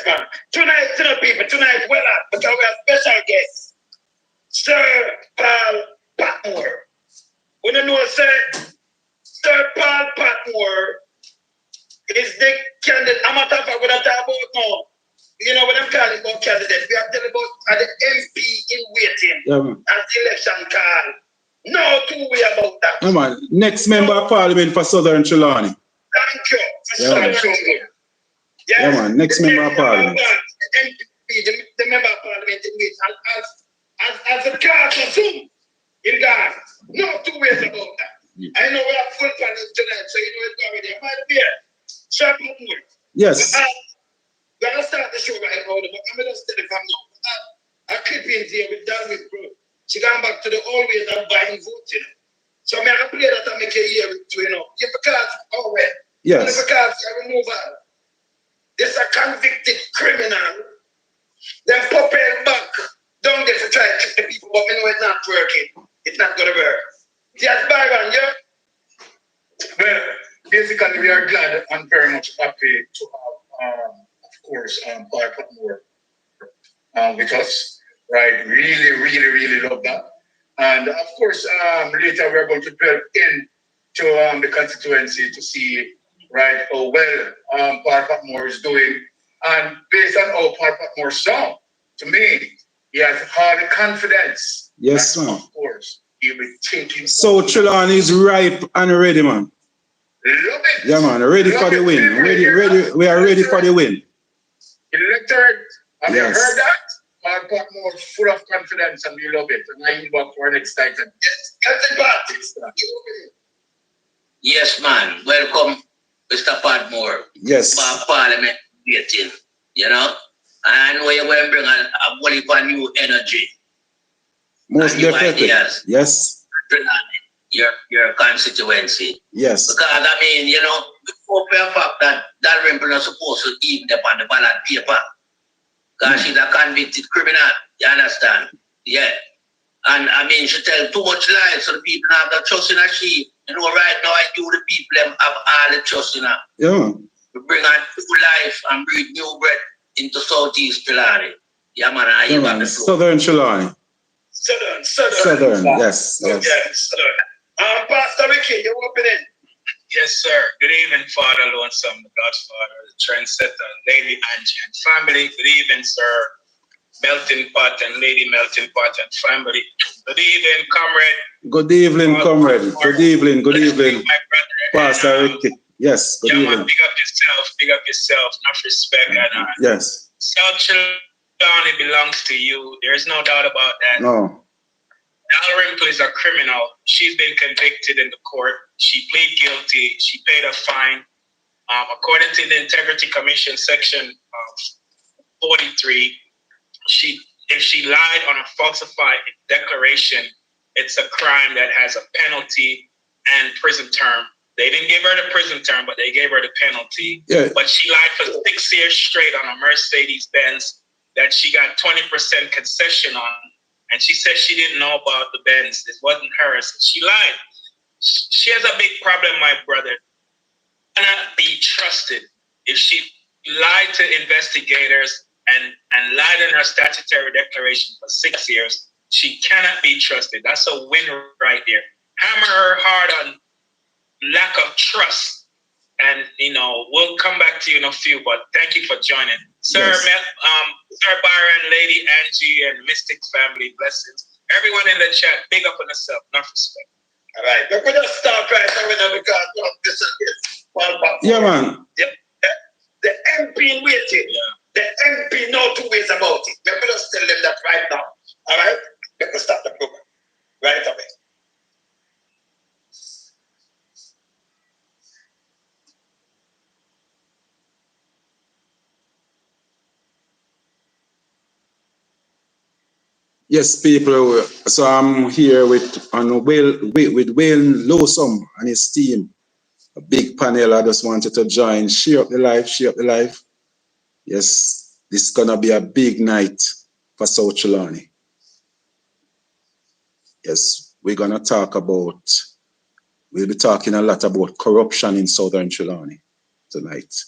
man. Tonight, to the people, tonight, well, because we have special guests. Sir Paul Patmore. We don't know, Sir Paul Patmore is the candidate. I'm not talking about now. You know what I'm calling about candidates? We are telling about the MP in waiting as the election call. No two way about that. Come on. Next member of parliament for Southern Trelawny. Thank you. Yes. Yeah, man. Next member of parliament. The MP, the member of parliament in waiting as a card for Zoom in Ghana. No two ways about that. Yeah. I know we have full panel tonight, so you know it's already. Am I there? Sir Patmore. Yes. We're going to start the show right now, but I'm going to tell you now. A clip in here with done with bro. She gone back to the old ways of buying votes, you know. So I'm going to play that and make a year with you, you know. If because, oh well. Yes. And because I remove her. This a convicted criminal. Then pop it back. Don't get to try to trick the people, but we know it's not working. It's not going to work. Yes, Byron, yeah? Well, basically, we are glad and very much happy to have, of course, Paul Patmore with us. Right, really love that. And of course, later we're going to delve into the constituency to see, right, how well Paul Patmore is doing. And based on how Paul Patmore sound, to me, he has all the confidence. Yes, man. Of course, he'll be taking. So Trelawny is ripe and ready, man. Love it. Yeah, man. Ready for the win. Ready. We are ready for the win. Electorate. Have you heard that? Paul Patmore full of confidence and we love it. And I yield back for an excited Yes, man. Welcome, Mr. Patmore. Yes. Parliament meeting, you know. I know you're going to bring a whole heap of new energy. Most definitely. Yes. Your constituency. Yes. Because I mean, you know, before the fact that Dalrymple is supposed to even up on the ballot paper. Because she's a convicted criminal, you understand? Yeah. And I mean, she tells too much lies, so the people have the trust in her. She, you know, right now, I do the people have all the trust in her. Yeah. We bring her new life and breathe new breath into Southeast Trelawny. Yeah, man, I yeah, man. Southern Trelawny. Southern, yes. Southern. Pastor Ricky, you're opening. Yes, sir. Good evening, Father Lonesome, the Godfather, the Trendsetter, Lady Angie and family. Good evening, sir. Melting Pot and Lady Melting Pot and family. Good evening, comrade. Good evening, comrade. Good evening, my brother. Pastor Ricky. Yes, good evening. Man, big up yourself, enough respect. And, yes. South Trelawny belongs to you. There's no doubt about that. No. Dalrymple is a criminal. She's been convicted in the court. She pleaded guilty. She paid a fine. According to the Integrity Commission, section 43, if she lied on a falsified declaration, it's a crime that has a penalty and prison term. They didn't give her the prison term, but they gave her the penalty. Yeah. But she lied for 6 years straight on a Mercedes-Benz that she got 20% concession on. And she said she didn't know about the Benz. It wasn't hers. She lied. She has a big problem, my brother. She cannot be trusted. If she lied to investigators and lied in her statutory declaration for 6 years, she cannot be trusted. That's a win right there. Hammer her hard on lack of trust. And, you know, we'll come back to you in a few, but thank you for joining. Sir, yes. Sir Byron, Lady Angie, and Mystic family, blessings. Everyone in the chat, big up on yourself, enough respect. All right, but we're going to start right now because this is yeah, man. The MP in waiting. Yeah. The MP know two ways about it. We're going to tell them that right now. All right? We're going to start the program right away. Yes, people. So I'm here with Wayne Lawsome and his team. A big panel. I just wanted to join. Share up the life. Yes, this is gonna be a big night for South Trelawny. Yes, we're gonna talk about. We'll be talking a lot about corruption in Southern Trelawny tonight.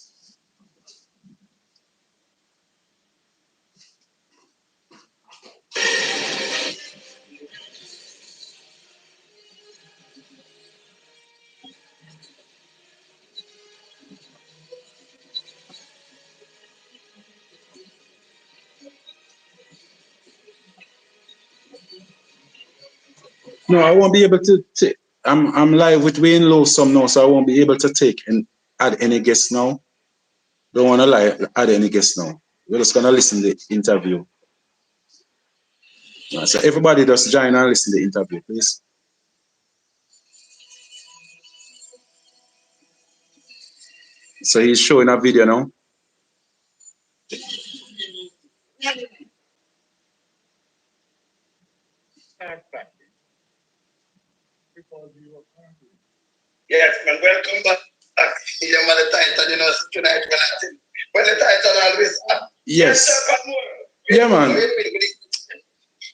No, I won't be able to take. I'm live with Wayne Lowsome now, so I won't be able to take and add any guests now. Don't want to add any guests now. We're just gonna listen to the interview. So everybody just join and listen to the interview, please. So he's showing a video now. Yes, man, welcome back. You know the title, you know, tonight when the title always Yes. Yeah, man.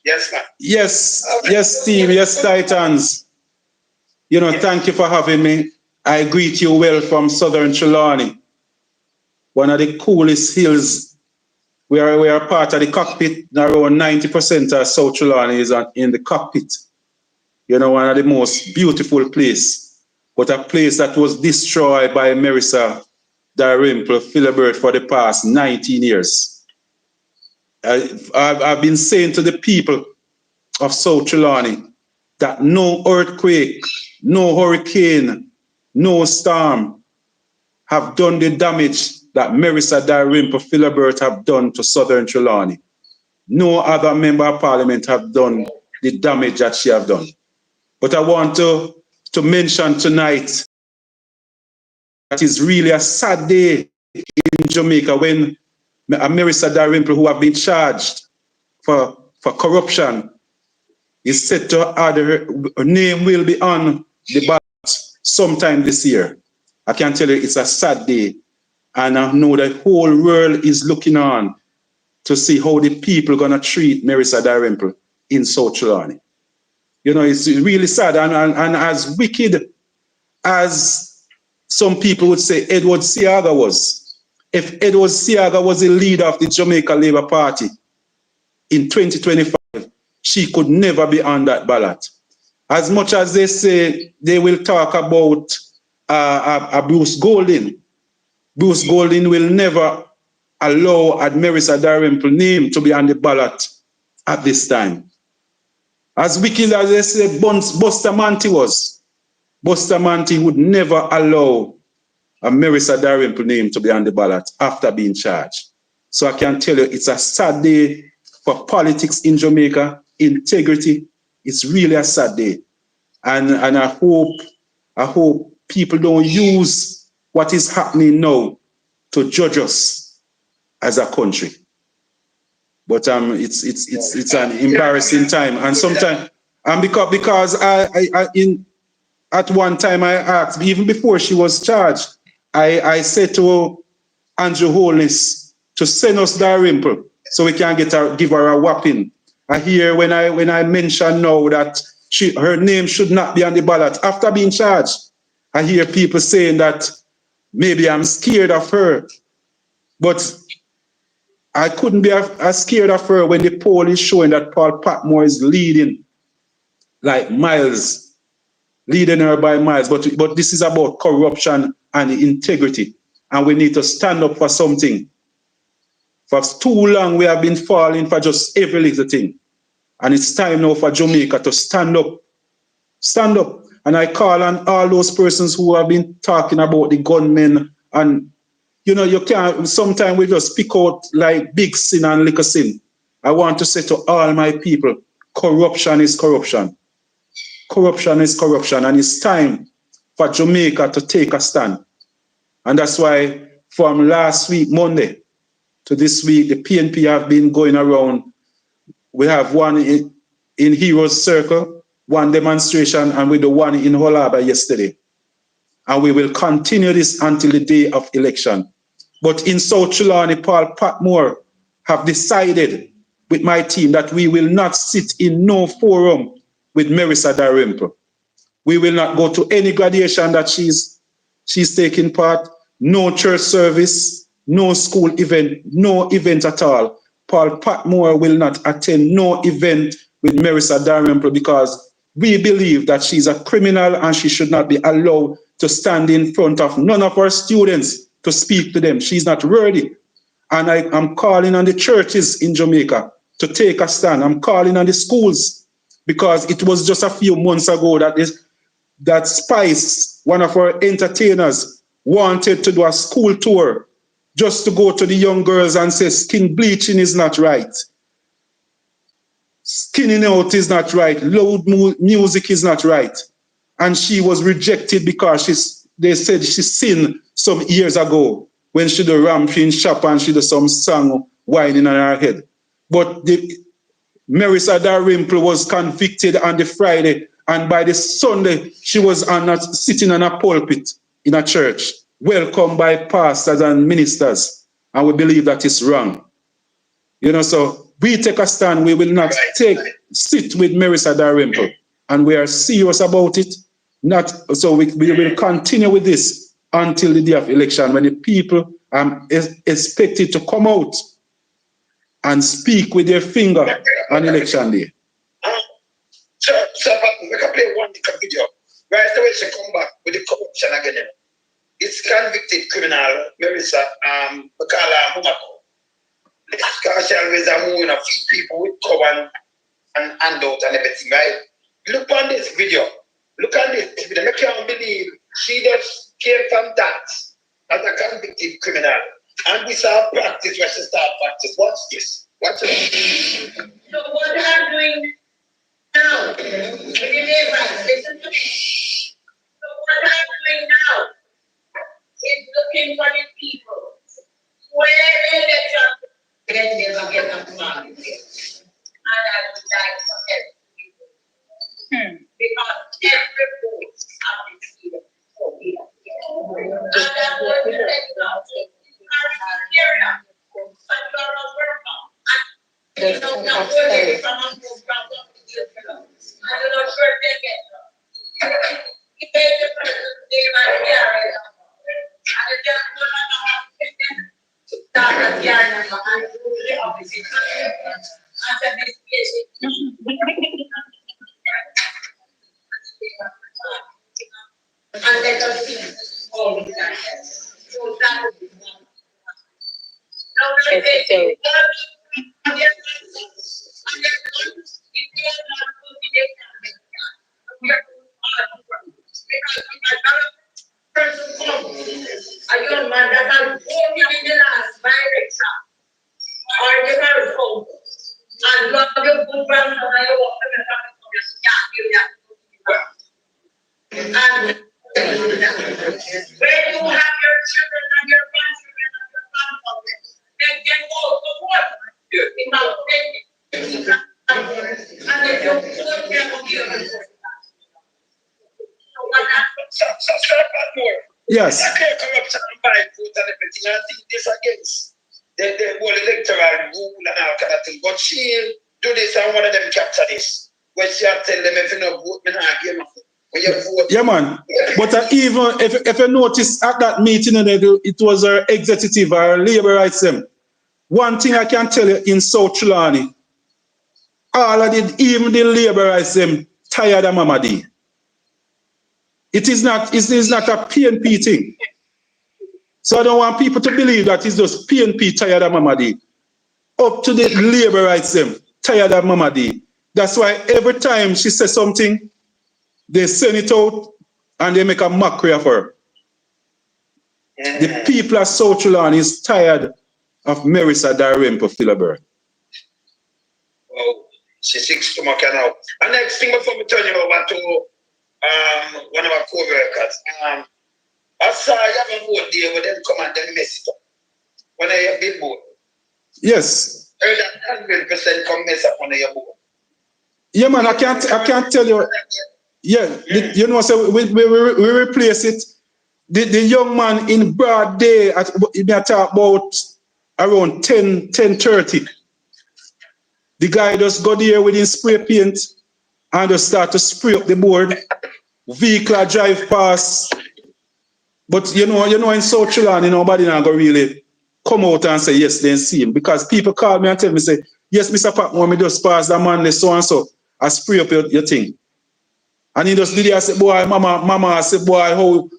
Yes, man. Yes, team, yes, Titans. You know, thank you for having me. I greet you well from Southern Trelawny, one of the coolest hills. We are part of the cockpit. Around 90% of South Trelawny is in the cockpit. You know, one of the most beautiful places, but a place that was destroyed by Marissa Dalrymple Philibert for the past 19 years. I've been saying to the people of South Trelawny that no earthquake, no hurricane, no storm have done the damage that Marissa Dalrymple Philibert have done to Southern Trelawny. No other member of parliament have done the damage that she have done. But I want to mention tonight that is really a sad day in Jamaica when Marissa Dalrymple, who have been charged for corruption, is set to add her name will be on the ballot sometime this year. I can tell you it's a sad day. And I know the whole world is looking on to see how the people are going to treat Marissa Dalrymple in South Trelawny. You know, it's really sad. And as wicked as some people would say Edward Seaga was, if Edward Seaga was the leader of the Jamaica Labour Party in 2025, she could never be on that ballot. As much as they say they will talk about Bruce Golding, Bruce Golding will never allow Marissa Dalrymple name to be on the ballot at this time. As wicked as they say Bustamante was, Bustamante would never allow Marissa Dalrymple name to be on the ballot after being charged. So I can tell you it's a sad day for politics in Jamaica, integrity. It's really a sad day. And I hope people don't use what is happening now to judge us as a country. But it's an embarrassing time, and sometimes because at one time I asked, even before she was charged, I said to Andrew Holness to send us Dalrymple so we can give her a whopping. I hear when I mention now that her name should not be on the ballot after being charged, I hear people saying that maybe I'm scared of her, but I couldn't be as scared of her when the poll is showing that Paul Patmore is leading like miles, leading her by miles. But this is about corruption and integrity, and we need to stand up for something. For too long, we have been falling for just every little thing, and it's time now for Jamaica to stand up. Stand up. And I call on all those persons who have been talking about the gunmen, and you know, you can't, sometimes we just pick out like big sin and little sin. I want to say to all my people, corruption is corruption. Corruption is corruption, and it's time for Jamaica to take a stand. And that's why from last week, Monday, to this week, the PNP have been going around. We have one in Heroes Circle, one demonstration, and we do one in Holaba yesterday. And we will continue this until the day of election. But in South Trelawny, Paul Patmore have decided with my team that we will not sit in no forum with Marissa Dalrymple. We will not go to any graduation that she's taking part, no church service, no school event, no event at all. Paul Patmore will not attend no event with Marissa Dalrymple because we believe that she's a criminal and she should not be allowed to stand in front of none of our students to speak to them. She's not worthy. And I'm calling on the churches in Jamaica to take a stand. I'm calling on the schools. because it was just a few months ago that Spice, one of our entertainers, wanted to do a school tour just to go to the young girls and say skin bleaching is not right. Skinning out is not right. Loud music is not right. And she was rejected because they said she sinned some years ago when she do ramping shop and she do some song whining on her head. But Marissa Dalrymple was convicted on the Friday, and by the Sunday, she was sitting on a pulpit in a church, welcomed by pastors and ministers, and we believe that is wrong. So we take a stand. We will not sit with Marissa Dalrymple, and we are serious about it. So we will continue with this until the day of election, when the people are expected to come out and speak with their finger on election day. So we can play one video. Right away, she come back with the corruption again. It's convicted criminal, Marissa Bakala Humako. Because she always a moving a few people with cover and handout and everything, right? Look on this video. Look at this video. I can't believe she just came from that as a convicted criminal. And this is our practice where she start practice. Watch this. Watch it. So what I'm doing now, listen to me. So what I'm doing now is looking for the people where the election get them to market. And I would like to help people. Because every vote has been given for me. And I'm going to let you know. And let us see all these answers. So that would be one. A young man that has voted in the last by-election or the current vote and love your good grandmother and your walk and when you have your children and your grandchildren and your grandchildren, they can also work without thinking. And if you put them on your So, Patmore. Yes. I can't corruption and buy vote and everything. I think this against the whole electoral rule and all kind of thing. But she'll do this and one of them capture this. When she'll tell them if you don't vote, me not give them. When you vote. Yeah, man. But even if you notice at that meeting, it was our executive, our labor rights them. One thing I can tell you in South Trelawny, all of it, even the labor rights them, tired of Mama D. It is not a PNP thing. So I don't want people to believe that it's just PNP tired of Mama D. Up to the labor rights them, tired of Mama D. That's why every time she says something, they send it out and they make a mockery of her. The people of South Trelawny is tired of Marissa Dalrymple Philibert. Oh, she's 6 to Maka now. And next thing before we turn you over to one of our co-workers. I saw you have a vote there with them come and then mess it up. When I have been vote. Yes. I heard that 100% come mess up on your vote. Yeah, man, I can't tell you. Yeah, so we replace it. The young man in broad day, we talk about around 10:30. The guy just go there with his spray paint and just start to spray up the board. Vehicle drive past. But you know in South Trelawny, nobody not go really come out and say yes, they see him. Because people call me and tell me, say, yes, Mr. Patmore, me just pass that man, so and so. I spray up your thing. And he just did it. I said, boy, mama, I said, boy, how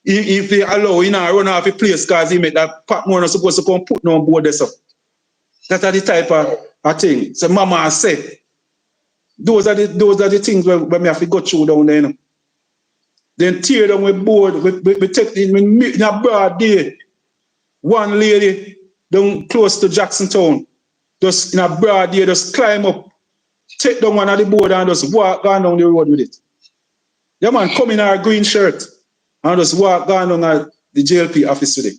if they allow him to run off the place because he made that Patmore not supposed to come put no board there. So that's the type of thing. So mama I said, Those are the things where we have to go through down there. You know. Then tear down with board, we take in a broad day. One lady down close to Jacksontown, just in a broad day, just climb up, take down one of the board and just walk down the road with it. Yeah, man, come in our green shirt and just walk down the JLP office today.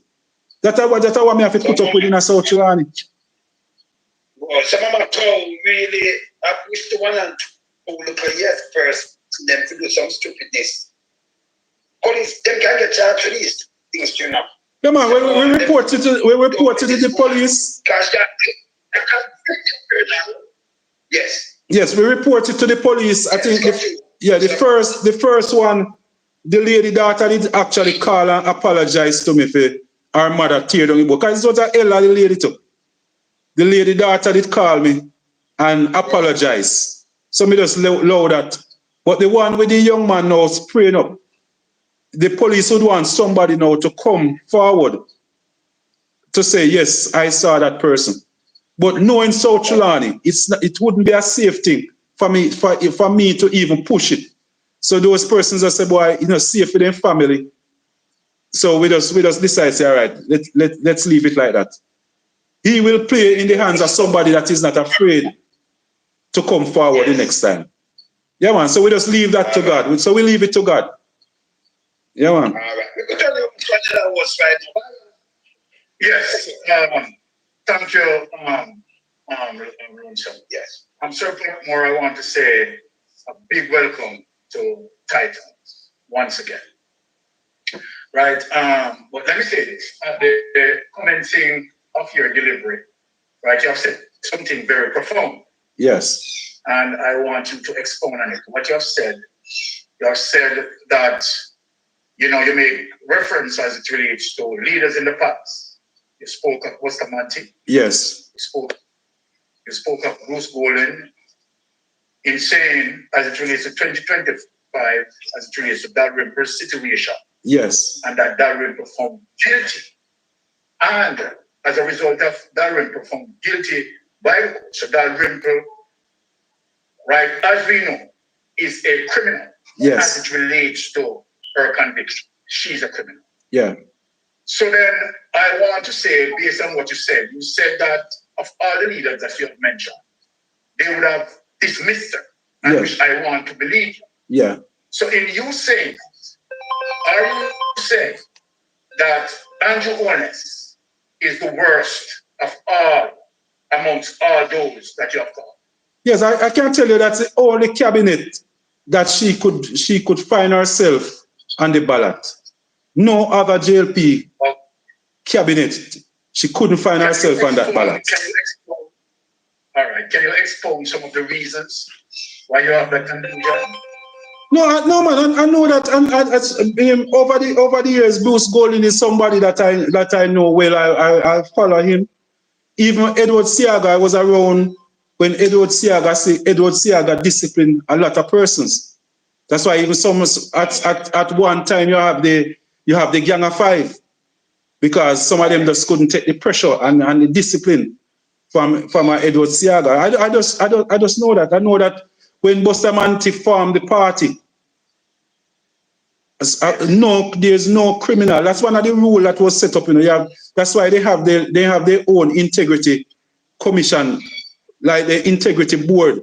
That's what me have to put up with in a South Trelawny. Well, some of my town really, I wish to one and two look like yes first, them to do some stupidness. Police, them can get charged for these things, you know. Yeah, man, we report it to the police. Yes. Yes, we report it to the police. I think the first one, the lady daughter did actually call and apologize to me for her mother tear down the book. Because it was an elderly lady too. The lady daughter did call me and apologize. So me just allow that. But the one with the young man now spraying up, the police would want somebody now to come forward to say, yes, I saw that person. But knowing South Trelawny, it wouldn't be a safe thing for me to even push it. So those persons that say, boy, safe for their family. So we just decide, say, all right, let's leave it like that. He will play in the hands of somebody that is not afraid to come forward the next time. Yeah, man. So we just leave that to God. So we leave it to God. Yeah, man. All right. We could tell you that was right now. Yes. Thank you, Ronson. Yes. Sir Patmore, I want to say a big welcome to Titans once again. Right. But let me say this. At the commencing of your delivery, right, you have said something very profound. Yes. And I want you to expound on it. What you have said that, you make reference as it relates to leaders in the past. You spoke of Bustamante. Yes. You spoke of Bruce Golden in saying, as it relates to 2025, as it relates to Dalrymple's situation. Yes. And that Dalrymple found guilty. And as a result of Dalrymple found guilty by so Dalrymple, right, as we know, is a criminal. Yes. As it relates to her conviction. She's a criminal. Yeah. So then I want to say, based on what you said that of all the leaders that you have mentioned, they would have dismissed her, and which I want to believe. Yeah. So in you saying, are you saying that Andrew Holness is the worst of all amongst all those that you have called? Yes, I can tell you that's the only cabinet that she could find herself on the ballot. No other JLP cabinet, she couldn't find herself on that ballot. All right, can you explain some of the reasons why you have that conclusion? No, man. I know that. Over the years, Bruce Golden is somebody that I know well. I follow him. Even Edward Seaga, I was around when Edward Seaga disciplined a lot of persons. That's why even some at one time you have the Gang of Five, because some of them just couldn't take the pressure and the discipline from Edward Seaga. I just know that. I know that when Bustamante formed the party, there's no criminal. That's one of the rules that was set up. That's why they have their own integrity commission, like the integrity board.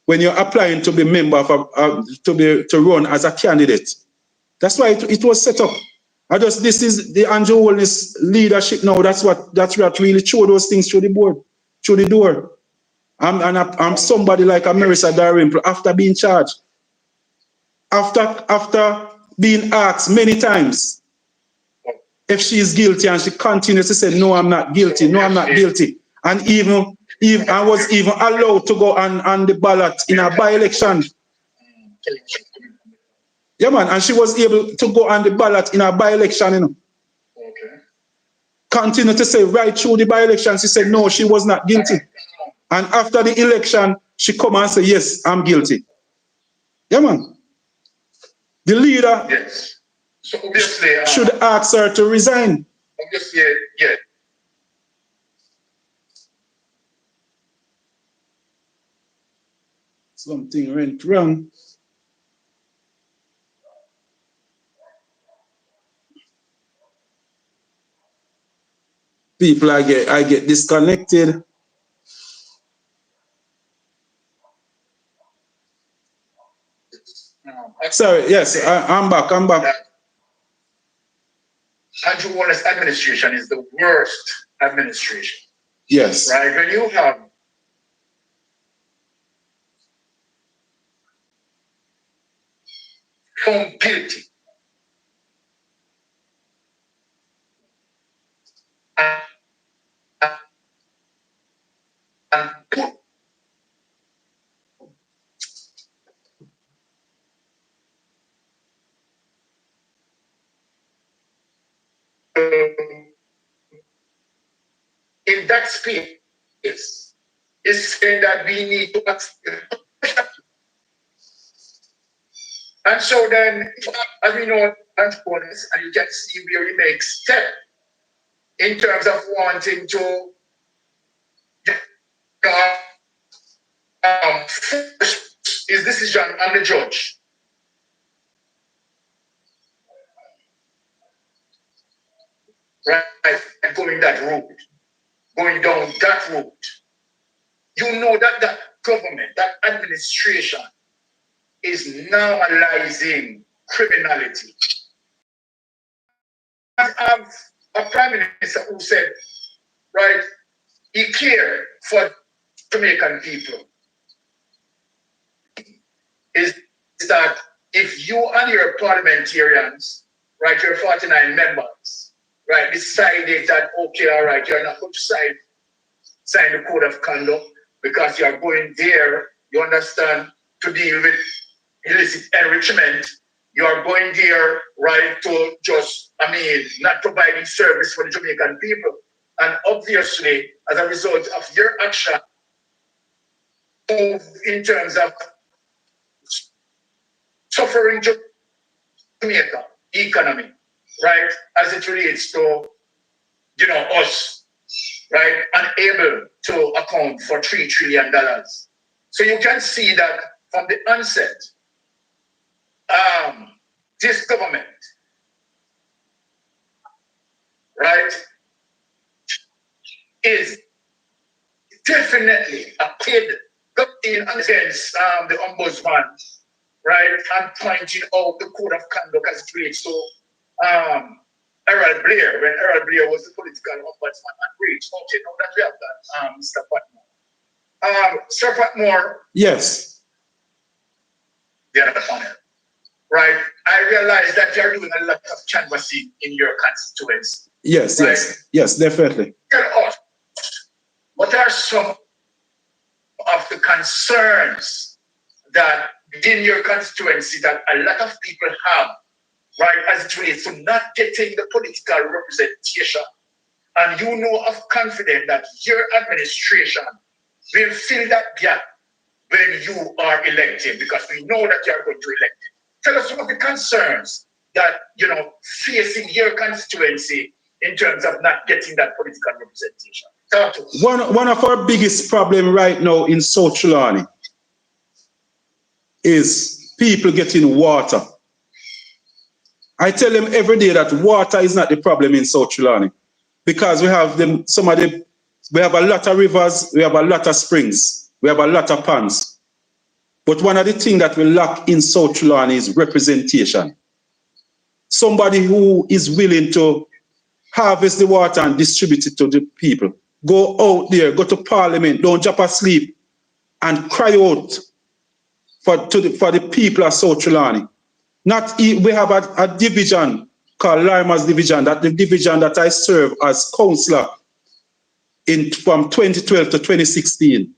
When you're applying to be member to run as a candidate, that's why it was set up. This is the Andrew Holness leadership now. That's what really threw those things through the board, through the door. I'm somebody like Marissa Dalrymple after being charged, after being asked many times if she is guilty, and she continues to say, no, I'm not guilty, no, I'm not guilty. And even I was even allowed to go on the ballot in a by-election. Yeah, man, and she was able to go on the ballot in a by-election, Okay. Continue to say right through the by-election, she said, no, she was not guilty. And after the election, she come and say, yes, I'm guilty. Yeah, man. The leader so obviously, should ask her to resign. Obviously, yeah. Something went wrong. People, I get disconnected. Sorry, yes, I'm back. Andrew Wallace administration is the worst administration. Yes. Right? When you have found guilty and put in that space is saying that we need to accept. And so then, as we know, and you can see where he makes step in terms of wanting to force his decision on the judge. Right? And going that route, going down that route. You know that that government, that administration is normalizing criminality. I have a prime minister who said, right, he cared for Jamaican people. Is that if you and your parliamentarians, right, your 49 members, right, decided that, okay, all right, you're not going to sign the code of conduct because you're going there, you understand, to deal with illicit enrichment, you're going there, right, to just, not providing service for the Jamaican people. And obviously, as a result of your action, in terms of suffering Jamaica economy, right, as it relates to, us, right, unable to account for $3 trillion. So you can see that from the onset, this government, right, is definitely a kid in against the ombudsman, right, and pointing out the code of conduct as it relates to Harold Blair, when Harold Blair was the political ombudsman and reached. Okay, now that we have that, Mr. Patmore. Sir Patmore. Yes. The other panel. Right. I realize that you're doing a lot of canvassing in your constituency. Yes, right? Yes, definitely. Tell us, what are some of the concerns that within your constituency that a lot of people have, right, as it relates to not getting the political representation? And you know of confidence that your administration will fill that gap when you are elected, because we know that you are going to elect it. Tell us some of the concerns that, facing your constituency in terms of not getting that political representation. Talk to us. One of our biggest problems right now in South Trelawny is people getting water. I tell them every day that water is not the problem in South Trelawny, because we have we have a lot of rivers, we have a lot of springs, we have a lot of ponds. But one of the things that we lack in South Trelawny is representation. Somebody who is willing to harvest the water and distribute it to the people. Go out there, go to Parliament, don't drop asleep, and cry out for the people of South Trelawny. We have a division called Larimer's Division, that the division that I serve as councillor from 2012 to 2016.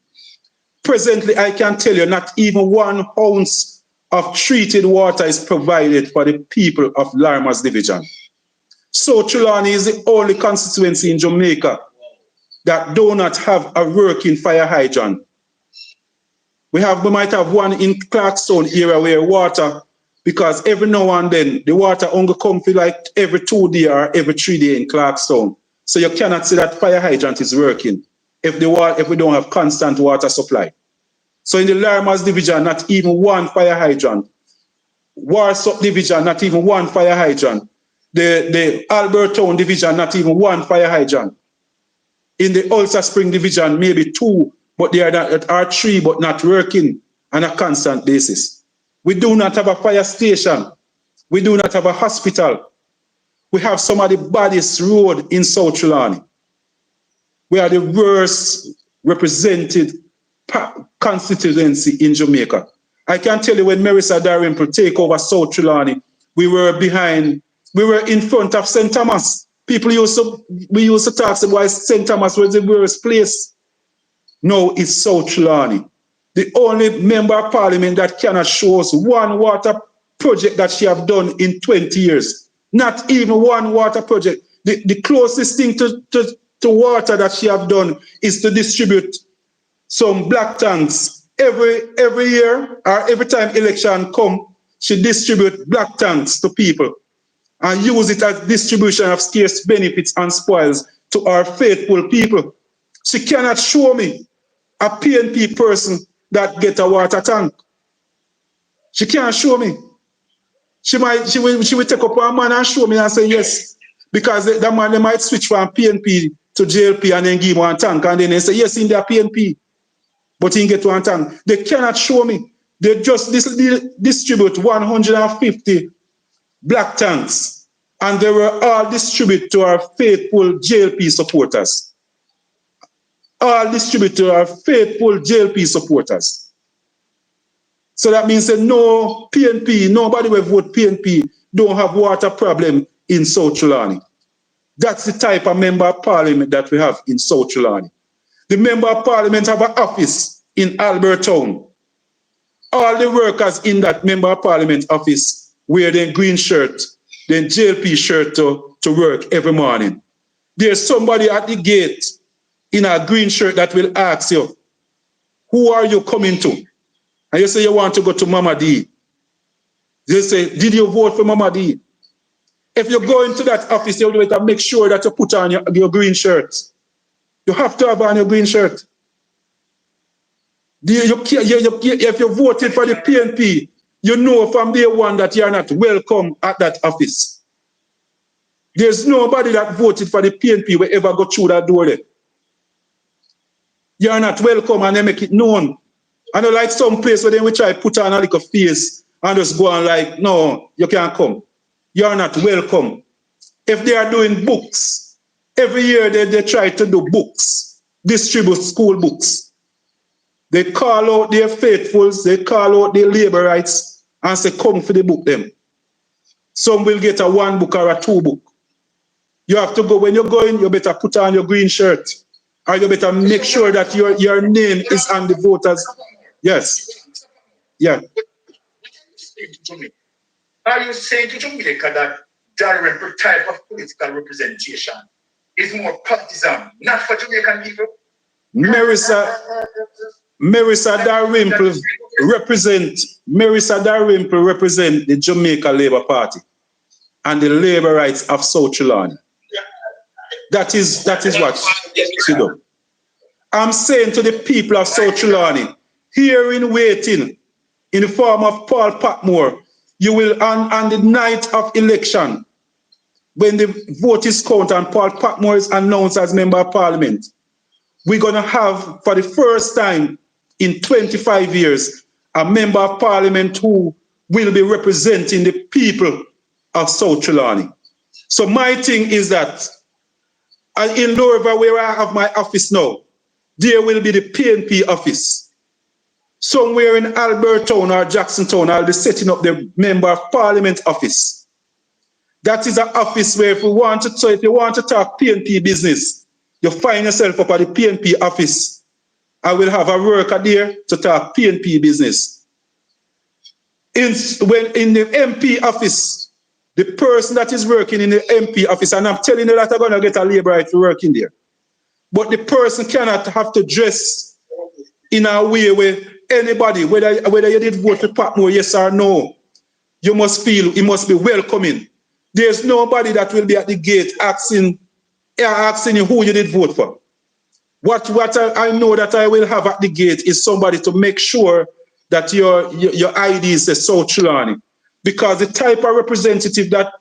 Presently, I can tell you not even 1 ounce of treated water is provided for the people of Larimer's Division. So Trelawny is the only constituency in Jamaica that do not have a working fire hydrant. We might have one in Clarkstone area where water, because every now and then the water only comes for like every 2 days or every 3 days in Clarkstone. So you cannot say that fire hydrant is working if we don't have constant water supply. So in the Larimer's division, not even one fire hydrant. Warsaw division, not even one fire hydrant. The Albertown division, not even one fire hydrant. In the Ulster Spring division, maybe 2, but there are 3, but not working on a constant basis. We do not have a fire station. We do not have a hospital. We have some of the baddest road in South Trelawny. We are the worst represented constituency in Jamaica. I can tell you when Marissa Dalrymple take over South Trelawny, we were in front of St. Thomas. We used to talk about St. Thomas was the worst place. No, it's South Trelawny. The only member of parliament that cannot show us one water project that she have done in 20 years. Not even one water project. The closest thing to water that she have done is to distribute some black tanks. Every year or every time election come, she distribute black tanks to people and use it as distribution of scarce benefits and spoils to our faithful people. She cannot show me a PNP person that get a water tank. She can't show me. She will take up her man and show me and say yes. Because the man, they might switch from PNP to JLP and then give one tank and then they say yes in their PNP. But he get one tank. They cannot show me. They just distribute 150 black tanks. And they were all distributed to our faithful JLP supporters. All distributed to our faithful JLP supporters. So that means that no PNP, nobody will vote PNP, don't have water problem in South Trelawny. That's the type of member of parliament that we have in South Trelawny. The member of parliament have an office in Albertown. All the workers in that member of parliament office wear their green shirt, their JLP shirt to work every morning. There's somebody at the gate in a green shirt that will ask you, who are you coming to? And you say you want to go to Mama D. They say, did you vote for Mama D? If you go into that office, you have to make sure that you put on your green shirt. You have to have on your green shirt. If you voted for the PNP, you know from day one that you are not welcome at that office. There's nobody that voted for the PNP will ever go through that door there. You are not welcome and they make it known. I know like some place where they will try to put on a little face and just go on like, no, you can't come. You are not welcome. If they are doing books, every year they try to do books, distribute school books. They call out their faithfuls, they call out their labor rights and say, come for the book them. Some will get a 1 book or a 2 book. You have to go, when you're going, you better put on your green shirt. Or you better make sure that your name is on the voters. Yes. Yeah. Are you saying to Jamaica that Dalrymple type of political representation is more partisan, not for Jamaican people? Marissa Dalrymple represent the Jamaica Labour Party and the labor rights of South Trelawny. That is what she does. I'm saying to the people of South Trelawny, here in waiting, in the form of Paul Patmore, you will, on the night of election, when the vote is counted and Paul Patmore is announced as Member of Parliament, we're going to have, for the first time in 25 years, a Member of Parliament who will be representing the people of South Trelawny. So my thing is that in Lorva, where I have my office now, there will be the PNP office. Somewhere in Albertown or Jacksontown, I'll be setting up the Member of Parliament office. That is an office where if you want to talk PNP business, you find yourself up at the PNP office. I will have a worker there to talk PNP business. In the MP office, the person that is working in the MP office, and I'm telling you that I'm going to get a labor right to work in there. But the person cannot have to dress in a way where anybody, whether you did vote for Patmore, yes or no, you must feel, it must be welcoming. There's nobody that will be at the gate asking you who you did vote for. What I know that I will have at the gate is somebody to make sure that your ID is a South Trelawny. Because the type of representative that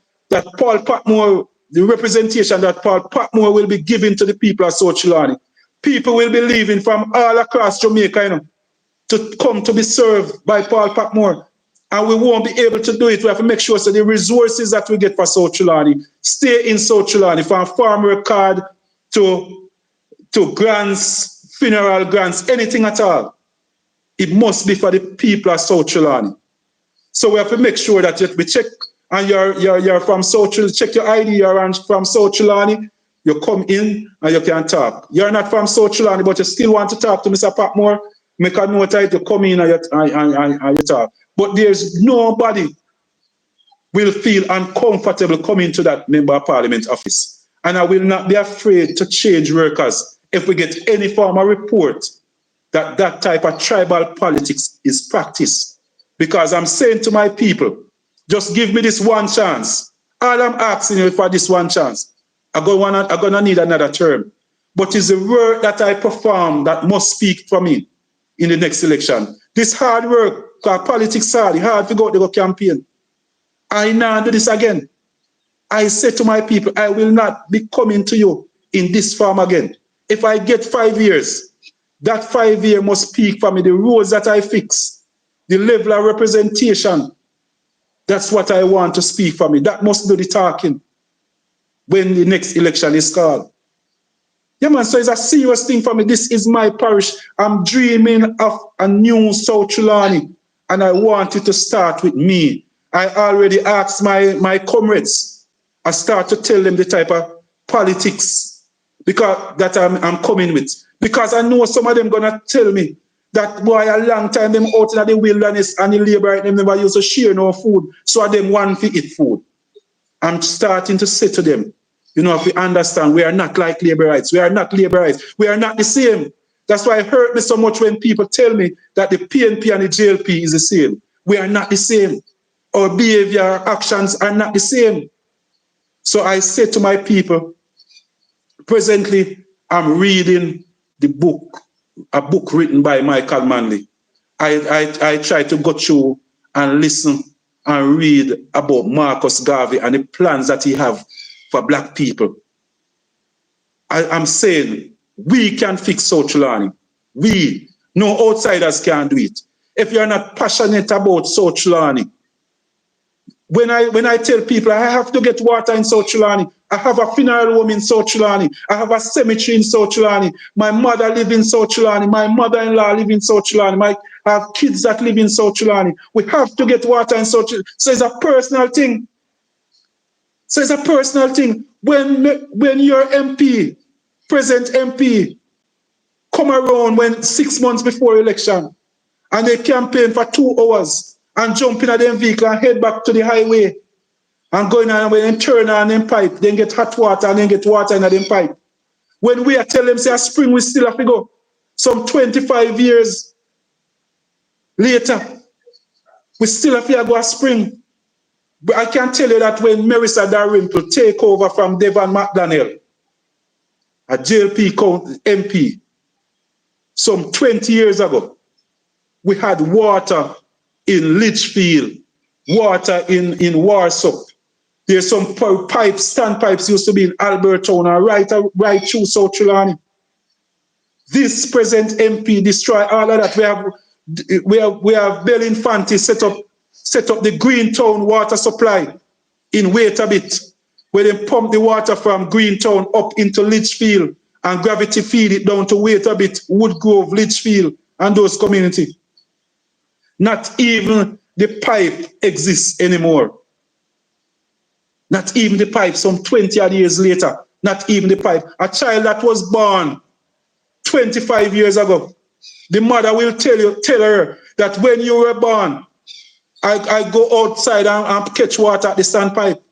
Paul Patmore, the representation that Paul Patmore will be giving to the people of South Trelawny, people will be leaving from all across Jamaica, you know, to come to be served by Paul Patmore. And we won't be able to do it. We have to make sure so the resources that we get for South Trelawny stay in South Trelawny, from farm record to grants, funeral grants, anything at all. It must be for the people of South Trelawny. So we have to make sure that we check, and you're from South Trelawny, check your ID, you're from South Trelawny, you come in and you can talk. You're not from South Trelawny, but you still want to talk to Mr. Patmore, make a note of it, you come in and you talk. But there's nobody will feel uncomfortable coming to that Member of Parliament office. And I will not be afraid to change workers if we get any form of report that type of tribal politics is practiced. Because I'm saying to my people, just give me this one chance. All I'm asking you for this one chance. I'm gonna need another term. But it's the work that I perform that must speak for me in the next election. This hard work, because politics hard to go to go campaign. I now do this again. I say to my people, I will not be coming to you in this form again. If I get 5 years, that 5 year must speak for me. The rules that I fix, the level of representation, that's what I want to speak for me. That must do the talking when the next election is called. Yeah, man, so it's a serious thing for me. This is my parish. I'm dreaming of a new South Trelawny, and I want it to start with me. I already asked my comrades. I start to tell them the type of politics that I'm coming with. Because I know some of them gonna tell me that boy a long time them out in the wilderness and the labor them never used to share no food. So them want to eat food. I'm starting to say to them, you know, if we understand, we are not like laborites. We are not laborites. We are not the same. That's why it hurt me so much when people tell me that the PNP and the JLP is the same. We are not the same. Our behavior, our actions are not the same. So I say to my people, presently, I'm reading the book, a book written by Michael Manley. I try to go through and listen and read about Marcus Garvey and the plans that he have for Black people. I'm saying we can fix South Trelawny. We, no outsiders can do it. If you're not passionate about South Trelawny, when I tell people I have to get water in South Trelawny, I have a funeral home in South Trelawny, I have a cemetery in South Trelawny, my mother lives in South Trelawny, my mother-in-law lives in South Trelawny, I have kids that live in South Trelawny. We have to get water in South Trelawny. So it's a personal thing. When your MP, present MP, come around 6 months before election and they campaign for 2 hours and jump in a them vehicle and head back to the highway and go in and when they turn on them pipe, then get hot water and then get water in them pipe. When we are telling them, say, a spring, we still have to go. Some 25 years later, we still have to go a spring. But I can tell you that when Marissa Dalrymple take over from Devon McDonnell, a JLP MP, some 20 years ago, we had water in Litchfield, water in Warsaw. There's some pipes, standpipes used to be in Albertown and right through South Trelawny. This present MP destroy all of that. We have Bell Infante set up the Greentown water supply in Wait a Bit, where they pump the water from Greentown up into Litchfield and gravity feed it down to Wait a Bit, Woodgrove, Litchfield, and those communities. Not even the pipe exists anymore. Not even the pipe, some 20 odd years later, not even the pipe. A child that was born 25 years ago, the mother will tell her that when you were born, I go outside and catch water at the standpipe.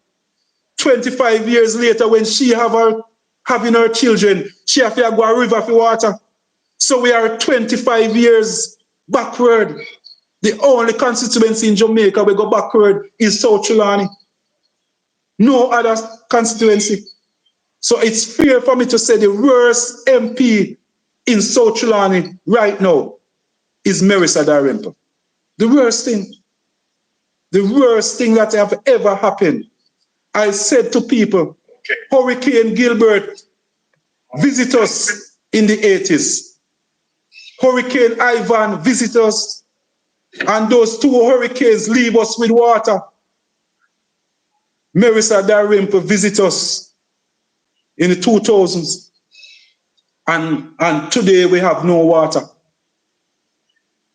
25 years later, when she having her children, she have to go a river for water. So we are 25 years backward. The only constituency in Jamaica we go backward is South Trelawny. No other constituency. So it's fair for me to say the worst MP in South Trelawny right now is Marissa Dalrymple. The worst thing that have ever happened. I said to people, Hurricane Gilbert visit us in the 80s. Hurricane Ivan visit us, and those two hurricanes leave us with water. Marissa Dalrymple visit us in the 2000s, and today we have no water.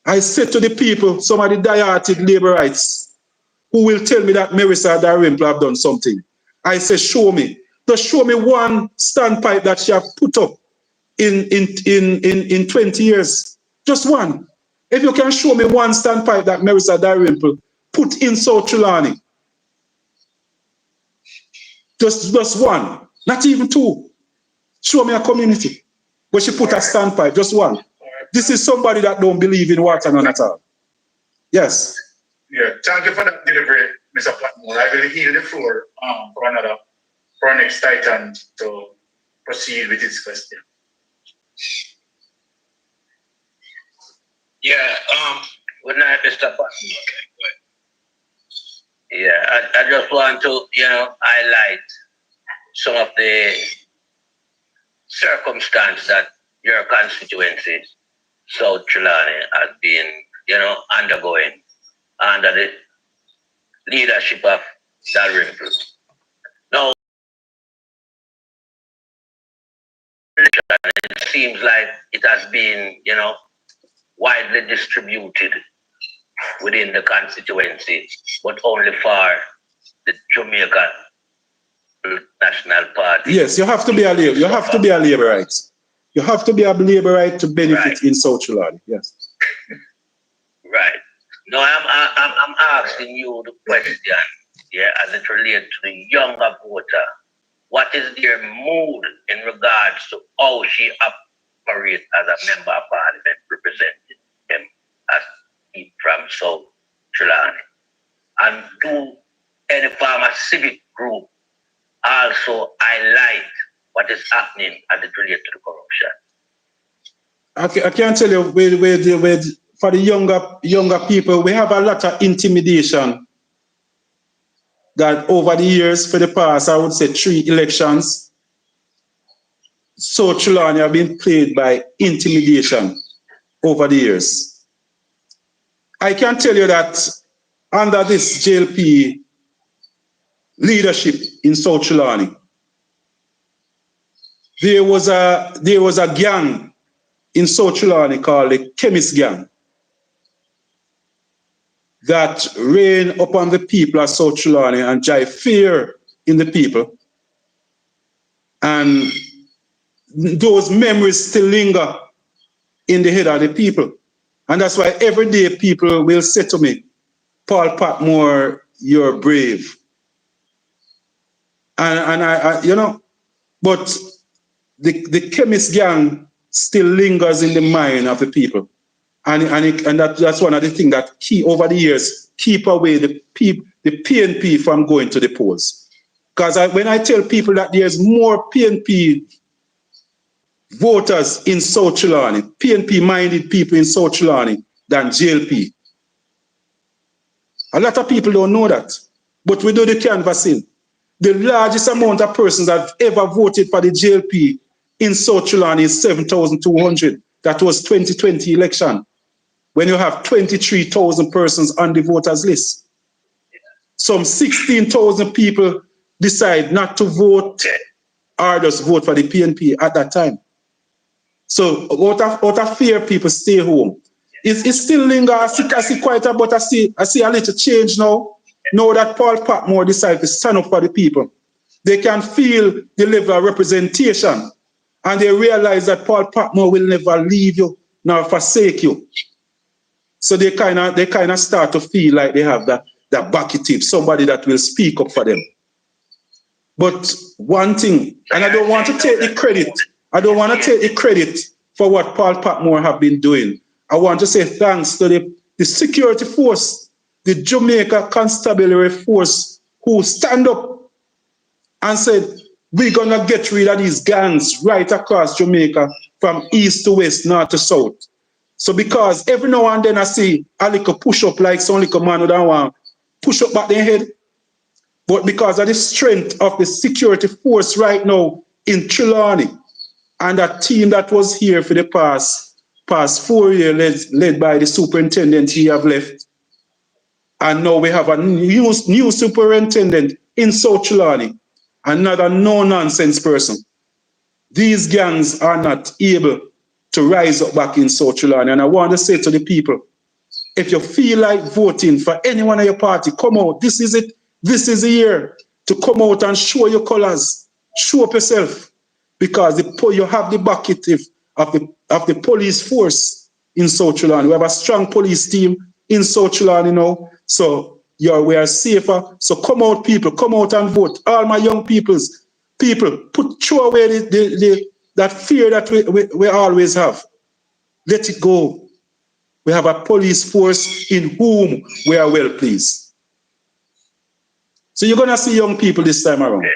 I said to the people, some of the die-hearted laborites, who will tell me that Marissa Dalrymple have done something. I say, show me. Just show me one standpipe that she have put up in 20 years. Just one. If you can show me one standpipe that Marissa Dalrymple put in South Trelawny. Just one. Not even two. Show me a community where she put a standpipe. Just one. This is somebody that don't believe in water none at all. Yes. Yeah, thank you for that delivery, Mr. Patmore. I will yield the floor for our next Titan to proceed with his question. Yeah, Good night, Mr. Patmore. okay, good. Yeah, I just want to, highlight some of the circumstances that your constituency, South Trelawny, has been, undergoing under the leadership of Dalrymple. Now, it seems like it has been, widely distributed within the constituency, but only for the Jamaica National Party. Yes, you have to be a labor. You have to be a laborite. You have to be a laborite to benefit in South Trelawny. Yes. Right. No, I'm asking you the question, as it relates to the younger voter. What is their mood in regards to how she operates as a member of parliament representing them as people from South Trelawny? And do any form of civic group also highlight what is happening as it relates to the corruption? I can tell you, for the younger people, we have a lot of intimidation that over the years, for the past, I would say 3 elections, South Trelawny have been played by intimidation over the years. I can tell you that under this JLP leadership in South Trelawny, there was a gang in South Trelawny called the Chemist Gang that rain upon the people of South Trelawny and drive fear in the people. And those memories still linger in the head of the people. And that's why every day people will say to me, Paul Patmore, you're brave. And I but the Chemist Gang still lingers in the mind of the people. And that's one of the things that over the years keep away the PNP from going to the polls. Because when I tell people that there's more PNP voters in South Trelawny, PNP-minded people in South Trelawny than JLP. A lot of people don't know that. But we do the canvassing. The largest amount of persons that have ever voted for the JLP in South Trelawny is 7,200. That was 2020 election, when you have 23,000 persons on the voters list. Some 16,000 people decide not to vote or just vote for the PNP at that time. So out of fear, people stay home. It still lingers. I see quite a, but I see a little change now. Now that Paul Patmore decided to stand up for the people, they can feel the level of representation, and they realize that Paul Patmore will never leave you nor forsake you. So they kind of start to feel like they have that backative, somebody that will speak up for them. But one thing, and I don't want to take the credit. I don't want to take the credit for what Paul Patmore have been doing. I want to say thanks to the security force, the Jamaica Constabulary Force, who stand up and said, we're going to get rid of these gangs right across Jamaica from east to west, north to south. So because every now and then I see a little push up like some little man who don't want push up back their head. But because of the strength of the security force right now in Trelawny and that team that was here for the past 4 years led by the superintendent he have left. And now we have a new superintendent in South Trelawny, another no-nonsense person. These gangs are not able to rise up back in South Trelawny. And I want to say to the people, if you feel like voting for any one of your party, come out. This is it. This is the year to come out and show your colors. Show up yourself. Because you have the bucket of the police force in South Trelawny. We have a strong police team in South Trelawny now. So we are safer. So come out, people. Come out and vote. All my young people, throw away that fear that we always have. Let it go. We have a police force in whom we are well pleased. So you're going to see young people this time around. Okay.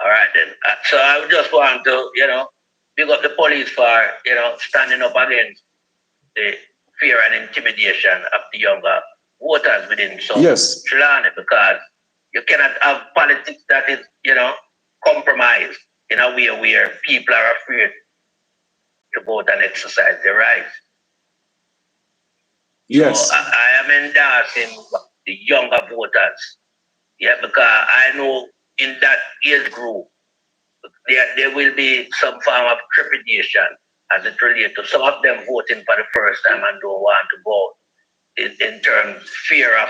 All right then. So I would just want to, big up the police for, standing up against the fear and intimidation of the younger voters within South Trelawny, because you cannot have politics that is, compromised in a way where people are afraid to vote and exercise their rights. Yes. So I am endorsing the younger voters. Yeah, because I know in that age group, there will be some form of trepidation as it relates to some of them voting for the first time and don't want to vote in terms of fear of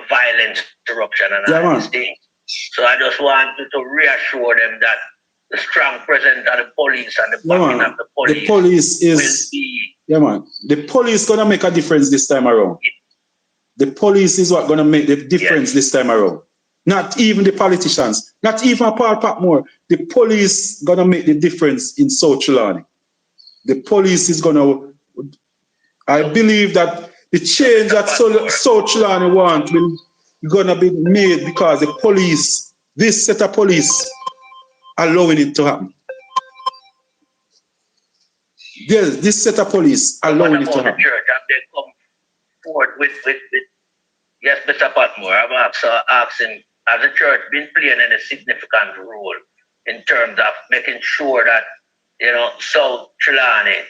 violence, corruption, and all these things. So I just want to reassure them that the strong presence of the police and the backing of the police will be. Yeah, man. The police gonna make a difference this time around. The police is what gonna make the difference this time around. Not even the politicians, not even Paul Patmore. The police gonna make the difference in South Trelawny. The police is gonna. I believe that the change that South Trelawny want will gonna be made because the police, this set of police, allowing it to happen. Yes, this set of police allowing it to happen. The church, have they come forward with yes, Mr. Patmore, I'm asking, has the church been playing any significant role in terms of making sure that, South Trelawny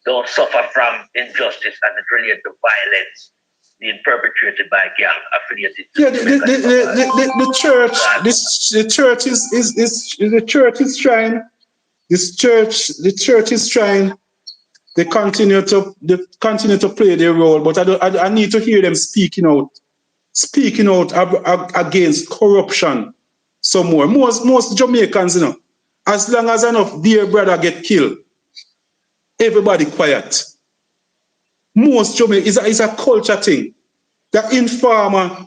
don't suffer from injustice as it relates to violence being perpetrated by gang affiliated? Yeah, the church is trying. The church is trying. They continue to play their role, but I need to hear them speaking out against corruption some more. Most Jamaicans, as long as enough dear brother get killed, everybody quiet. Most Jamaicans is a culture thing. That informer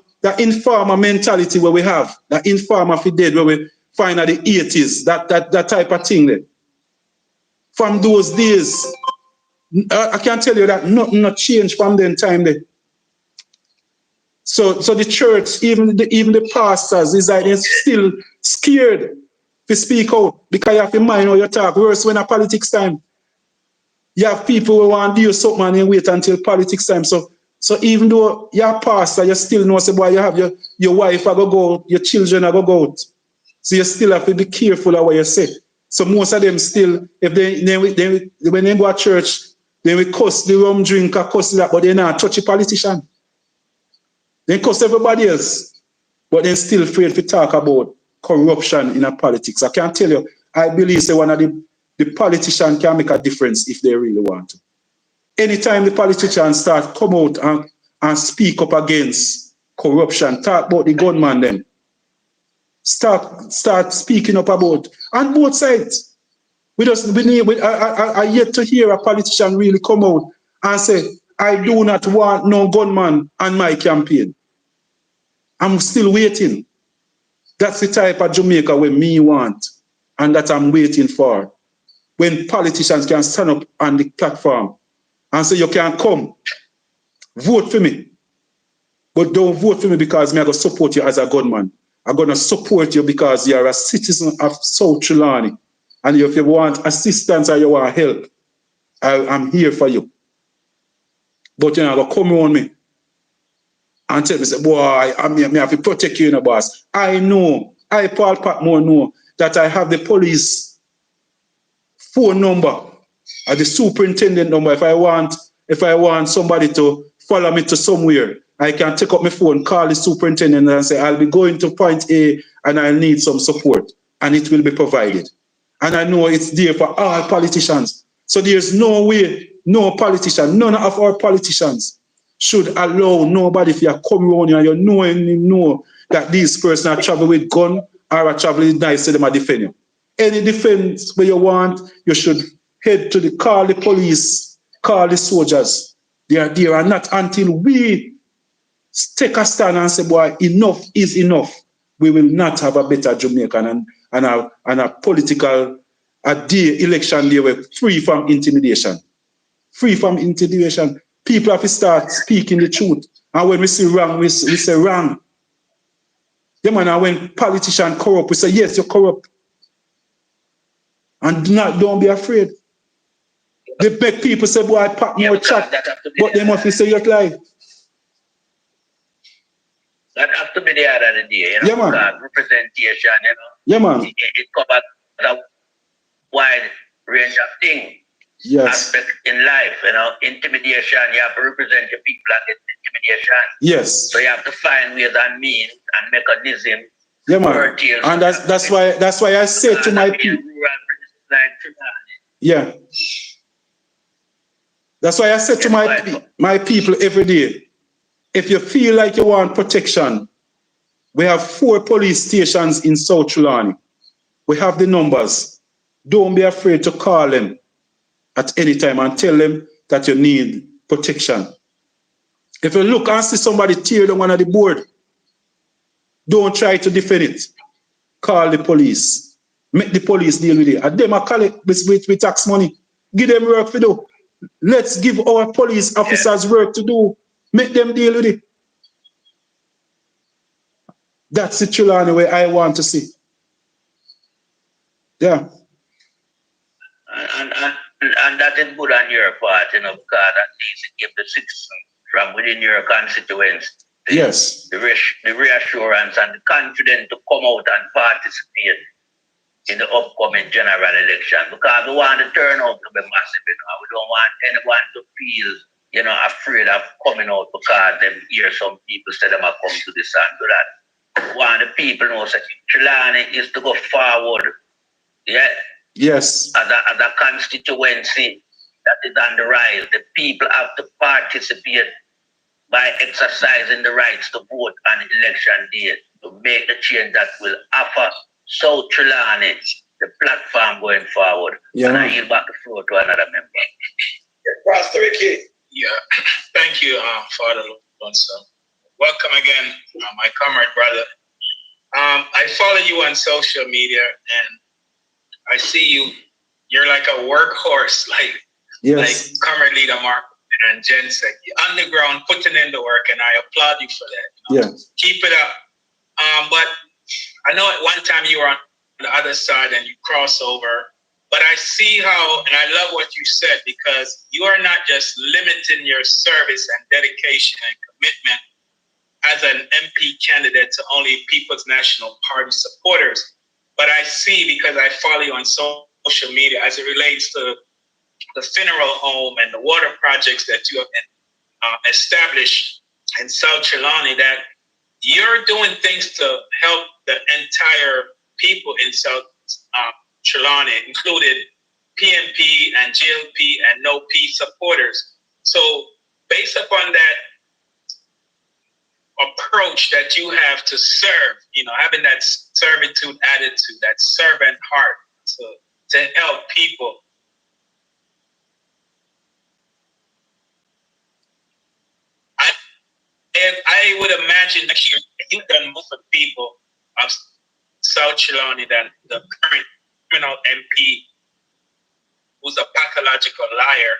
mentality where we have, that informer for dead where we find at the 80s, that type of thing there. From those days, I can tell you that nothing not changed from then time there. So the church, even the pastors, is like they're still scared to speak out because you have to mind how you talk. Worse when a politics time. You have people who want to do something and wait until politics time. So even though you're a pastor, you still know, say, boy, you have your wife are go out, your children are go out. So you still have to be careful of what you say. So most of them still, if when they go to church, they will cuss the rum drinker, cuss that, but they not touch a politician. They cuss everybody else, but they're still afraid to talk about corruption in a politics. I can tell you, I believe say one of the politicians can make a difference if they really want to. Anytime the politicians start come out and speak up against corruption, talk about the gunman then, start speaking up about on both sides. I yet to hear a politician really come out and say, I do not want no gunman on my campaign. I'm still waiting. That's the type of Jamaica we me want and that I'm waiting for. When politicians can stand up on the platform and say, you can come, vote for me. But don't vote for me because I'm going to support you as a gunman. I'm going to support you because you're a citizen of South Trelawny. And if you want assistance or you want help, I'm here for you. But you're not going to come on me and tell me, say, boy, I have to protect you, boss. I know, Paul Patmore, know that I have the police phone number or the superintendent number. If I want somebody to follow me to somewhere, I can take up my phone, call the superintendent and say, I'll be going to point A and I need some support, and it will be provided. And I know it's there for all politicians. So there's no way, no politician, none of our politicians should allow nobody, if you come around here and you know that these persons are traveling with gun or are traveling with knives, to them are defend you. Any defense where you want, you should head to call the police, call the soldiers. They are there, and not until we take a stand and say, boy, enough is enough, we will not have a better Jamaican and a political, election day where free from intimidation. Free from intimidation. People have to start speaking the truth. And when we see wrong, we say wrong. Yeah, man, and when politicians corrupt, we say, yes, you're corrupt. And don't be afraid. They make people say, boy, Patmore chat, but they must say you're lying. That have to be the other day, you know, yeah, man. Representation, you know. Yeah, man. It covers a wide range of things. Yes. Aspects in life, you know. Intimidation, you have to represent your people against intimidation. Yes. So you have to find ways and means and mechanisms. Yeah, man. And that's why I say to my people. Yeah. That's why I say to my people every day, if you feel like you want protection, we have 4 police stations in South Trelawny. We have the numbers. Don't be afraid to call them at any time and tell them that you need protection. If you look and see somebody tear down one of the board, don't try to defend it. Call the police. Make the police deal with it. And them are collect with tax money. Give them work to do. Let's give our police officers work to do. Make them deal with it. That's the Trelawny way I want to see. Yeah. And that is good on your part, you know, because at least it gives the citizens from within your constituency the reassurance and the confidence to come out and participate in the upcoming general election. Because we want the turnout to be massive, you know. We don't want anyone to feel, you know, afraid of coming out because they hear some people say they might come to this and do that. We want the people to know that Trelawny is to go forward. Yeah. Yes. As a constituency that is on the rise, the people have to participate by exercising the rights to vote on election day to make the change that will offer South Trelawny the platform going forward. Yeah. And I yield back the floor to another member. Pastor Ricky. Yeah, thank you, Father Lonson. Welcome again, my comrade brother. I follow you on social media and I see you. You're like a workhorse, like Comrade Leader Mark and Jen said. You're on the ground, putting in the work, and I applaud you for that. You know? Yeah. Keep it up. But I know at one time you were on the other side and you cross over. But I see how, and I love what you said, because you are not just limiting your service and dedication and commitment as an MP candidate to only People's National Party supporters. But I see, because I follow you on social media, as it relates to the funeral home and the water projects that you have established in South Trelawny, that you're doing things to help the entire people in South Trelawny, including PNP and GLP and No P supporters. So based upon that approach that you have to serve, you know, having that servitude attitude, that servant heart to help people. I would imagine that you've done more for people of South Trelawny than the current criminal MP, who's a pathological liar.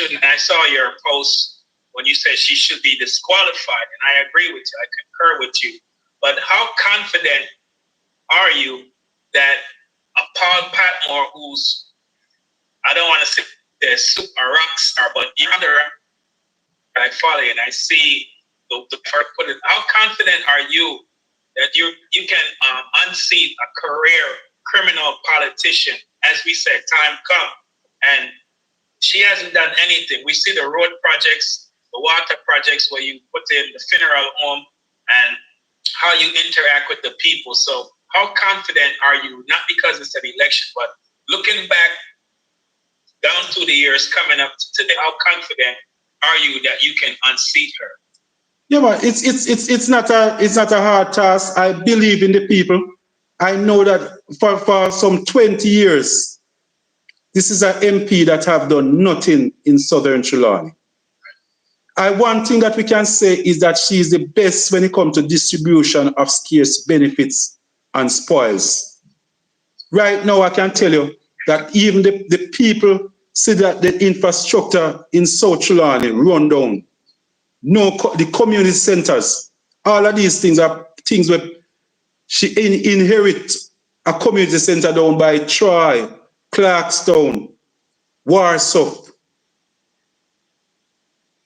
And I saw your post when you said she should be disqualified, and I agree with you. I concur with you. But how confident are you that Paul Patmore, who's, I don't want to say a super rock star, but the other I follow and I see the part put it. How confident are you that you can unseat a career criminal politician? As we said, time come, and she hasn't done anything. We see the road projects, the water projects where you put in the funeral home and how you interact with the people. So how confident are you, not because it's an election, but looking back down through the years coming up to today, how confident are you that you can unseat her? Yeah, but it's not a hard task. I believe in the people. I know that for some 20 years, this is an MP that have done nothing in Southern Trelawny. One thing that we can say is that she is the best when it comes to distribution of scarce benefits and spoils. Right now, I can tell you that even the people see that the infrastructure in South Trelawny run down. No, the community centers, all of these things are things where she inherit a community center down by Troy, Clarkstown, Warsaw,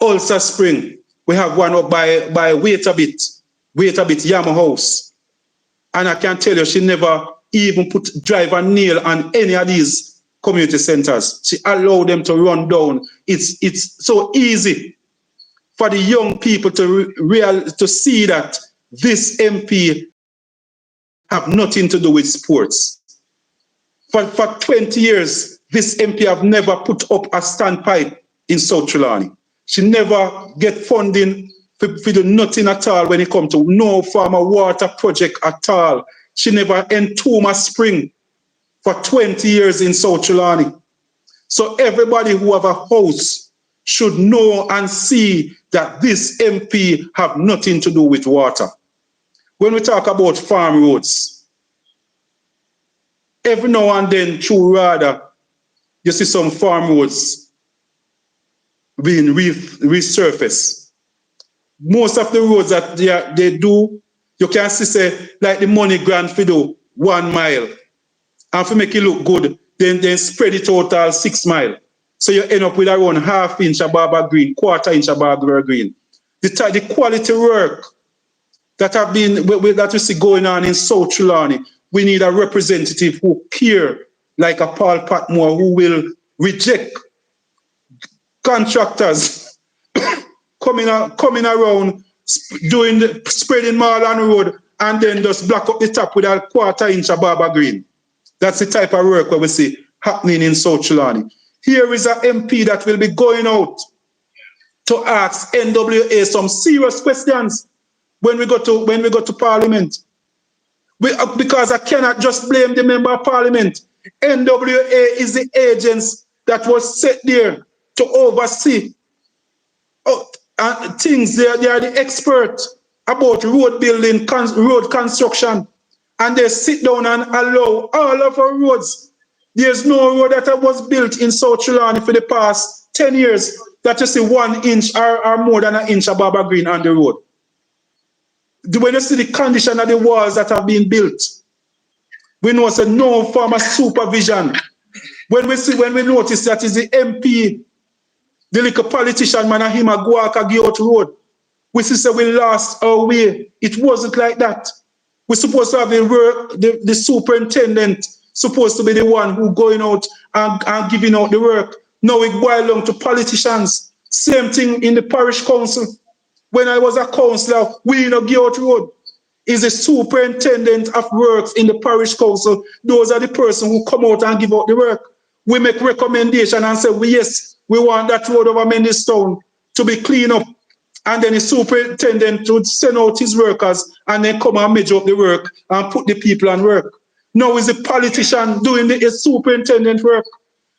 Ulster Spring. We have one up by Wait a Bit Yama House. And I can tell you, she never even drive a nail on any of these community centers. She allowed them to run down. It's so easy for the young people to see that this MP have nothing to do with sports. For 20 years, this MP have never put up a standpipe in South Trelawny. She never get funding for do nothing at all when it comes to no farmer water project at all. She never entomb a spring for 20 years in South Trelawny. So everybody who have a house should know and see that this MP have nothing to do with water. When we talk about farm roads, every now and then through RADA, you see some farm roads being resurfaced. Most of the roads that they do, you can see say, like the money grant for do 1 mile. And to make it look good, then spread it out all 6 miles. So you end up with around ½ inch of barber green, ¼ inch of barber green. The quality work that we see going on in South Trelawny, we need a representative who care like a Paul Patmore, who will reject contractors coming around spreading mall on the road and then just block up the top with a ¼ inch of barber green. That's the type of work where we see happening in South Trelawny. Here is an MP that will be going out to ask NWA some serious questions when we go to Parliament. Because I cannot just blame the Member of Parliament. NWA is the agents that was set there to oversee things. They are the expert about road building, road construction. And they sit down and allow all of our roads. There's no road that was built in South Trelawny for the past 10 years that you see 1 inch or more than 1 inch of barber green on the road. When you see the condition of the walls that have been built, we know it's no form of supervision. When we notice that is the MP, the little politician man and him a go out road, we see we lost our way. It wasn't like that. We're supposed to have the superintendent supposed to be the one who going out and giving out the work. Now it boils down to politicians. Same thing in the parish council. When I was a councillor, we in a Gate Road is the superintendent of works in the parish council. Those are the person who come out and give out the work. We make recommendation and say, yes, we want that road over Mendistown to be cleaned up. And then the superintendent would send out his workers and then come and measure up the work and put the people on work. Now is the politician doing the superintendent work.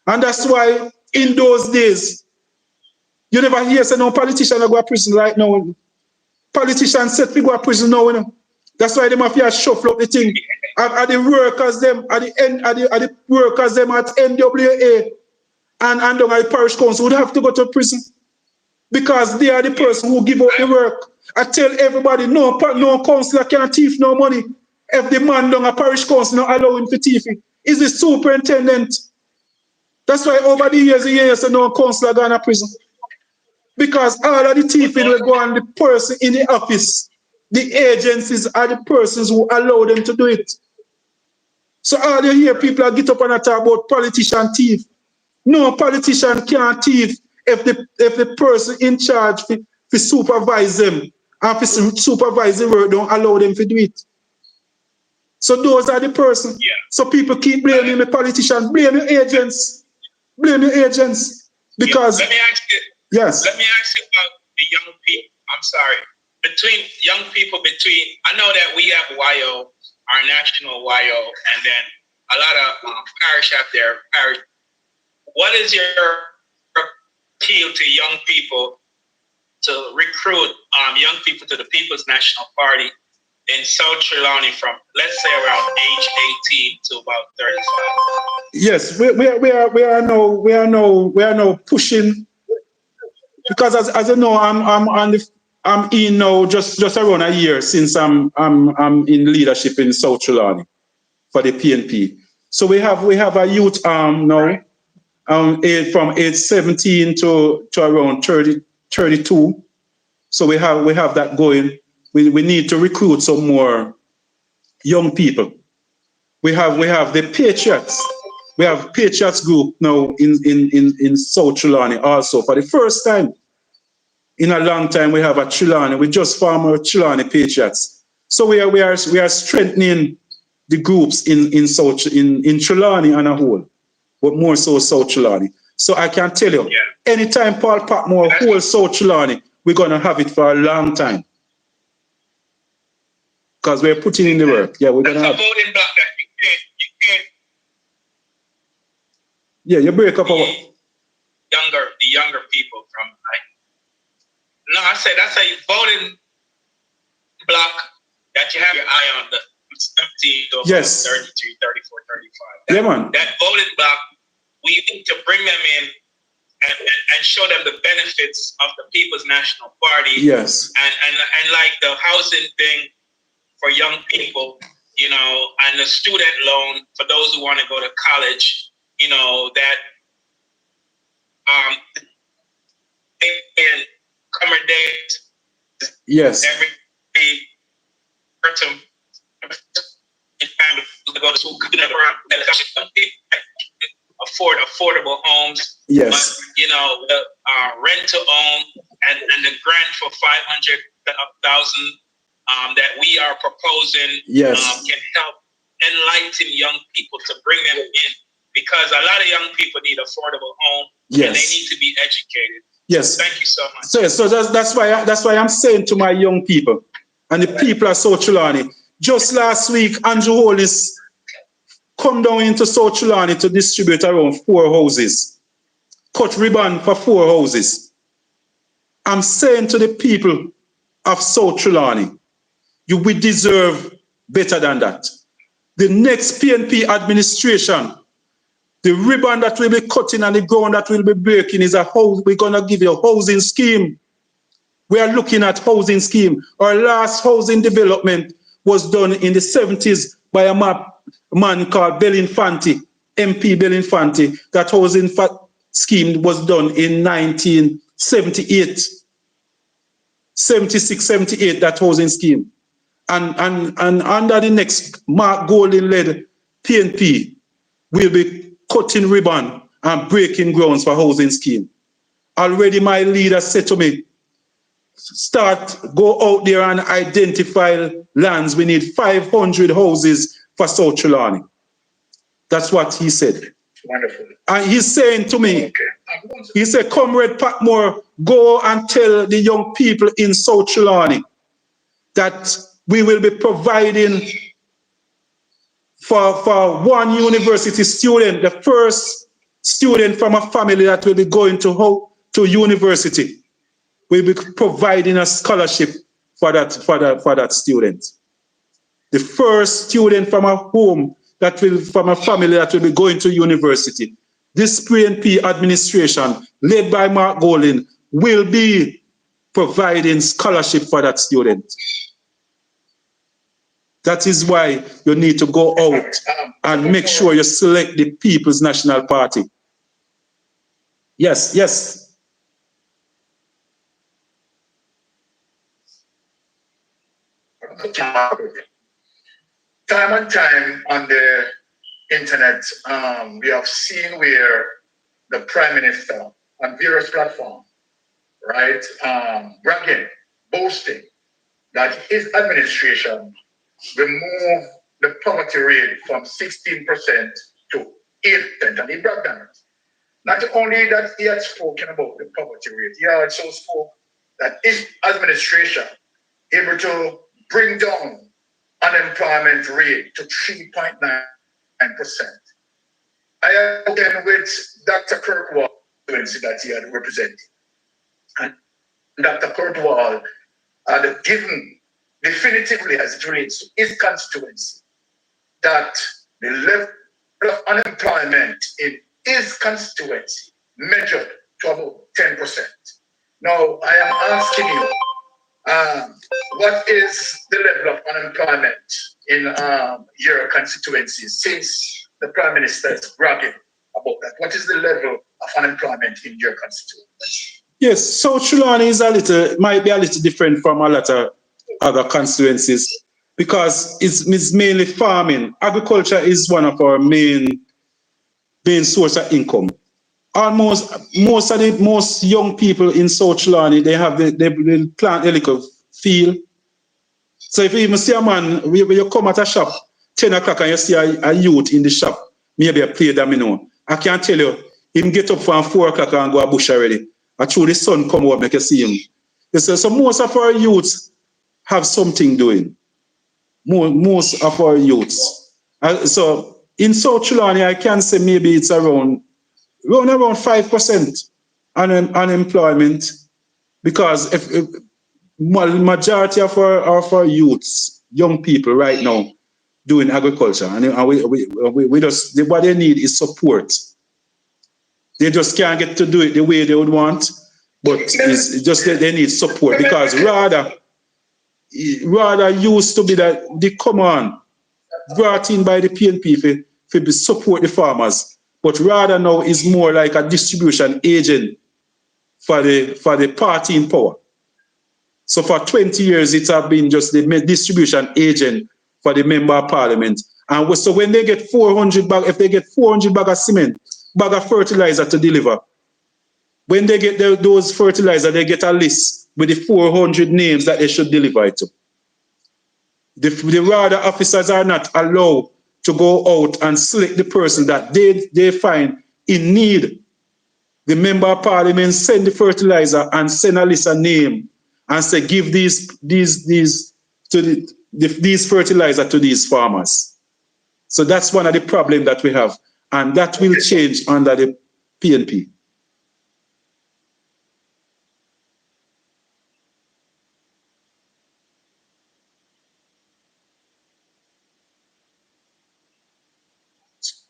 And that's why in those days, you never hear say no politician go to prison right now. Politicians said we go to prison now. You know? That's why they mafia shuffle up the thing. Are the workers them at the end are the workers them at NWA and down at the parish council would have to go to prison. Because they are the person who give out the work. I tell everybody, no councillor can thief no money. If the man down a parish council not allow him to thief it, is the superintendent. That's why over the years, no councillor gone to prison. Because all of the thieving will go on the person in the office. The agencies are the persons who allow them to do it. So all you hear people are get up and talk about politician thief. No politician can't thief if the person in charge to supervise them and to supervise the work don't allow them to do it. So those are the persons. Yeah. So people keep blaming the politicians, blame your agents. Blame your agents. Because let me ask you. Yes. Let me ask you about the young people. I'm sorry. Between young people, I know that we have YO, our national YO, and then a lot of parish out there. What is your appeal to young people to recruit young people to the People's National Party in South Trelawny from, let's say, around age 18 to about 35? Yes, we are now pushing, because as you know, I'm in now just around a year since I'm in leadership in South Trelawny for the PNP. So we have a youth now from age 17 to around 32. So we have that going. We need to recruit some more young people. We have the Patriots. We have Patriots group now in South Trelawny also. For the first time in a long time, we have a Trelawny. We just formed our Trelawny Patriots. So we are strengthening the groups in Trelawny on a whole, but more so South Trelawny. So I can tell you, anytime Paul Patmore holds South Trelawny, we're gonna have it for a long time. Because we're putting in the work. Yeah, we're gonna have. That's a voting block that you can't. Yeah, you break up our. The younger people from like. No, I said that's a voting block that you have your eye on, the 17 to 33, 34, 35. Yeah, man. That voting block, we need to bring them in and show them the benefits of the People's National Party. Yes. And like the housing thing for young people, you know, and the student loan for those who want to go to college, you know, that they can accommodate. Yes. Every person to go to school, affordable homes. Yes. But, you know, the rent to own and the grant for 500,000 that we are proposing can help enlighten young people to bring them in, because a lot of young people need affordable home and they need to be educated. Yes. So thank you so much. So that's why I'm saying to my young people and the people of South Trelawny. Just last week, Andrew Hollis come down into South Trelawny to distribute around 4 houses. Cut ribbon for 4 houses. I'm saying to the people of South Trelawny, we deserve better than that. The next PNP administration, the ribbon that will be cutting and the ground that will be breaking is a house. We're going to give you a housing scheme. We are looking at housing scheme. Our last housing development was done in the 70s by a man called Belinfanti, MP Belinfanti. That housing scheme was done in 1978. 76, 78, that housing scheme. And under the next Mark Golden-led PNP, we'll be cutting ribbon and breaking grounds for housing scheme. Already my leader said to me, go out there and identify lands. We need 500 houses for South Trelawny. That's what he said. Wonderful. And he's saying to me, he said, Comrade Patmore, go and tell the young people in South Trelawny that we will be providing for one university student, the first student from a family that will be going to university. We'll be providing a scholarship for that student. The first student from a home from a family that will be going to university. This PNP administration, led by Mark Golden, will be providing scholarship for that student. That is why you need to go out and make sure you select the People's National Party. Yes, yes. Time and time on the internet, we have seen where the Prime Minister on various platforms, right, bragging, boasting that his administration removed the poverty rate from 16% to 8%, and he bragged on it. Not only that he had spoken about the poverty rate, he also spoke that his administration able to bring down unemployment rate to 3.9%. I have been with Dr. Kirkwall that he had represented. And Dr. Kirkwall had given definitively as it relates to his constituency that the level of unemployment in his constituency measured to about 10%. Now, I am asking you, what is the level of unemployment in your constituency since the Prime Minister is bragging about that? What is the level of unemployment in your constituency? Yes, South Trelawny is might be a little different from a lot of other constituencies because it's mainly farming. Agriculture is one of our main source of income. Almost most young people in South Trelawny, they plant a little field. So if you even see a man, when you come at a shop 10 o'clock and you see a youth in the shop, maybe a play domino, I can tell you, him get up from 4 o'clock and go a bush already. And through the sun come out, make you see him. So most of our youths have something doing. Most of our youths. So in South Trelawny, I can say maybe it's around 5% unemployment, because if majority of our youths, young people right now, doing agriculture, and we just what they need is support. They just can't get to do it the way they would want, but it's just that they need support, because rather used to be that they come on brought in by the PNP to support the farmers. But rather now is more like a distribution agent for the party in power. So for 20 years, it has been just the distribution agent for the member of parliament. And so when they get 400 bag, if they get 400 bag of cement, bag of fertilizer to deliver, when they get those fertilizer, they get a list with the 400 names that they should deliver it to. The RADA officers are not allowed to go out and select the person that they find in need. The member of parliament send the fertilizer and send a list of names and say, give these fertilizer to these farmers. So that's one of the problems that we have. And that will change under the PNP.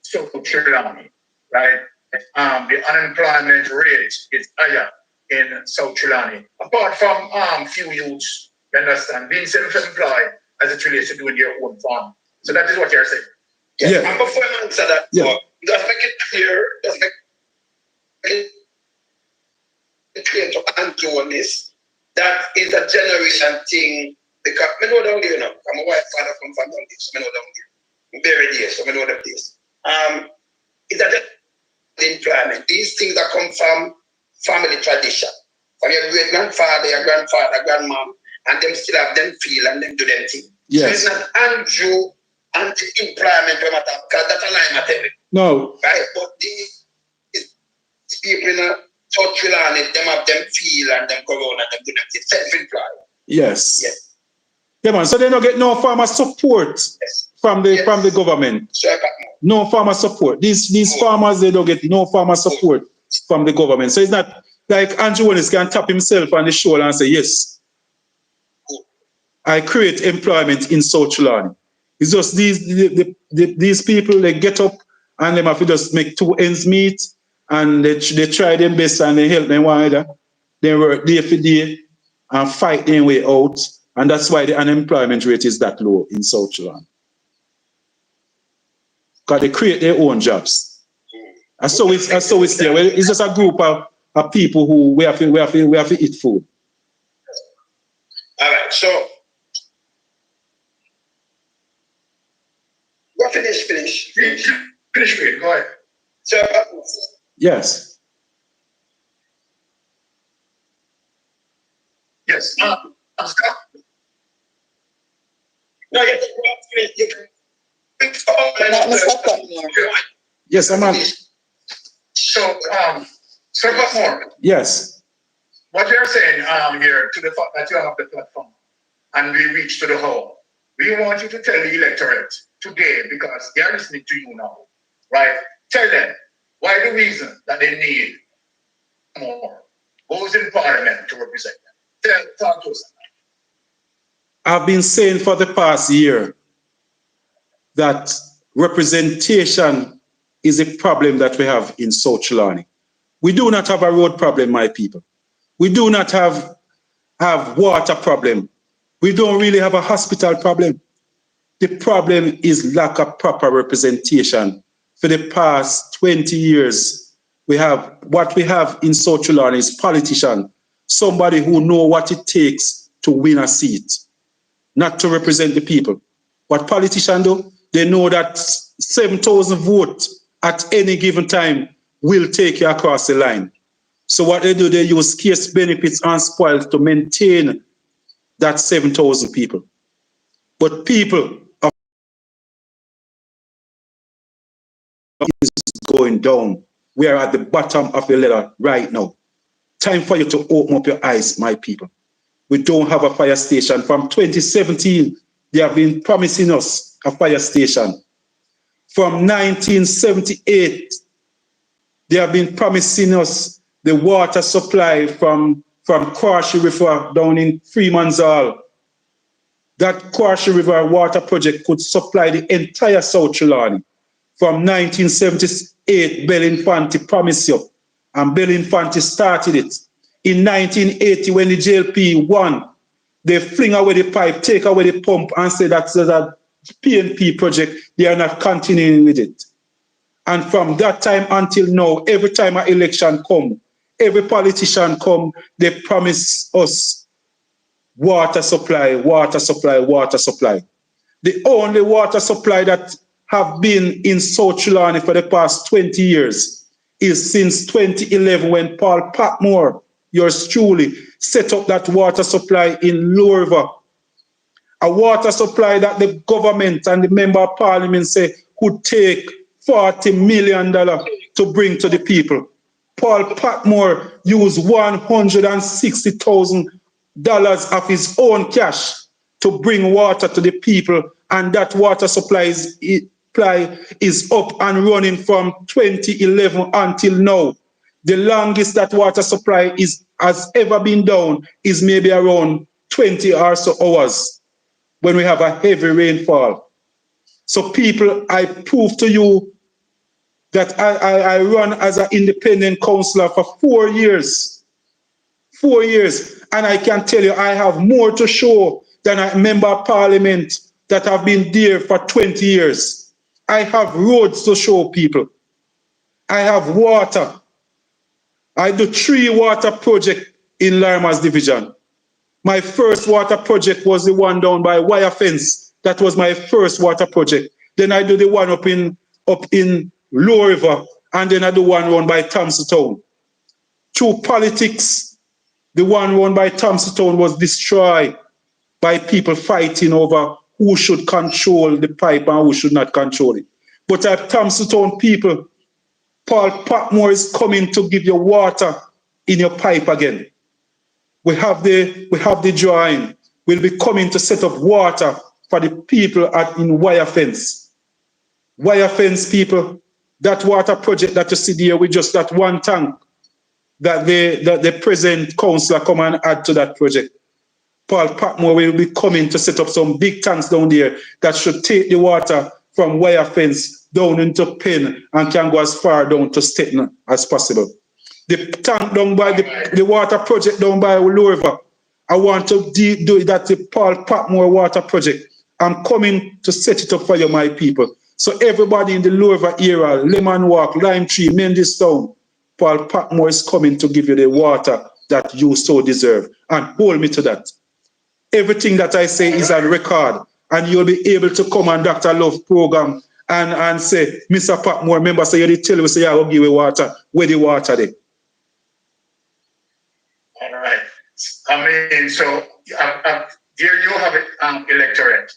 So Trelawny, right? The unemployment rate is higher in South Trelawny. Apart from few youths, you understand, being self-employed as it relates to doing your own farm. So that is what you're saying. Yes. Yeah. And before I answer that, just make it clear, to Andrew on this, that is a generation thing. Because I know down there now. I'm a white father from down there, so I know down there. I'm buried here, so I know the place. It's a employment. These things that come from family tradition. From your great grandfather, your grandfather, grandmom, and them still have them feel and them do them thing. Yes. So it's not Andrew anti-employment because that's a lie material. No. Right? But these people in South Trelawny, them have them feel and them go around and them do them thing. Self-employed. Yes. Yes. Yeah, man. So they don't get no farmer support from the government. Sure, no farmer support. These farmers, they don't get no farmer support from the government. So it's not like Andrew Willis can tap himself on the shoulder and say, yes, I create employment in South Trelawny. It's just these people, they get up and they have to just make 2 ends meet, and they try their best and they help them one another. They work day for day and fight their way out And that's why the unemployment rate is that low in South Trelawny. Because they create their own jobs. And so it's there. Well, it's just a group of people who we have to eat food. All right, so what finish? Finish, go ahead. So, Yes. Yes. no, Yes, I'm on. So, Sir Patmore, Yes. what you're saying here to the fact that you have the platform and we reach to the hall, we want you to tell the electorate today, because they are listening to you now, right? Tell them why the reason that they need more goes in parliament to represent them. Talk to us. I've been saying for the past year that representation is a problem that we have in South Trelawny. We do not have a road problem, my people. We do not have water problem. We don't really have a hospital problem. The problem is lack of proper representation. For the past 20 years, what we have in South Trelawny is politician, somebody who know what it takes to win a seat, not to represent the people. What politicians do, they know that 7,000 votes at any given time will take you across the line. So what they do, they use scarce benefits and spoils to maintain that 7,000 people. But people is going down. We are at the bottom of the ladder right now. Time for you to open up your eyes, my people. We don't have a fire station. From 2017, they have been promising us a fire station. From 1978, they have been promising us the water supply from Quarshi River down in Freeman's Hall. That Quarshi River water project could supply the entire South Trelawny. From 1978, Belinfanti promised you, and Belinfanti started it. In 1980, when the JLP won, they fling away the pipe, take away the pump, and say that's a PNP project. They are not continuing with it. And from that time until now, every time an election comes, every politician come, they promise us water supply, water supply, water supply. The only water supply that have been in South Trelawny for the past 20 years is since 2011 when Paul Patmore, yours truly, set up that water supply in Lower River. A water supply that the government and the member of parliament say could take $40 million to bring to the people. Paul Patmore used $160,000 of his own cash to bring water to the people, and that water supply is up and running from 2011 until now. The longest that water supply has ever been down is maybe around 20 or so hours when we have a heavy rainfall. So people, I prove to you that I run as an independent councillor for 4 years. 4 years. And I can tell you I have more to show than a member of parliament that have been there for 20 years. I have roads to show people. I have water. I do 3 water projects in Larimer's division. My first water project was the one down by Wire Fence. That was my first water project. Then I do the one up in Lower River, and then I do one run by Thompson Town. Through politics, the one run by Thompson Town was destroyed by people fighting over who should control the pipe and who should not control it. But at Thompson Town people, Paul Patmore is coming to give you water in your pipe again. We have the drawing. We'll be coming to set up water for the people in Wire Fence. Wire Fence people, that water project that you see there with just that one tank that the present councillor come and add to that project. Paul Patmore will be coming to set up some big tanks down there that should take the water from Wire Fence down into Penn and can go as far down to Stettin as possible. The tank down by the water project down by Lower River, I want to do that the Paul Patmore Water Project. I'm coming to set it up for you, my people. So everybody in the Lower area, Lemon Walk, Lime Tree, Mendistown, Paul Patmore is coming to give you the water that you so deserve. And hold me to that. Everything that I say is on record. And you'll be able to come on Dr. Love program and say, Mr. Patmore, remember, so you did tell me, say, I will give you water. Where the water there? All right. I mean, so there you have it, electorate,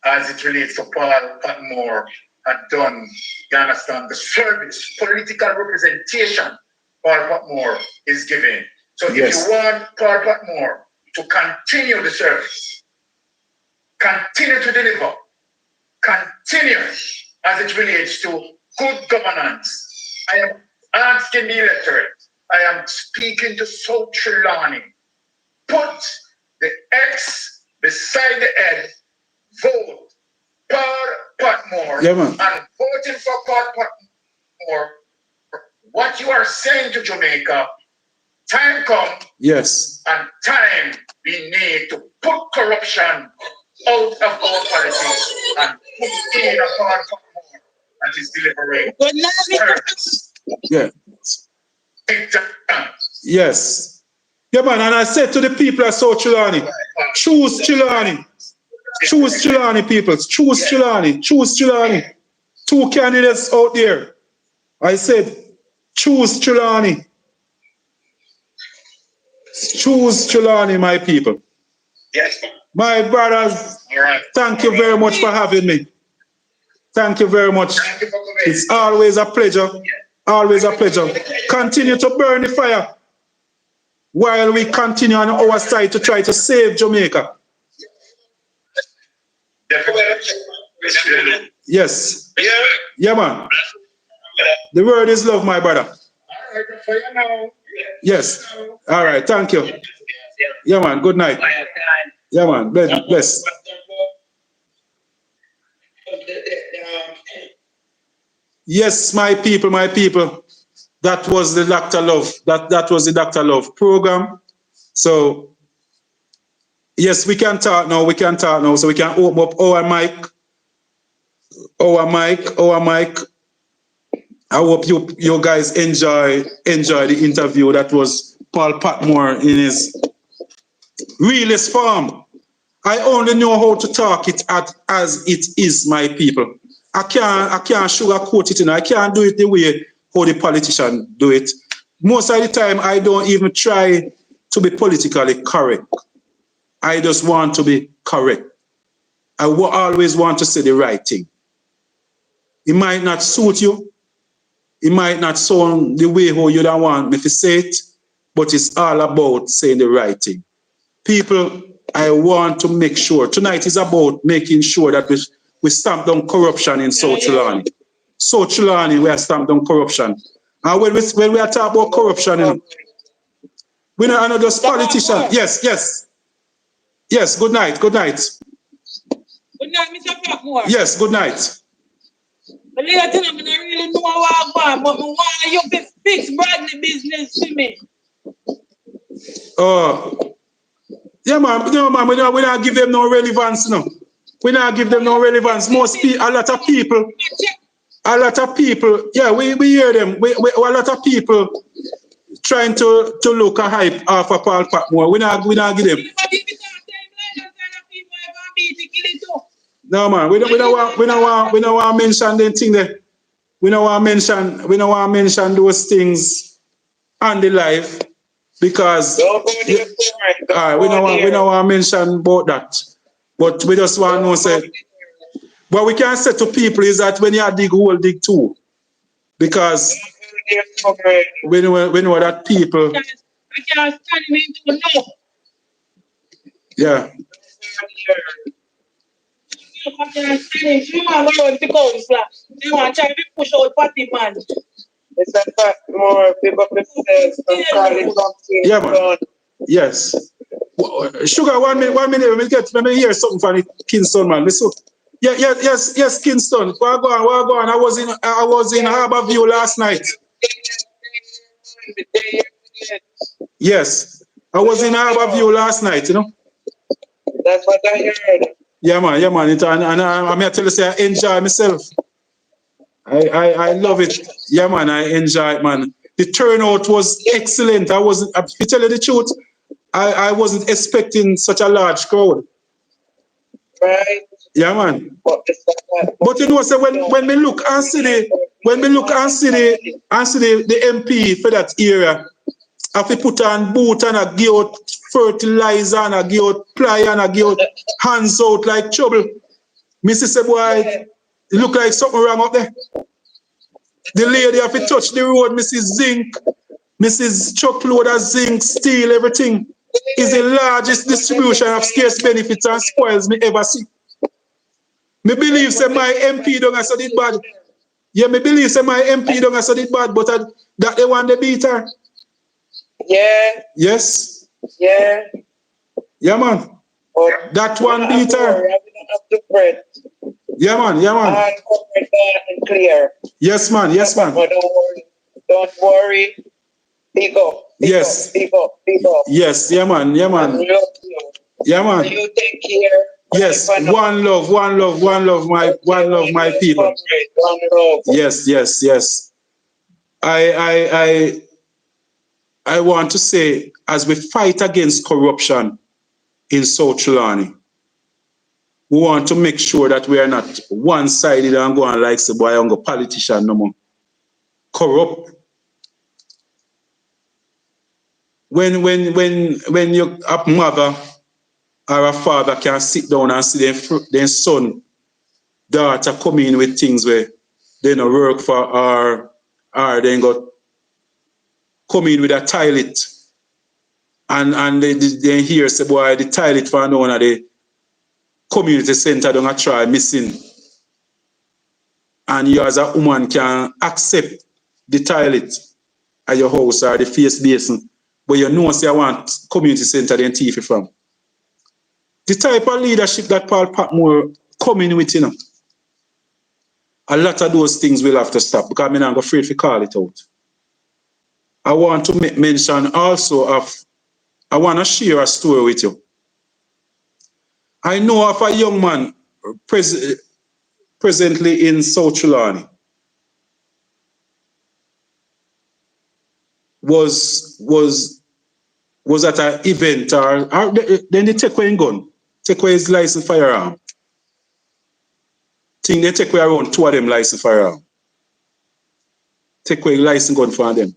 as it relates to Paul Patmore had done, you understand, the service, political representation Paul Patmore is giving. So if you want Paul Patmore to continue the service, continue to deliver, continue as it relates to good governance, I am asking the electorate, I am speaking to South Trelawny, put the X beside the N, vote Paul Patmore, and voting for Paul Patmore. What you are saying to Jamaica, time come, and time we need to put corruption out of our politics and put in a Paul Patmore that is delivering service. Yes. Yeah, man, and I said to the people of South Trelawny, choose Trelawny. Choose Trelawny, people. Choose Trelawny. Choose Trelawny. 2 candidates out there. I said, choose Trelawny. Choose Trelawny, my people. Yes. My brothers, thank you very much for having me. Thank you very much. It's always a pleasure. Always a pleasure. Continue to burn the fire while we continue on our side to try to save Jamaica. Yes. Yeah, man. The word is love, my brother. Yes. All right. Thank you. Yeah, man. Good night. Yeah, man. Bless. Yes, my people, my people. That was the Dr. Love. That was the Dr. Love program. So, yes, we can talk now. We can talk now. So we can open up our mic. I hope you guys enjoy the interview. That was Paul Patmore in his realest form. I only know how to talk it as it is, my people. I can't sugarcoat it. I can't do it the way how the politicians do it. Most of the time, I don't even try to be politically correct. I just want to be correct. I always want to say the right thing. It might not suit you. It might not sound the way how you don't want me to say it, but it's all about saying the right thing. People, I want to make sure. Tonight is about making sure that we stamp down corruption in South Trelawny. South Trelawny, we are stamped down corruption. And when we are talking about corruption, you know, we're not just politicians. Yes. Yes, good night. Good night, Mr. Patmore. Yes, good night. But I don't really know what I want, but why you can fix Bradley business to me? Yeah, man. No, man. We don't give them no relevance, no. We don't give them no relevance. Most people, a lot of people, yeah, we hear them. A lot of people trying to look a hype off of Paul Patmore. We not give them. No, man. We don't want to mention them thing there. We don't want to mention those things on the live because we don't want to mention about that. But we just want to know, say, what we can say to people is that when you dig hole, dig too. Because we know that people. Yeah. They want to push out party man. It's a fact more people Yeah, man. Yes. Sugar, 1 minute. Let me hear something from the Kingston, man. Listen. Yes, Kingston. Where go on? I was in Harborview last night. Yes. I was in Harborview last night, you know. That's what I heard. Yeah, man. And I'm here to tell you, say I enjoy myself. I love it. Yeah, man, I enjoy it, man. The turnout was excellent. To tell you the truth, I wasn't expecting such a large crowd. Right. Yeah, man. But you know, so when we look and see the MP for that area, have to put on boot and a give out fertilizer and a give out ply and a give out hands out like trouble. Mrs. say, boy, it look like something wrong up there. The lady have to touch the road, Mrs. Zinc, Mrs. Truckload of zinc, steel, everything. Is the largest distribution of scarce benefits and spoils me ever see. Me believe say my MP don't have said it bad. Yeah, me believe say my MP don't have said it bad, but that they want the beater. Yeah. Yes. Yeah. Yeah, man. That one beater. Yeah, man. And clear. Yes, man. Don't worry. Big up. Yes. Yes, yeah, man. Yeah, man. You take care. Yes, one love, my people. One love. Yes. I want to say, as we fight against corruption in South Trelawny, we want to make sure that we are not one-sided and going like the boy and go politician no more. Corrupt. When you a mother or a father can sit down and see their son, daughter come in with things where they don't work for or they got come in with a toilet and they hear say boy the toilet for no one of the community center don't try missing. And you as a woman can accept the toilet at your house or the face basin, but you know say I want community center then thief it from. The type of leadership that Paul Patmore coming with, you know, a lot of those things will have to stop because I'm not afraid to call it out. I want to make mention also I want to share a story with you. I know of a young man presently in South Trelawny was at an event or then they take away his gun, take away his license firearm. Think they take away around 2 of them license firearm. Take away license gun for them.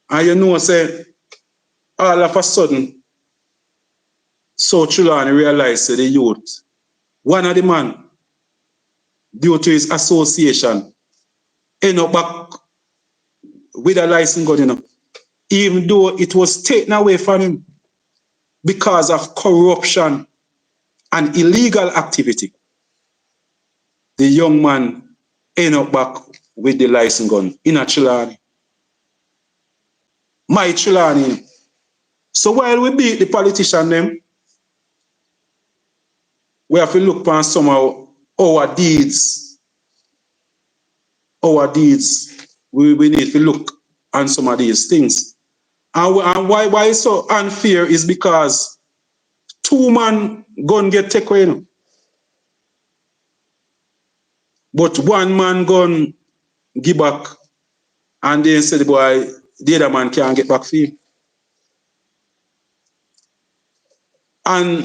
And you know, say, all of a sudden, South Trelawny realized the youth, one of the man, due to his association, end up back with a license gun, you know, even though it was taken away from him because of corruption and illegal activity. The young man end up back with the license gun in a Trelawny. My Trelawny. So while we beat the politician them, we have to look upon some of our deeds. We need to look on some of these things. And why it's so unfair is because 2 man gun get taken away, you know? But 1 man gun give back and then say the boy, the other man can't get back for him. And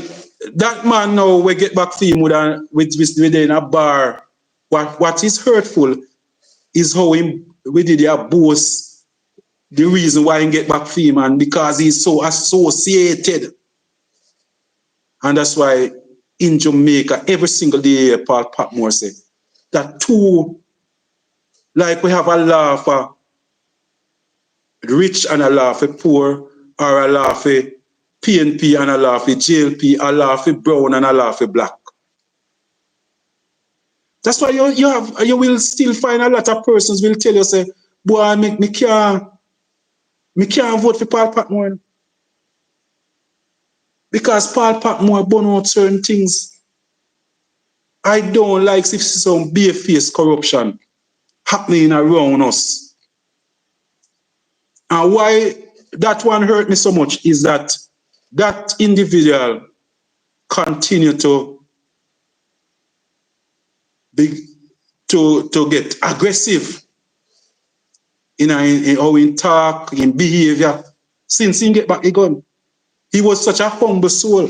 that man now we get back for him within a bar. What is hurtful is how we did boast the reason why he get back for him and because he's so associated. And that's why in Jamaica, every single day, Paul Patmore said that 2, like we have a law for rich and a law for poor, or a law for PNP and a law for JLP, a law for brown and a law for black. That's why you will still find a lot of persons will tell you, say, boy, me can't vote for Paul Patmore. Because Paul Patmore burn out certain things. I don't like if some bare-faced corruption happening around us. And why that one hurt me so much is that that individual continue to get aggressive in how he talk, in behavior. Since he get back the gun, he was such a humble soul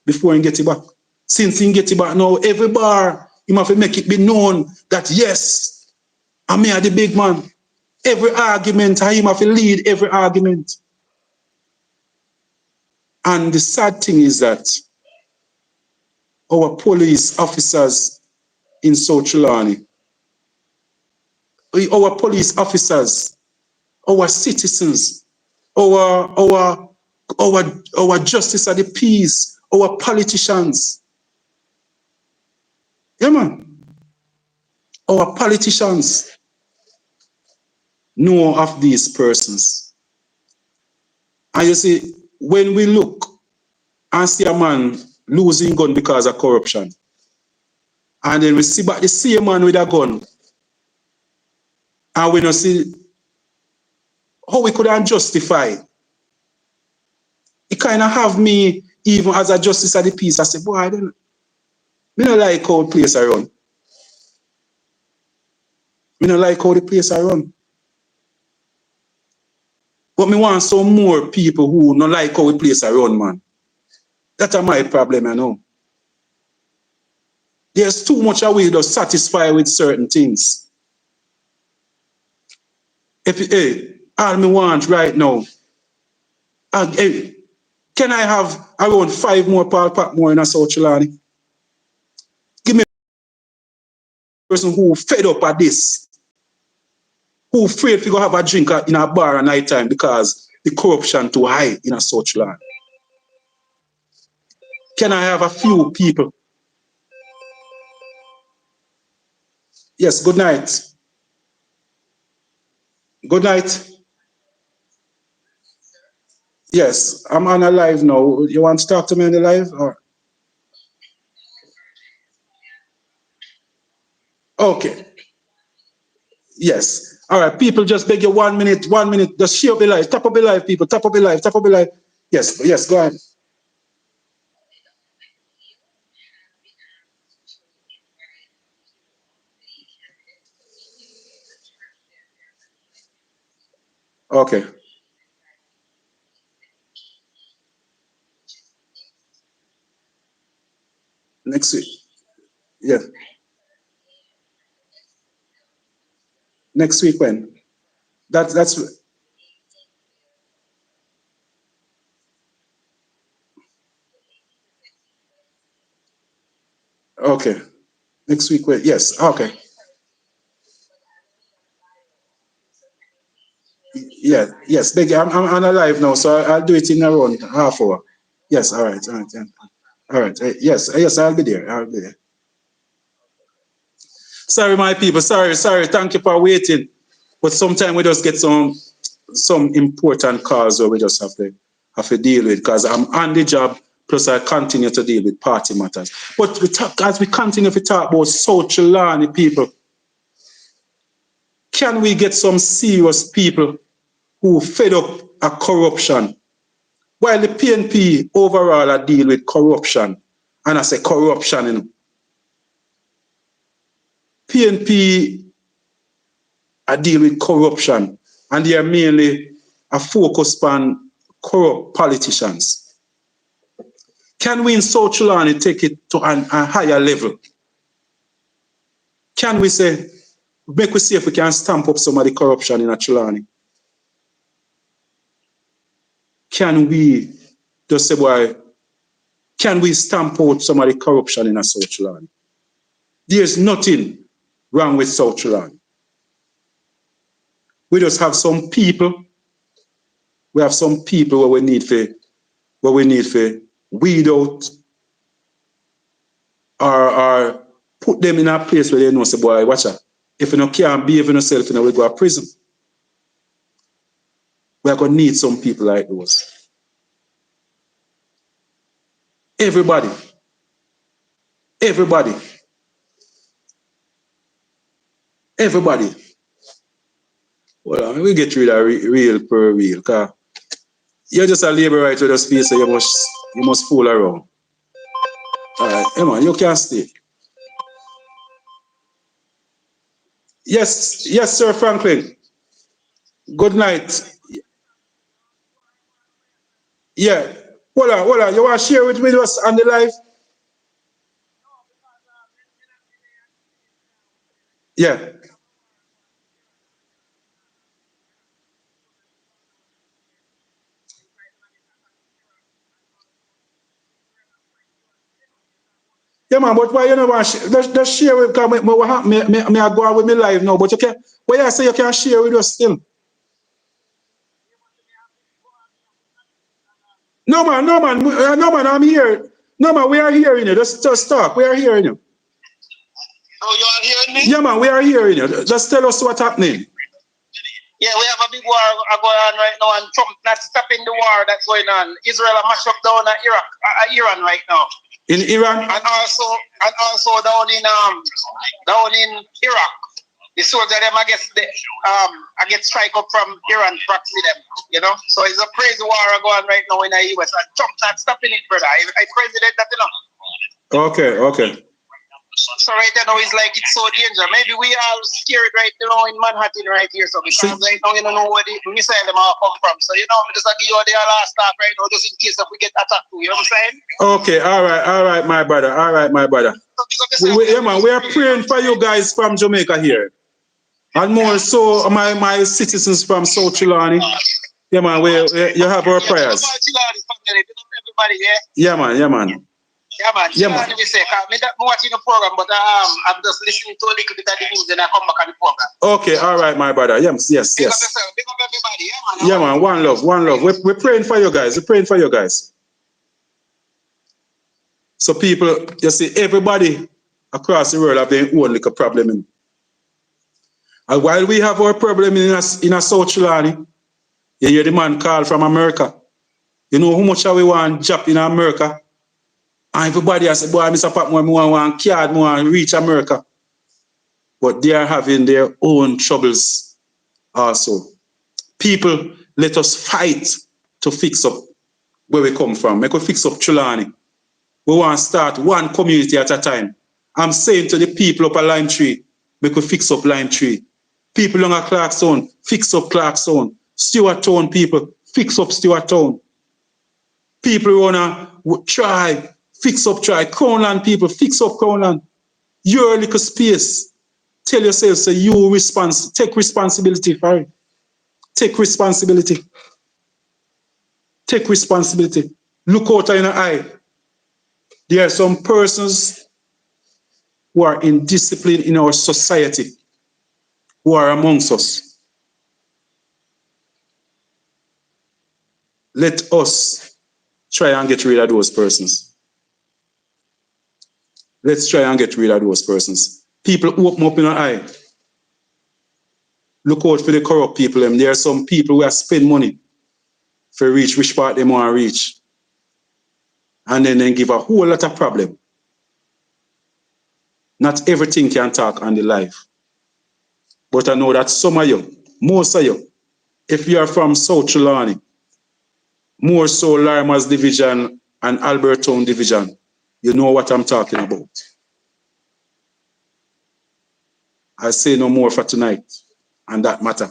before he get it back. Since he get it back now, every bar, he have to make it be known that yes, I'm here the big man. Every argument, he have to lead every argument. And the sad thing is that our police officers in South Trelawny, our police officers, our citizens, our justice of the peace, our politicians. Yeah, man. Our politicians know of these persons. And you see, when we look and see a man losing gun because of corruption, and then we see back the same man with a gun, and we don't see how we could justify. It kind of have me, even as a justice of the peace, I say, boy, I don't like how the place I run. I don't like how the place I run. But me want some more people who don't like how the place I run, man. That's my problem, I know. There's too much of we to satisfy with certain things. If all me want right now, can I have around 5 more Paul Patmore in a South Trelawny? Give me a person who fed up at this, who afraid to go have a drink in a bar at night time because the corruption too high in a South Trelawny. Can I have a few people? Yes, good night. Good night. Yes, I'm on a live now. You want to talk to me on the live? Or? Okay. Yes. All right. People, just beg you 1 minute, 1 minute. Just share up the live. Tap up the live, people. Tap up the live. Tap up the live. Yes. Yes. Go ahead. Okay. Next week. Yeah. Next week when? That's okay. Next week when? Yes. Okay. Yeah. Yes. Beg you. I'm on a live now, so I'll do it in around half hour. Yes. All right. All right. Yeah. All right. Yes. Yes. I'll be there. I'll be there. Sorry, my people. Sorry. Thank you for waiting. But sometimes we just get some important calls where we just have to deal with because I'm on the job. Plus, I continue to deal with party matters. But as we continue to talk about South Trelawny people, can we get some serious people who fed up at corruption? While the PNP overall are deal with corruption, and I say corruption, you know, PNP are deal with corruption, and they are mainly a focus on corrupt politicians. Can we in South Trelawny take it to a higher level? Can we say, make we see if we can stamp up some of the corruption in Trelawny? Can we just say, boy, can we stamp out some of the corruption in South Trelawny? There's nothing wrong with South Trelawny. We just have some people. We have some people where we need to weed out or put them in a place where they know, say, boy, watch out. If you can't behave in yourself, you will go to prison. We are going to need some people like those. Everybody. Well, we get rid of real per real. You're just a labor right to the space, so you must fool around. Alright, come on, you can stay. Yes, sir, Franklin. Good night. Yeah. Hold on. You want to share with us on the live? Yeah. Yeah, man, but why you don't want to just share with because me I go on with my live now, but you can why you say you can share with us still? No man, I'm here. No man, we are hearing you. Just talk. We are hearing you. Oh, you are hearing me? Yeah, man, we are hearing you. Just tell us what's happening. Yeah, we have a big war going on right now, and Trump not stopping the war that's going on. Israel are mash up down at Iran right now. In Iran? And also down in Iraq. The soldiers them I get strike up from Iran proxy them, you know. So it's a crazy war going on right now in the US, and Trump not stopping it, brother. I president that, you know. Okay. So right now it's like it's so dangerous. Maybe we are scared right now in Manhattan right here. So because right now you don't know where the missile them all come from. So you know we just give you the last talk right now just in case if we get attacked too. You know what I'm saying? Okay, all right, my brother. Yeah, man, we are praying for you guys from Jamaica here. And more so my citizens from South Trelawny. Yeah, man, you have our prayers. Everybody, yeah, man. Yeah, man. We say, I'm watching the program, but I'm just listening to a little bit of the news and I come back on the program. Okay, all right, my brother. Yes. Big up everybody, yeah, man. One love. We're praying for you guys. So people, you see, everybody across the world have their own little problem. And while we have our problem in a South Trelawny, you hear the man call from America. You know how much we want job in America? And everybody has said, boy, Mr. Patmore, I want card, I want to reach America. But they are having their own troubles also. People, let us fight to fix up where we come from. Make us fix up Trelawny. We want to start one community at a time. I'm saying to the people up at Lime Tree, make us fix up Lime Tree. People along at Clarkstown, fix up Clarkstown. Stewart Town people, fix up Stewart Town. People who wanna try, fix up Crownland people, fix up Crownland. Your little space. Tell yourself, so you take responsibility for it. Take responsibility. Look out in the eye. There are some persons who are indisciplined in our society, who are amongst us. Let us try and get rid of those persons. Let's try and get rid of those persons. People open up in our eye. Look out for the corrupt people. There are some people who spend money for reach which part they want to reach. And then they give a whole lot of problem. Not everything can talk on the life. But I know that some of you, most of you, if you are from South Trelawny, more so Larimer's division and Albertown division, you know what I'm talking about. I say no more for tonight on that matter.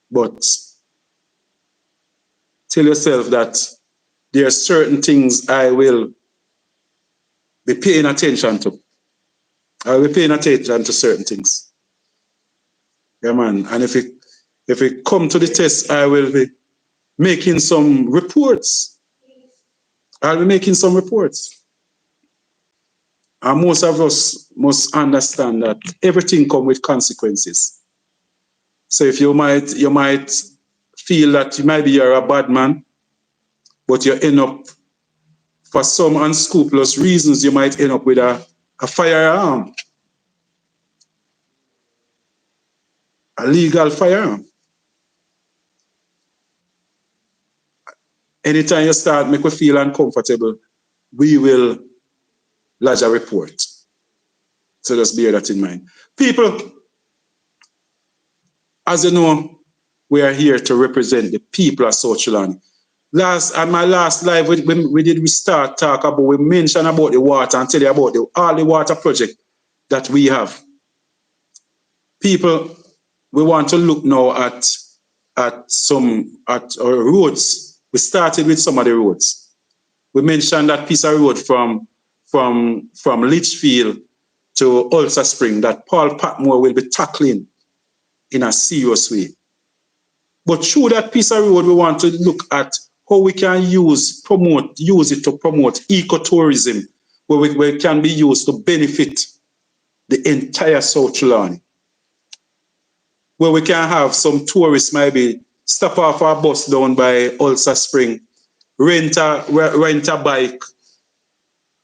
But tell yourself that there are certain things I will be paying attention to. I will be paying attention to certain things. Yeah, man. And if it come to the test, I will be making some reports. I'll be making some reports. And most of us must understand that everything comes with consequences. So if you might feel that you're a bad man, but you end up, for some unscrupulous reasons, you might end up with a firearm. A legal firearm. Anytime you start make me feel uncomfortable, we will lodge a report. So just bear that in mind. People, as you know, we are here to represent the people of South Trelawny. On my last live, we start talk about, we mentioned about the water and tell you about all the water project that we have. People, we want to look now at our roads. We started with some of the roads. We mentioned that piece of road from Litchfield to Ulster Spring that Paul Patmore will be tackling in a serious way. But through that piece of road, we want to look at how we can use it to promote ecotourism, where it can be used to benefit the entire South Trelawny. Where we can have some tourists maybe stop off our bus down by Ulster Spring, rent a bike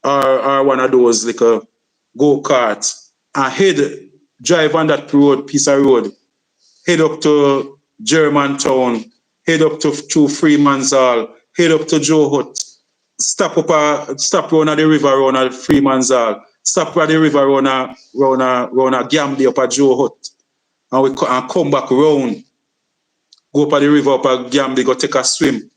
or one of those like a go-kart and drive on that piece of road, head up to Germantown, head up to Freeman's Hall, head up to Joe Hut, stop around the river around Freeman's Hall, stop around the river around a Gambia up at Joe Hut, and come back round, go up at the river up at Gambia, go take a swim.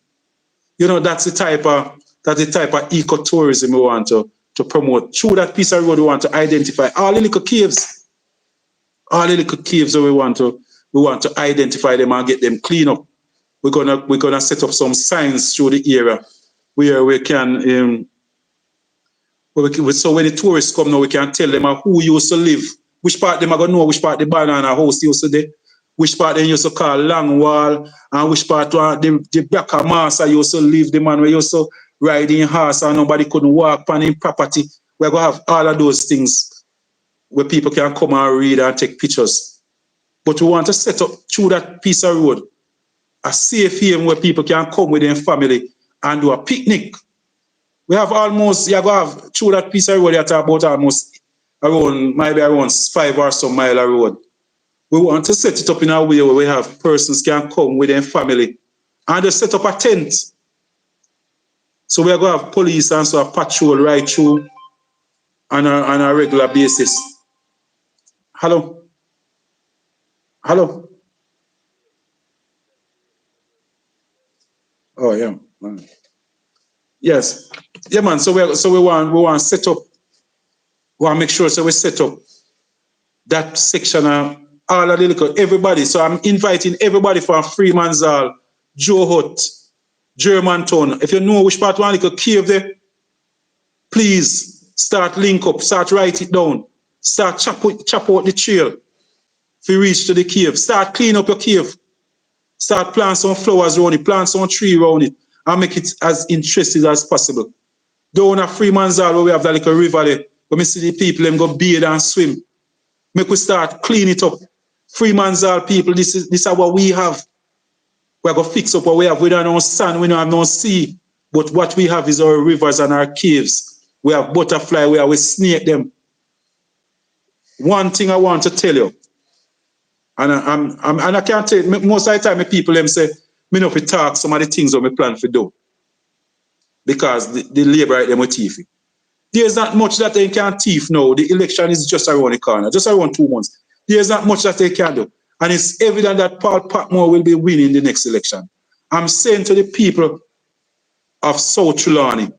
You know, that's the type of ecotourism we want to promote. Through that piece of road, we want to identify all the little caves. All the little caves that we want to identify them and get them clean up. We're gonna set up some signs through the area where we can so when the tourists come now, we can tell them who used to live, which part them are gonna know, which part the banana house used to be, which part they used to call Langwall, and which part the Blacker Master used to live, the man who used to ride in horse and nobody couldn't walk on his property. We're gonna have all of those things where people can come and read and take pictures. But we want to set up through that piece of road a safe haven where people can come with their family and do a picnic. We have almost, you're going to have through that piece of road, you talk about almost maybe around 5 or so mile of road. We want to set it up in a way where we have persons can come with their family and just set up a tent. So we're going to have police and so a patrol right through on a regular basis. Hello? Hello? Oh yeah, man. Yes, yeah, man. So we want to set up. We want to make sure so we set up that section of all of the little everybody. So I'm inviting everybody from Freeman's Hall, Joe Hut, Germantown. If you know which part one little cave there, please start link up, start write it down, start chop out the trail. If you reach to the cave, start clean up your cave. Start plant some flowers around it, plant some tree around it, and make it as interesting as possible. Down at Freeman's Hall where we have that little river there, where we see the people them go bathe and swim. Make we start clean it up. Freeman's Hall people, this is what we have. We're going to fix up what we have. We don't have no sun, we don't have no sea. But what we have is our rivers and our caves. We have butterfly, we snake them. One thing I want to tell you, and I can't tell you, most of the time people them say, me know if talk some of the things that we plan to do. Because the labor right them with thief. There's not much that they can thief now. The election is just around the corner, just around 2 months. There's not much that they can do. And it's evident that Paul Patmore will be winning the next election. I'm saying to the people of South Trelawny,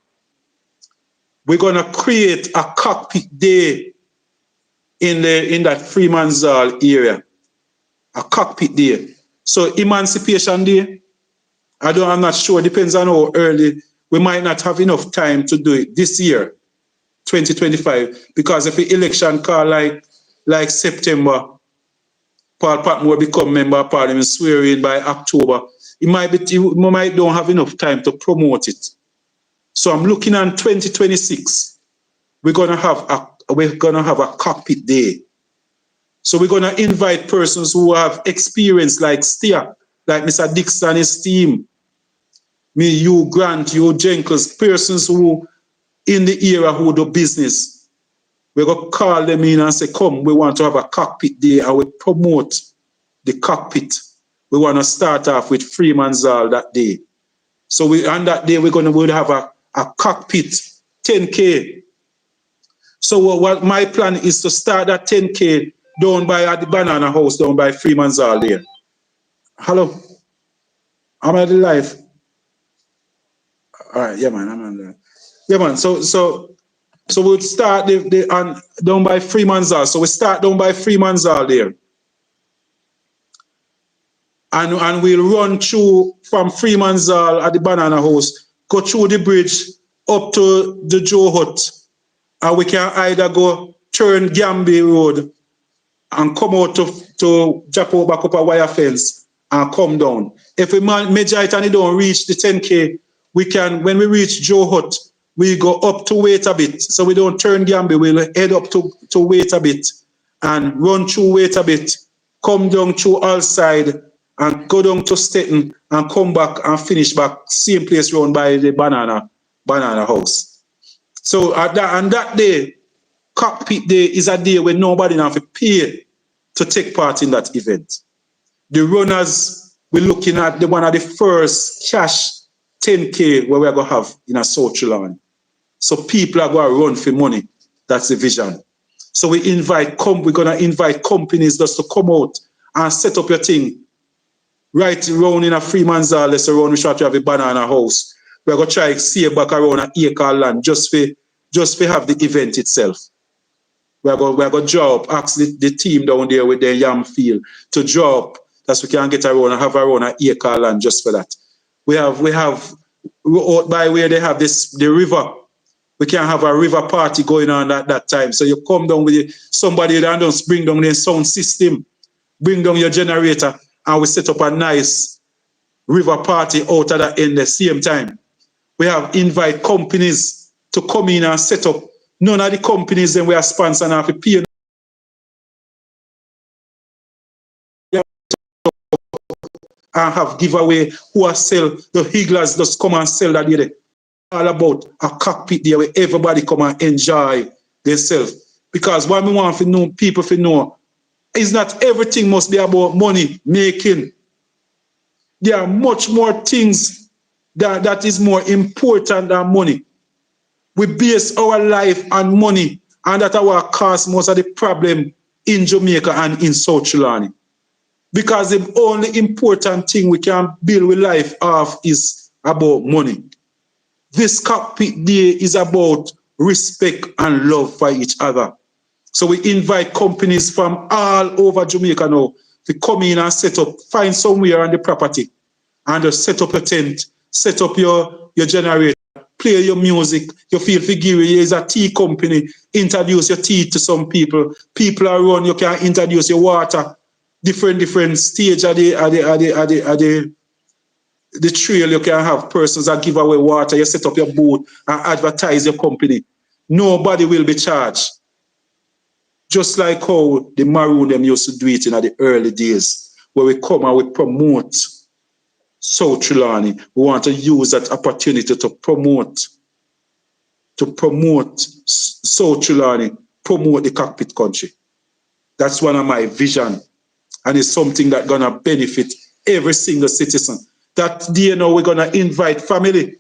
we're gonna create a cockpit day in that Freeman's Hall area. A cockpit day. So Emancipation Day, I'm not sure, it depends on how early. We might not have enough time to do it this year, 2025, because if the election call like September, Paul Patmore become member of parliament, swear in by October, we might don't have enough time to promote it. So I'm looking at 2026, we're gonna have a cockpit day. So we're going to invite persons who have experience like Steer, like Mr. Dixon and his team, me, you, Grant, you, Jenkins, persons who in the era who do business. We're going to call them in and say, come, we want to have a cockpit day and we promote the cockpit. We want to start off with Freeman's Hall that day. So on that day, we'll have a cockpit 10K. So what my plan is to start that 10K down by at the banana house, down by Freeman's Hall there. Hello. I'm at the live. All right, yeah, man. I'm on there. Yeah, man. So we'll start down by Freeman's Hall. So we start down by Freeman's Hall there. And we'll run through from Freeman's Hall at the Banana House, go through the bridge up to the Joe Hut. And we can either go turn Gambie Road and come out to jump out back up a wire fence and come down. If we measure it and it don't reach the 10K, we can, when we reach Joe Hut, we go up to wait a bit. So we don't turn Gambie, we'll head up to wait a bit and run through wait a bit, come down through all side and go down to Stetton and come back and finish back, same place round by the banana house. So that day, Cockpit Day is a day when nobody have to pay to take part in that event. The runners, we're looking at one of the first cash 10K where we're going to have in a South Trelawny. So people are going to run for money. That's the vision. So we're going to invite companies just to come out and set up your thing right around in a Freeman's Hall, let's around we try to have a banana house. We're going to try to save back around an acre of land just for have the event itself. We're going to draw up, ask the team down there with their yam field to draw up, that we can get around and have around an acre of land just for that. We have out by where they have the river. We can have a river party going on at that time. So you come down with somebody that don't bring down their sound system, bring down your generator, and we set up a nice river party out at the end the same time. We have invite companies to come in and set up. None of the companies then we are sponsoring have to pay and have giveaway who are sell the higglers just come and sell that day. All about a cockpit there where everybody come and enjoy themselves. Because what we want to know, people to know, is not everything must be about money making. There are much more things that is more important than money. We base our life on money, and that our cause most of the problem in Jamaica and in South Trelawny. Because the only important thing we can build with life off is about money. This Cockpit Day is about respect and love for each other. So we invite companies from all over Jamaica now to come in and set up, find somewhere on the property and just set up a tent, set up your generator, play your music, you feel figure, is a tea company, introduce your tea to some people. People are around, you can introduce your water, different stage of the trail. You can have persons that give away water, you set up your booth and advertise your company. Nobody will be charged. Just like how the Maroon them used to do it in the early days, where we come and we promote South Trelawny. We want to use that opportunity to promote South Trelawny, promote the cockpit country. That's one of my vision, and it's something that's gonna benefit every single citizen. That day now we're gonna invite family.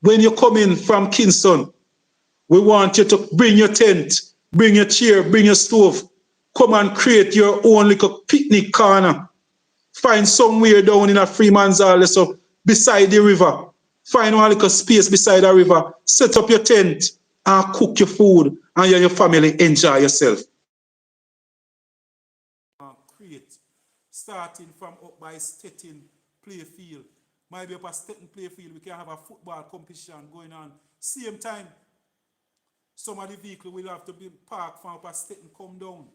When you come in from Kingston, we want you to bring your tent, bring your chair, bring your stove. Come and create your own little picnic corner. Find somewhere down in a Freeman's Hall, so beside the river. Find one little space beside the river. Set up your tent and cook your food, and you and your family enjoy yourself. Create, starting from up by Stetton Playfield. Might be up at Stetton Playfield, we can have a football competition going on. Same time, some of the vehicles will have to be parked from up at Stetton come down.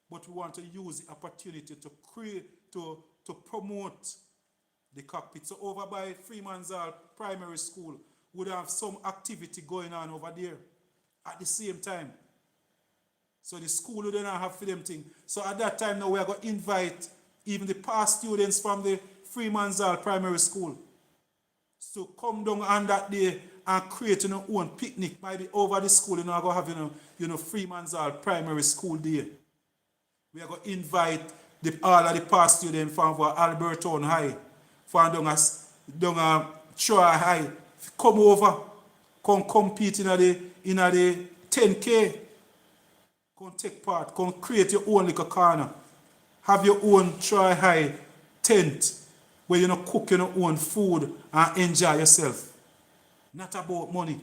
But we want to use the opportunity to create, to promote the cockpit. So over by Freeman's Hall Primary School, would have some activity going on over there at the same time. So the school would not have for them thing. So at that time now we are going to invite even the past students from the Freeman's Hall Primary School to come down on that day and create your own picnic. Maybe over the school, you know, I'm going to have Freeman's Hall Primary School Day. We are going to invite all of the past students from Alberton High, from down a Troy High, come over, come compete in the 10K, come take part, come create your own little corner. have your own try-high tent where you cook your own food and enjoy yourself. Not about money.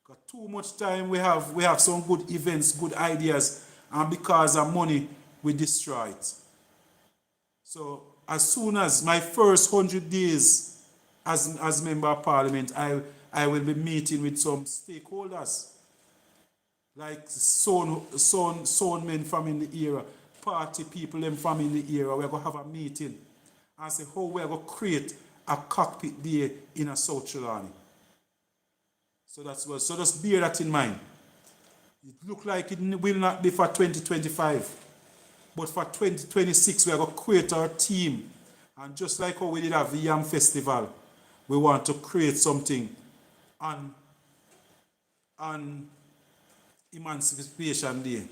Because too much time we have some good events, good ideas, and because of money, we destroy it. So as soon as my first 100 days as member of parliament, I will be meeting with some stakeholders, like sound men from in the area, party people them from in the area. We're going to have a meeting and say how we're going to create a cockpit day in a South Trelawny. So that's what. So just bear that in mind. It looks like it will not be for 2025, but for 2026 we are going to create our team, and just like how we did have the Yam Festival, we want to create something on Emancipation Day.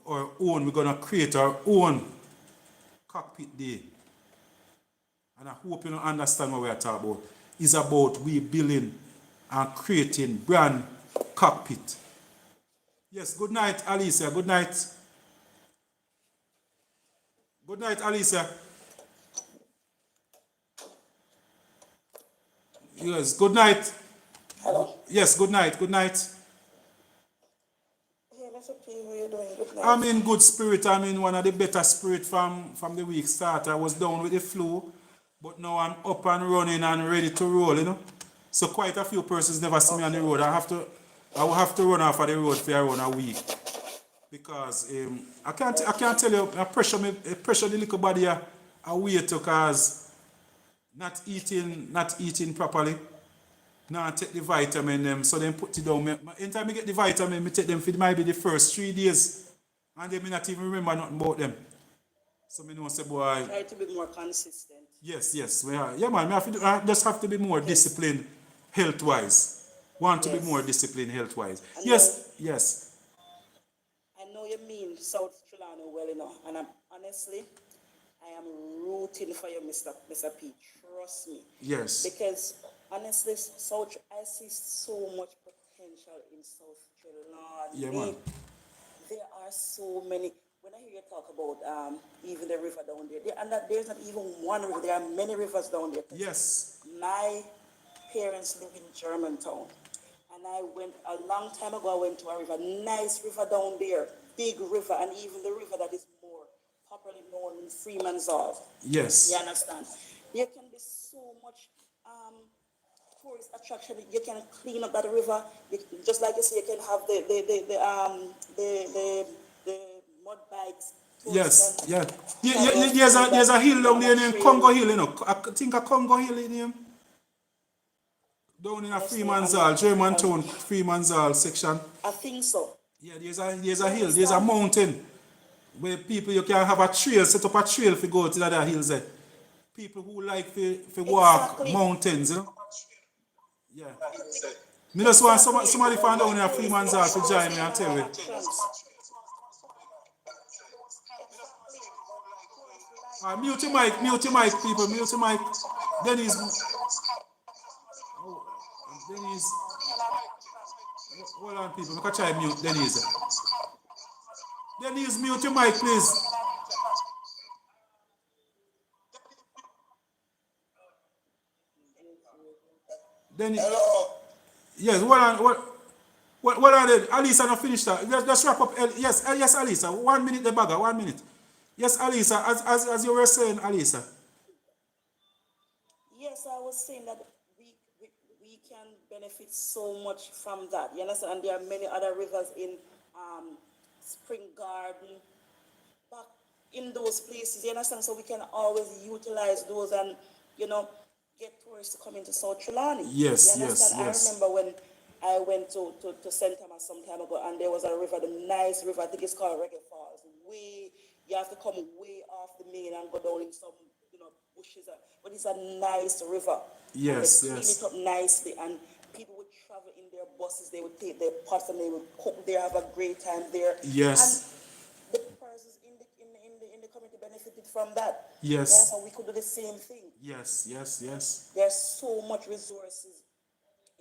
Our own, we're going to create our own cockpit day. And I hope you understand what we are talking about. It's about we building and creating brand cockpit. Yes, good night, Alicia. Good night. Good night, Alicia. Yes, good night. Hello. Yes, good night. Good night. Yeah, that's okay. How you doing? Good night. I'm in good spirit. I'm in one of the better spirit from the week start. I was down with the flu, but now I'm up and running and ready to roll, So quite a few persons never see me on the road. I will have to run off of the road for around a week. Because I can't tell you, I pressure the little body away to cause not eating properly. Now take the vitamin them, so then put it down. Anytime I get the vitamin, I take them for maybe the first 3 days. And they may not even remember nothing about them. So I know say boy. Try to be more consistent. Yes, we are. Yeah man, I just have to be more disciplined health-wise. To be more disciplined health-wise. Yes. I know you mean South Trelawny well, and honestly, I am rooting for you, Mr. P. Trust me. Yes. Because honestly, I see so much potential in South Trelawny. Yeah, man. There are so many. When I hear you talk about even the river down there, there's not even one river. There are many rivers down there. Yes. My parents live in Germantown. And a long time ago, I went to a river, nice river down there, big river, and even the river that is more popularly known in Freeman's Yes. You understand? There can be so much tourist attraction. You can clean up that river. Just like you say, you can have the mud bikes. Yes, yeah. There's a hill down there named Congo Hill, I think a Congo Hill in him. Down in a Freeman's Germantown, Freeman's section. I think so. Yeah, there's a hill, there's a mountain where people, you can have a trail, set up a trail to go to that hills there. People who like to walk mountains, Yeah. Me just want somebody from down in a Freeman's to join me and tell me. Mute your mic, people, mute your mic. Dennis, hold on, people. I can try mute Denise. Denise, mute your mic, please. Denise. Hello. Yes, what are they? Alisa, not finished that. Just wrap up. Yes, Alisa. 1 minute, the bagger. 1 minute. Yes, Alisa, as you were saying, Alisa. Yes, I was saying that we can benefit so much from that. You understand? And there are many other rivers in Spring Garden, back in those places. You understand? So we can always utilize those and get tourists to come into South Trelawny. Yes, you understand? yes. I remember when I went to St. Thomas some time ago, and there was a river, the nice river. I think it's called Reggae Falls. You have to come way off the main and go down in some bushes, but it's a nice river. Yes, and they clean it up nicely, and people would travel in their buses. They would take their pots and they would cook there, have a great time there. Yes. And the persons in the community benefited from that. Yes. Yeah, so we could do the same thing. Yes. There's so much resources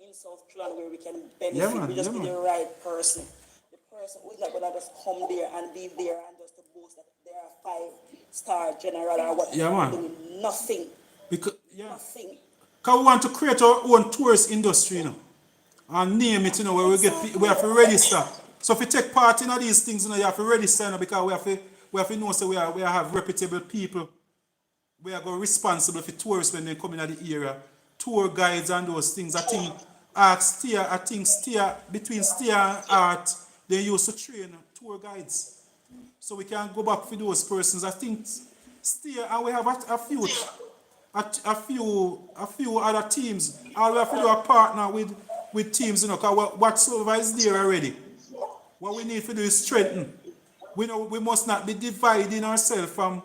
in South Trelawny where we can benefit. Yeah, man, we just need the right person. The person who's not gonna just come there and be there and just to boast that they are 5-star general or whatever. Yeah, man. Doing nothing. Because, yeah. Nothing. Because we want to create our own tourist industry, you know, and name it, you know, where we have to register. So if you take part in all these things, you know, you have to register, you know, because we have to know, so we have reputable people. We are going responsible for tourists when they come in the area, tour guides and those things. I think between steer and art, they used to train tour guides. So we can go back for those persons. I think steer, and we have a few other teams. All we have to do a partner with teams, you know, because whatsoever is there already. What we need to do is strengthen. We know we must not be dividing ourselves from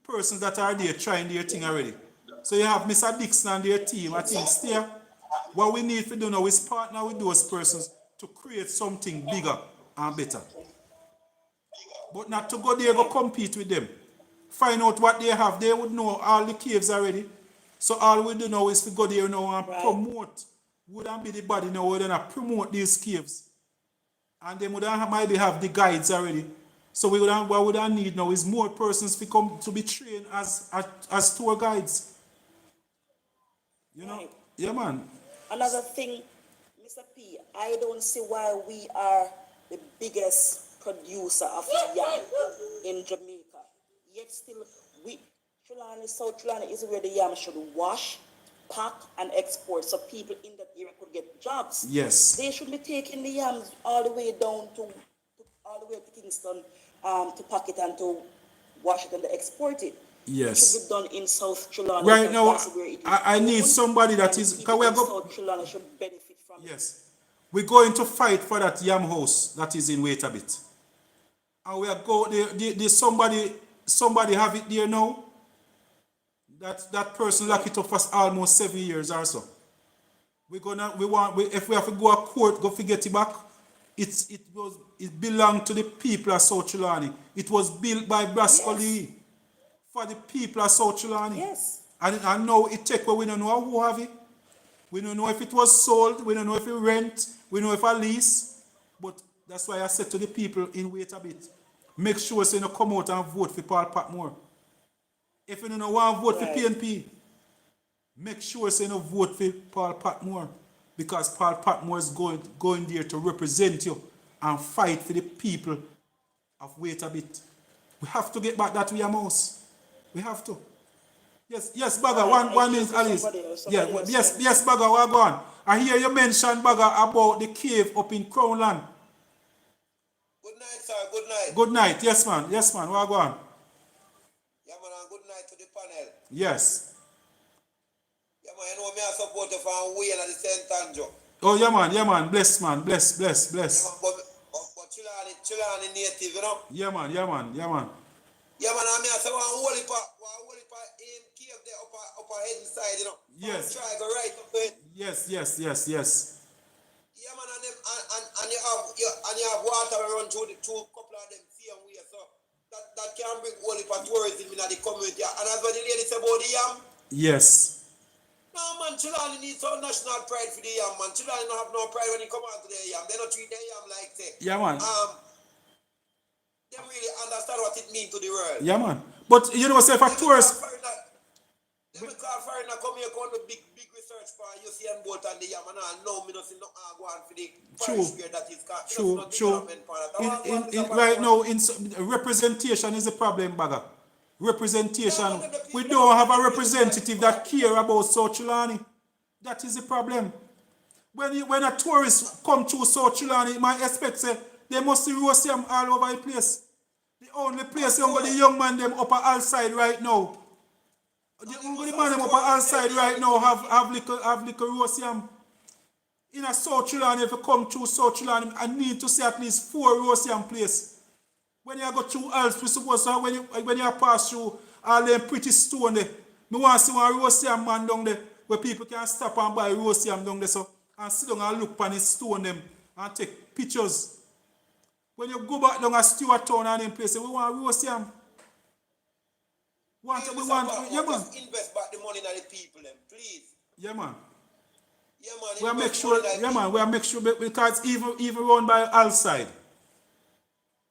persons that are there trying their thing already. So you have Mr. Dixon and their team. I think still, what we need to do now is partner with those persons to create something bigger and better. But not to go there go compete with them. Find out what they have. They would know all the caves already. So all we do now is to go there now and promote. Wouldn't be the body now, we're gonna promote these caves. And they maybe have the guides already. So what we need now is more persons to come to be trained as tour guides. You know? Right. Yeah, man. Another thing, Mr. P, I don't see why we are the biggest producer of yam in Jamaica. Yet still, Trelawny, South Trelawny is where the yam should wash, pack, and export, so people in that area could get jobs. Yes. They should be taking the yams all the way down to Kingston to pack it and to wash it and to export it. Yes. It should be done in South Trelawny. Right now, I need somebody that is... Because we South Trelawny should benefit from it. Yes. We're going to fight for that yam house that is in Wait a Bit. And we are there's somebody have it there now. That person locked it up for almost 7 years or so. If we have to go to court, go forget it back. It belonged to the people of South Trelawny. It was built by Grassroots for the people of South Trelawny. Yes. And now it take where we don't know who have it. We don't know if it was sold. We don't know if it rent. We don't know if a lease. But that's why I said to the people in Wait a Bit, make sure so you don't come out and vote for Paul Patmore. If you don't want to vote for PNP, make sure so you don't vote for Paul Patmore. Because Paul Patmore is going there to represent you and fight for the people of Wait a Bit. We have to get back that way, mouse. We have to. Yes, Bagger. One is Alice. Yes, Bagger. What go on? I hear you mention, Bagger, about the cave up in Crownland. Good night, sir. Good night. Good night. Yes, man. What go on? Yeah, man. And good night to the panel. Yes. Yeah, man. You know me, I support you from Wayne at the St. Andrew. Oh, yeah, man. Bless, man. Bless. Yeah, man. But Trelawny native, you know? Yeah, man. Yeah, man. I mean, I say, one holy cave there upper head inside, you know? Yes. Try go right up to it. Yes. Yeah, man. And you have water around through the couple of them same way, so that can bring holy for tourism in the community. And as what the lady said about the yam. Yes. No, man, Trelawny needs some national pride for the yam, man. Trelawny don't have no pride when it come out to the yam. They don't treat the yam like that. Yeah, man. They really understand what it means to the world. Yeah, man. But you know, say if a tourist... They will call foreigner come here, come do big research for Usain Bolt and the yam, and I know me not see no go on for the Paris that is True. Right now, representation is a problem, Bagger. Representation. We don't have a representative that care about South Trelawny. That is the problem. When a tourist come to South Trelawny, my expect say they must see roast yam all over the place. The only place the young man them upper all side right now. The man them upper all side right now have little roast yam. In a South Trelawny, if you come to South Trelawny, I need to see at least 4 roast yam places. When you go through Alps, we suppose when you pass through all them pretty stone there, I want to see one roast yam man down there where people can stop and buy roast yam down there so, and sit down and look on the stone them and take pictures. When you go back down to Stewart Town and them places, we want roast yam. Yeah, man. Just invest back the money in the people, them, please. Yeah, man. Yeah, man. We'll make sure because even run by all side.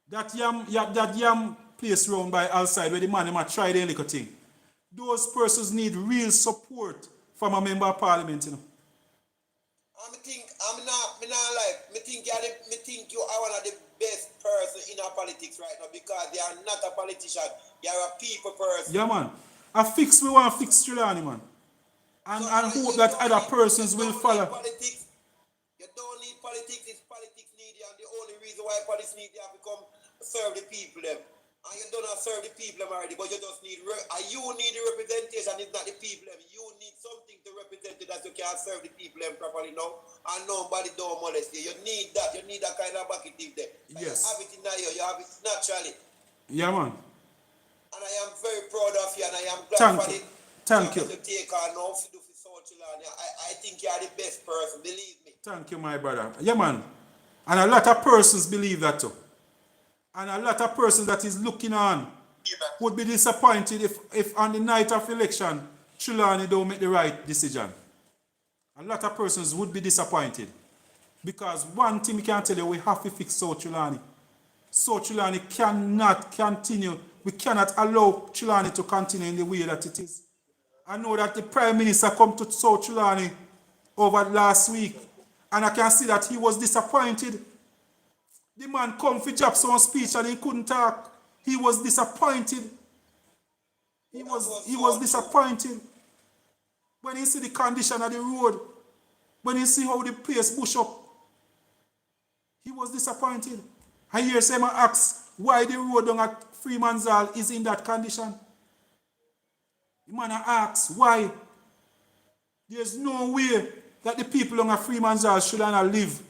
That yam place round by outside where the man might try their little thing. Those persons need real support from a member of parliament, you know. Me think you are one of the best person in our politics right now because you are not a politician. You are a people person. Yeah, man. We want to fix Trelawny, man. And hope that other persons will follow. Politics. You don't need politics. It's politics need you. And the only reason why politics need you have to serve the people them. And you don't have serve the people them already, but you just need you need the representation. It's not the people them. You need something to represent it that you can serve the people them properly now. And nobody don't molest you. You need that. You need that kind of bucket there. Yes. You have it in you. You have it naturally. Yeah, man. And I am very proud of you, and I am glad for it. Thank you. To take on now to do for South Trelawny. I think you are the best person, believe me. Thank you, my brother. Yeah, man. And a lot of persons believe that too. And a lot of persons that is looking on would be disappointed if on the night of election, Trelawny don't make the right decision. A lot of persons would be disappointed. Because one thing we can tell you, we have to fix South Trelawny. South Trelawny cannot continue. We cannot allow Trelawny to continue in the way that it is. I know that the Prime Minister come to South Trelawny over last week, and I can see that he was disappointed. The man come for drop some speech and he couldn't talk. He was disappointed. He was disappointed. When he see the condition of the road, when he see how the place bush up, he was disappointed. I hear someone ask why the road down at Freeman's Hall is in that condition. The man asks why. There's no way that the people on a Freeman's Hall should not live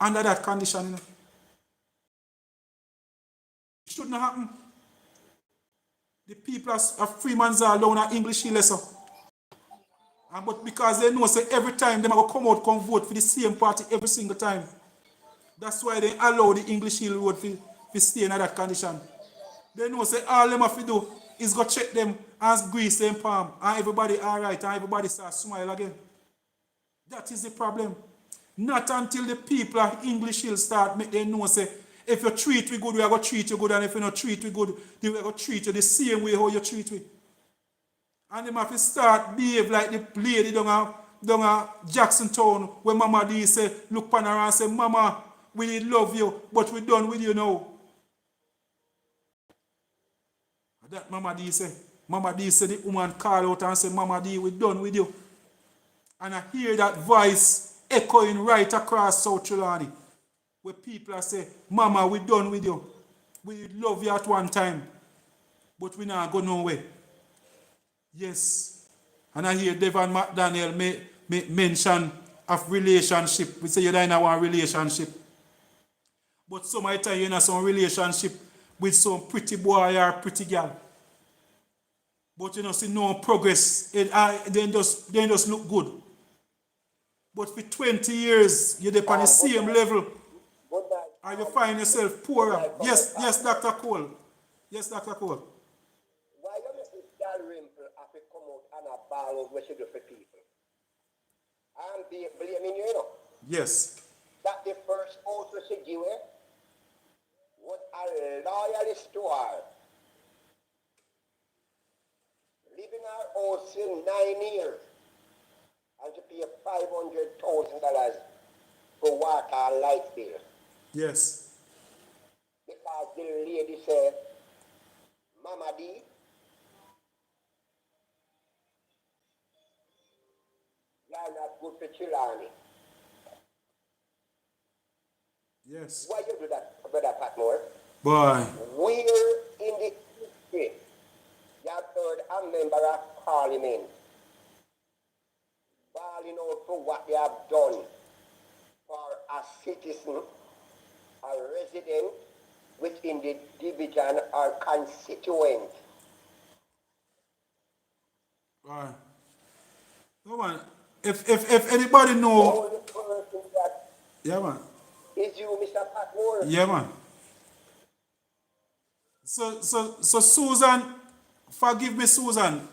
under that condition. You know? It shouldn't happen. The people of Freeman's Hall down at English Hill lesson. But because they know say every time they will come out come vote for the same party every single time. That's why they allow the English Hill Road to stay in that condition. They know say all them have to do is go check them and grease them palm and everybody alright and everybody start smile again. That is the problem. Not until the people of English Hill start make them know say if you treat we good, we are going to treat you good, and if you don't treat we good, we are going to treat you the same way how you treat we. And them have to start behave like the lady down at Jackson Town where Mama D say, look pan her and say, Mama, we did love you, but we done with you now. That Mama D say the woman call out and say, Mama D, we done with you. And I hear that voice echoing right across South Trelawny, where people are say, Mama, we done with you. We love you at one time, but we not go nowhere. Yes. And I hear Devon McDaniel mention of relationship. We say you're in one relationship. But some might tell you in some relationship with some pretty boy or pretty girl. But you know, see no progress. They just look good. But for 20 years, you're on the same level. And you find yourself poorer. Yes, Dr. Cole. Yes, Dr. Cole. Why you make this Dalrymple have to come out and a ball of what she do for people? I'm blaming you, you know. Yes. That the first house that she gave her was a loyalist to her. Living her house in 9 years. And she pay $500,000 for water and light bill. Yes. Because the lady said, Mama D, you're not good for Trelawny. Yes. Why you do that, Brother Patmore? Boy. Where in the history you have heard a member of Parliament bawling out for what they have done for a citizen, a resident within the division or constituent? Right. No man. If anybody know. The person that Yeah man. is you, Mr. Patmore. Yeah man. So Susan, forgive me Susan.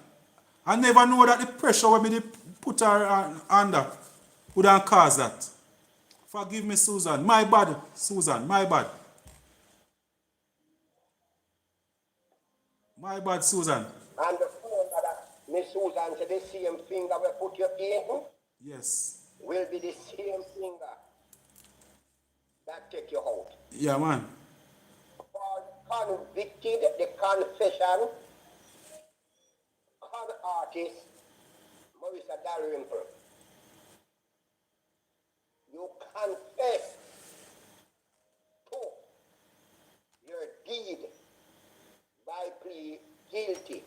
I never know that the pressure when me put her under would have caused that. Forgive me Susan. My bad, Susan, my bad. My bad, Susan. And the phone that Miss Susan said the same finger we put you in Yes. will be the same finger that take you out. Yeah, man. For convicted, the confession, con artist, Marissa Dalrymple. You confess to your deed by plea guilty.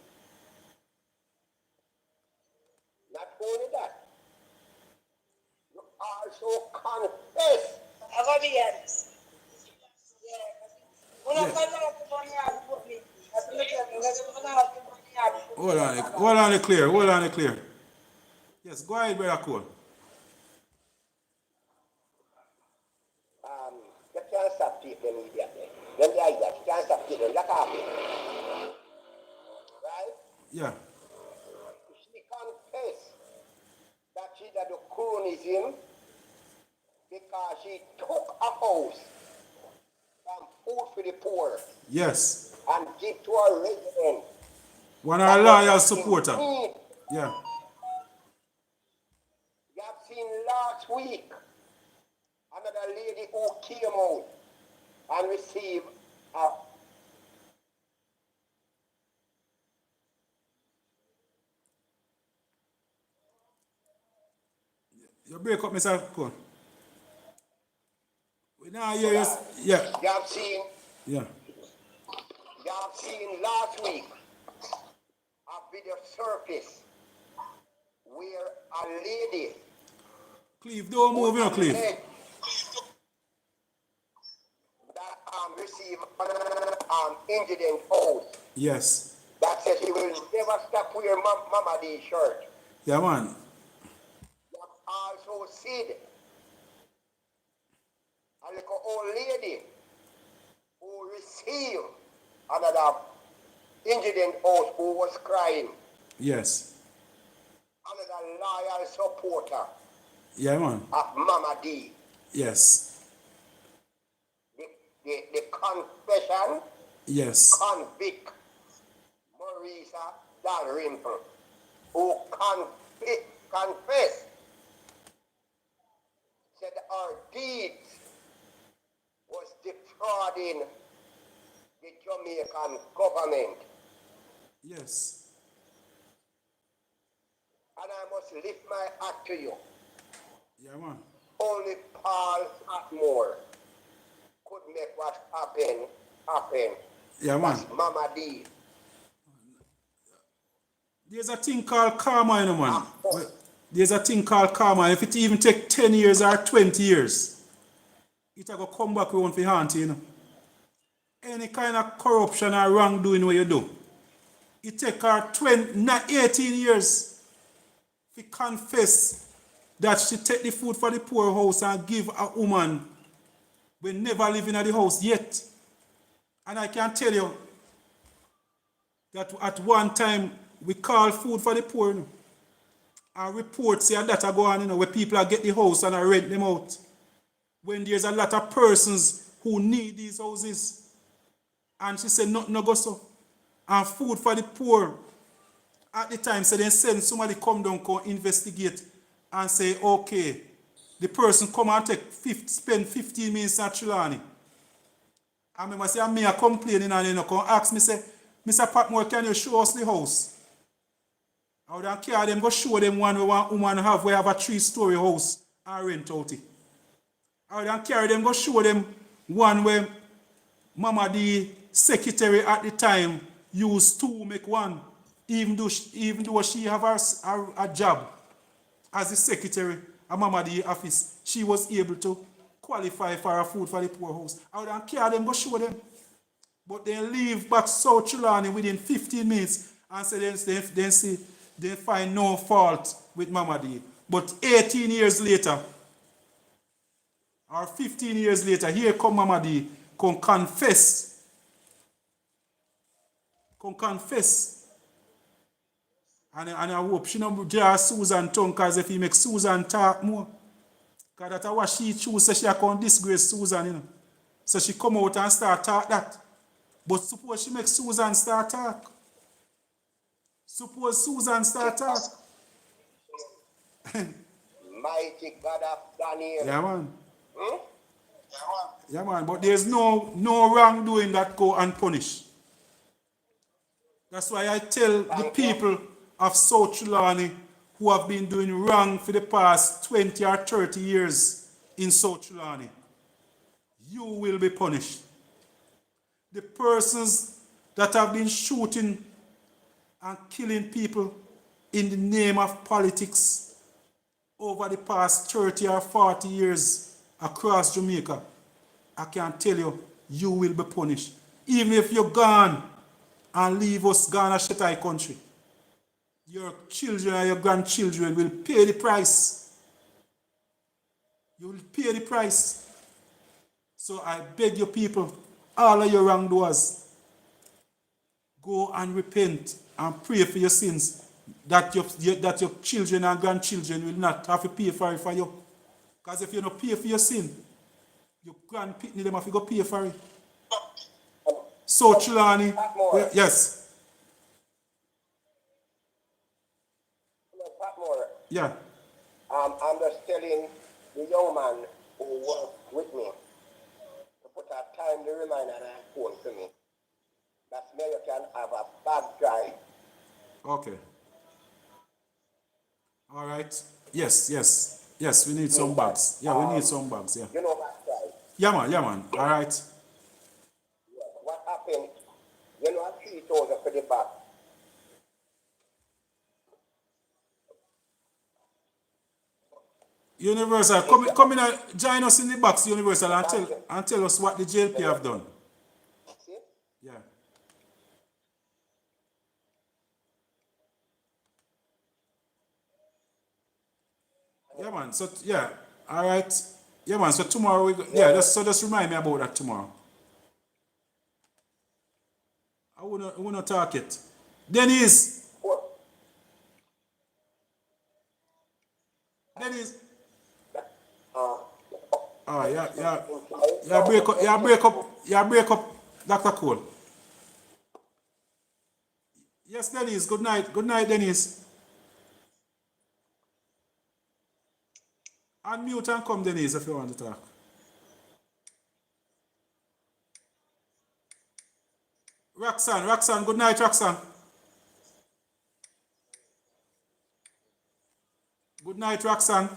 Not only that, you also confess. Hold on, clear. Hold on, clear. Yes, go ahead, Brother Cole. You can't stop people immediately. When they are here, you can't stop people. Look at it. Right? Yeah. She confessed that she did the cronyism because she took a house from Food for the Poor Yes. and give to a resident. One of our loyal supporter. Yeah. You have seen last week another lady who came out and received a You break up, Mr. Cole. We now hear you. Yeah. You have seen. Yeah. You have seen last week a video surface where a lady. Cleve, don't move your Cleve. That received an incident house. Yes. That says he will never stop wearing Mama D shirt. Yeah, man. You have also seen a little old lady who received another incident house who was crying. Yes. Another loyal supporter. Yeah, man. Of Mama D. Yes. The confession. Yes. Convict Marissa Dalrymple, who confessed, said our deeds was defrauding the Jamaican government. Yes. And I must lift my hat to you. Yeah, man. Only Paul Patmore could make what happen. Yeah, man. That's Mama D. There's a thing called karma, you know, man. There's a thing called karma. If it even take 10 years or 20 years, it will come back around for haunt you know. Any kind of corruption or wrongdoing what you do, it take her 18 years to confess that she take the food for the poor house and give a woman we never living at the house yet. And I can tell you that at one time we call food for the poor. You know, and reports say that are going on, you know, where people are get the house and are rent them out. When there's a lot of persons who need these houses. And she said nothing no go so. And food for the poor. At the time, so they send somebody come down, come investigate and say, okay, the person come and spend 15 minutes at Trelawny. I remember say, me a complaining and you know, come ask me, say, Mr. Patmore, can you show us the house? I would carry them, go show them one where one woman have, we have a 3-story house and rent out it. I would carry them, go show them one where Mama the secretary at the time used 2 make 1. Even though she have a job as the secretary at Mama the office, she was able to qualify for a food for the poor house. I would carry them, go show them. But they leave back South Trelawny within 15 minutes and say they find no fault with Mama D. But 18 years later, or 15 years later, here come Mama D, come confess. And I hope she don't draw Susan tongue, because if he make Susan talk more, because that's what she choose, so she can't disgrace Susan, you know. So she come out and start talk that. But suppose she make Susan start talk. Suppose Susan start talk. Mighty God of Daniel. Yeah, man. Hmm? Yeah, man. But there's no wrongdoing that go unpunished. That's why I tell the people of South Trelawny who have been doing wrong for the past 20 or 30 years in South Trelawny, you will be punished. The persons that have been shooting and killing people in the name of politics over the past 30 or 40 years across Jamaica, I can tell you, you will be punished. Even if you're gone and leave us gone a Shetai country, your children and your grandchildren will pay the price. You will pay the price. So I beg you people, all of your wrongdoers, go and repent and pray for your sins, that your children and grandchildren will not have to pay for it for you. Because if you don't pay for your sin, your grandpitney them have to go pay for it. So Trelawny, yes. Hello, Patmore. Yeah. I'm just telling the young man who works with me to put a timely reminder on his phone to me. That's where you can have a bag drive. Okay. All right. Yes, we need some bags. Yeah, we need some bags, yeah. You know bag drive. Yeah, man. All right. Yeah. What happened? You know, I 3,000 for the bag. Universal, come in and join us in the box, Universal, and tell us what the JLP have done. See? Yeah. Yeah, man. So yeah, all right. Yeah, man. So tomorrow we go. Yeah, just remind me about that tomorrow. I wanna talk it. Denise. Oh yeah, break up, Dr. Cole. Yes, Denise. Good night, Denise. Unmute and come, Denise, if you want to talk. Roxanne, good night, Roxanne. Good night, Roxanne.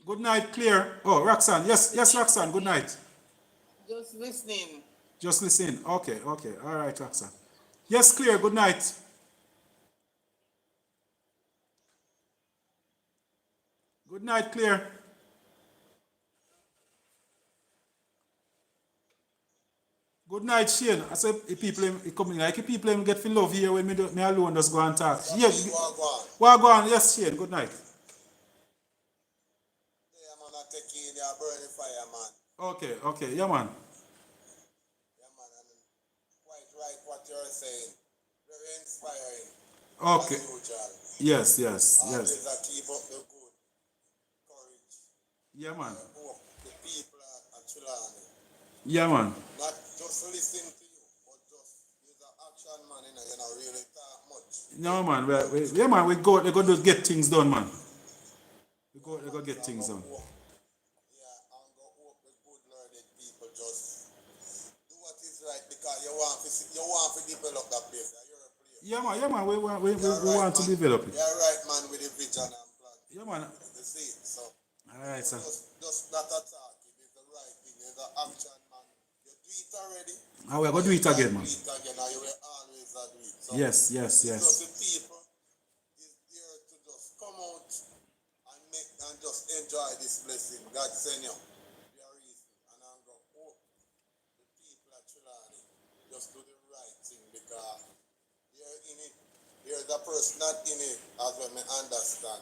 Good night, Clear. Oh, Roxanne. Yes, Roxanne, good night. Just listening. Just listen. Okay. All right, Roxanne. Yes, Clear, good night. Good night, Clear. Good night, Shane. I say people coming like people get feel love here when me alone just go and talk. Yeah. Well, go on. Yes, Shane. Good night. Yeah, man, I take you in there, burning fire, man. Okay. Yeah, man. Yeah, man, and quite right what you're saying. Very inspiring. Okay. As usual. Yes. Always keep up the good courage. Yeah, man. The people at Trelawny. Yeah, man. Not just listen to you, but just use an action, man, you know, really talk much. No, man. We go to get things done, man. We go get things done. Yeah, and go hope the good learned people just do what is right because you want to develop that place. Yeah, man. We want to develop it. You're right, man, with the vision and plan. Yeah, man. The seed, so. All right, sir. Just not attack. It is the right thing. It's the action, man. You do it already. We're going to do it again, man. Do it again, and you will always do it. So Yes. just the people is here to just come out and just enjoy this blessing. God send you. Be a reason. And I'm going to hope the people at Trelawny just do the right thing because you're in it. There's a person not in it as well me understand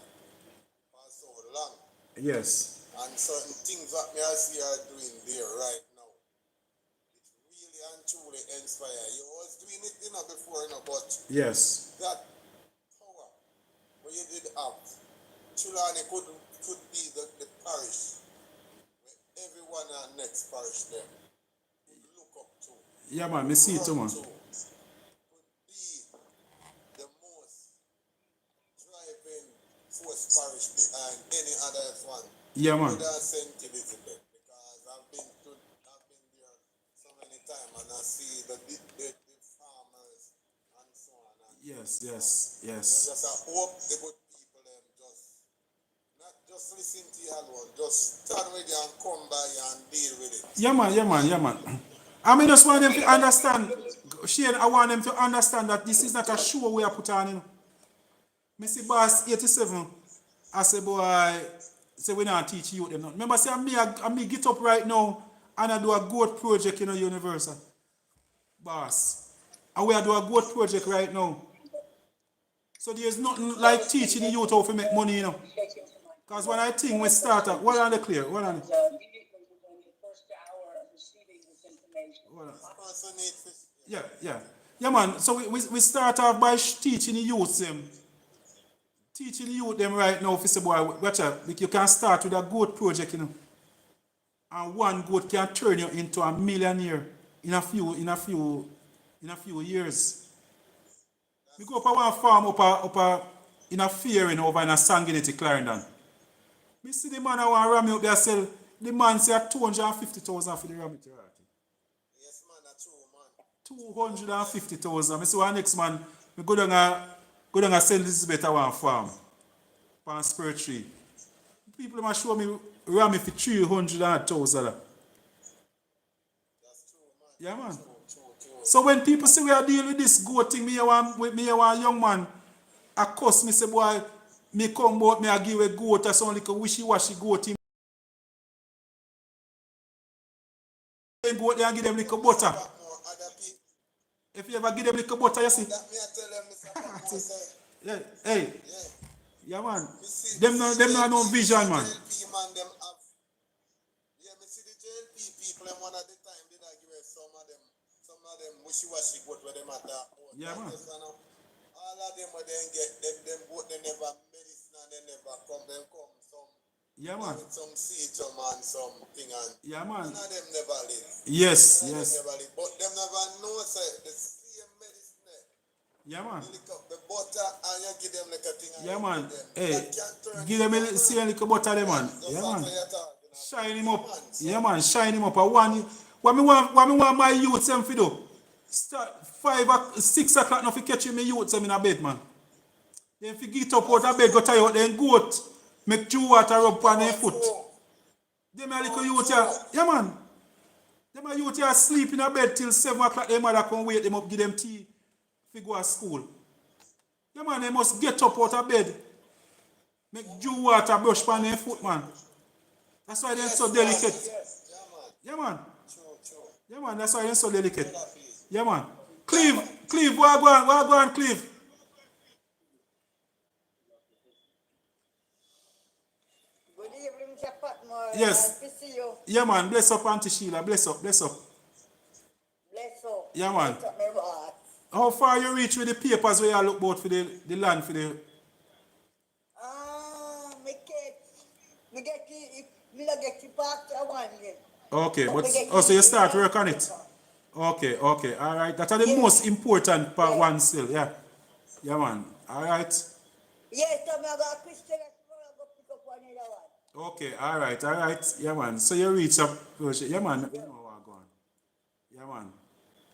for so long. Yes. And certain things that me I see are doing there right now. It's really and truly inspiring. You was doing it before, but yes. that power what you did have, Trelawny could be the parish where everyone in next parish there would look up to. Yeah, man, me see it too, man. Could be the most driving force parish behind any other one. Yeah, man. Other than St. Elizabeth, because I've been there so many times and I see the farmers and so on. And Yes, so yes, on. yes. Just I hope the good people them just not just listen to you alone, just stand with you and come by you and deal with it. Yeah, man, yeah, man, yeah, man. I mean, just want them to understand, Shane, I want them to understand that this is not a show we are put on, you know. Me see boss 87, I say, boy, say we not teach you them. Remember, say, me get up right now and I do a goat project in a Universal. Boss. And we are doing a goat project right now. So there's nothing like teaching the youth how to make money, you know. Because when I think we start up, what are they clear? What are they? Yeah, yeah. Yeah, man. So we start off by teaching the youth them. Teaching the youth them right now, if you say, boy, watch out. Like you can start with a goat project, you know. And one goat can turn you into a millionaire in a few years. We go up a one farm in a fair over in a Sanguinity, Clarendon. Me see the man I want to ram up there sell. The man say 250,000 for the ram it. Yes, man, that's true, man. 250,000. Me see one next man, me go down a St. Elizabeth a one farm. Pan Spur Tree. People must show me ram it for 300,000. That's true, man. Yeah, man. True. So when people say we are dealing with this goat thing, me a one young man, I cuss me say, boy, me come out, me I give a goat, I sound like a wishy-washy goat. Go out there and give them little butter. If you ever give them little butter, you see. That me I tell them, Mr. Patmore, say, Yeah, hey. yeah. Yeah, man. Them no vision, man. JLP man, them have. Yeah, me see the JLP people, and one at the time, did I give some of them wishy-washy goat where them at that. Yeah, man. All of them where they get, them goat, they never medicine and they never come, some. Yeah, man. With some seeds, and something, and yeah, man. none of them never live. Yes. Them never live. But them never know, say, the same medicine there. Yeah, man. You lick up the butter and you give them like a thing. Yeah, man. Hey, That give them a little butter there, man. Yeah, man. Shine him up. Yeah, man. Shine him up. What me want my youth them for do? Start 6 o'clock now for catch me youth them in a bed, man. Then if you get up out of bed, go tie out then goat. Make two water rub on their foot. Them a little youth here. Yeah, man. Them a youth here sleep in a bed till 7 o'clock. Their mother come wake them up, give them tea if go to school. Yeah, man, they must get up out of bed. Make dew water brush on their foot, man. That's why they're so delicate. Yeah, man. Yeah, man, that's why they're so delicate. Yeah, man. Cleve, what go on, Cleve? Good evening, Mr. Patmore. Yes. Nice to see you. Yeah, man. Bless up, Auntie Sheila. Bless up. Bless up. Yeah, man. Bless up my heart. How far you reach with the papers where you look about for the land for the... Me not get the part I want yet. Okay, but so you start work on it? Okay, all right. That's the most important part one still, yeah. Yeah, man. All right. Yes, I'm going to Christian tomorrow, go pick up one other one. Okay, all right. Yeah, man. So you reach up... Yeah, man. You know what going on. Yeah, man.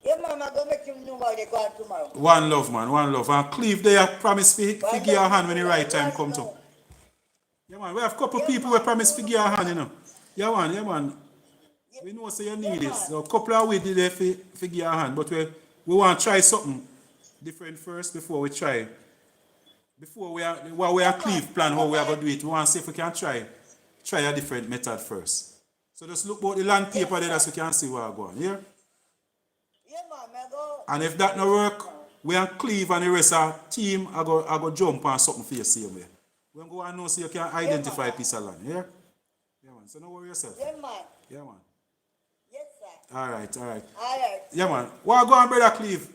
Yeah, man, I'm going to make him know how they go on tomorrow. One love, man. One love. And Cleve there promise to give you a hand when the right time come to. Yeah, man. We have a couple people who promise to give you a hand, you know. Yeah, man. We know say you need this. So a couple of weeks there for give you a hand. But we want to try something different first before we try. Before we are Cleve plan how we are going to do it. We want to see if we can try a different method first. So just look about the land paper there so we can see where we're going. Yeah? Yeah, man, I go. And if that no work, we and Cleve and the rest of the team I go jump on something for you same way. We go and know so you can identify a piece of land. Yeah? Yeah, man. So don't worry yourself. Yeah, man. Yeah, man. Yes, sir. All right. All right. Yeah, man. What go on, brother Cleve?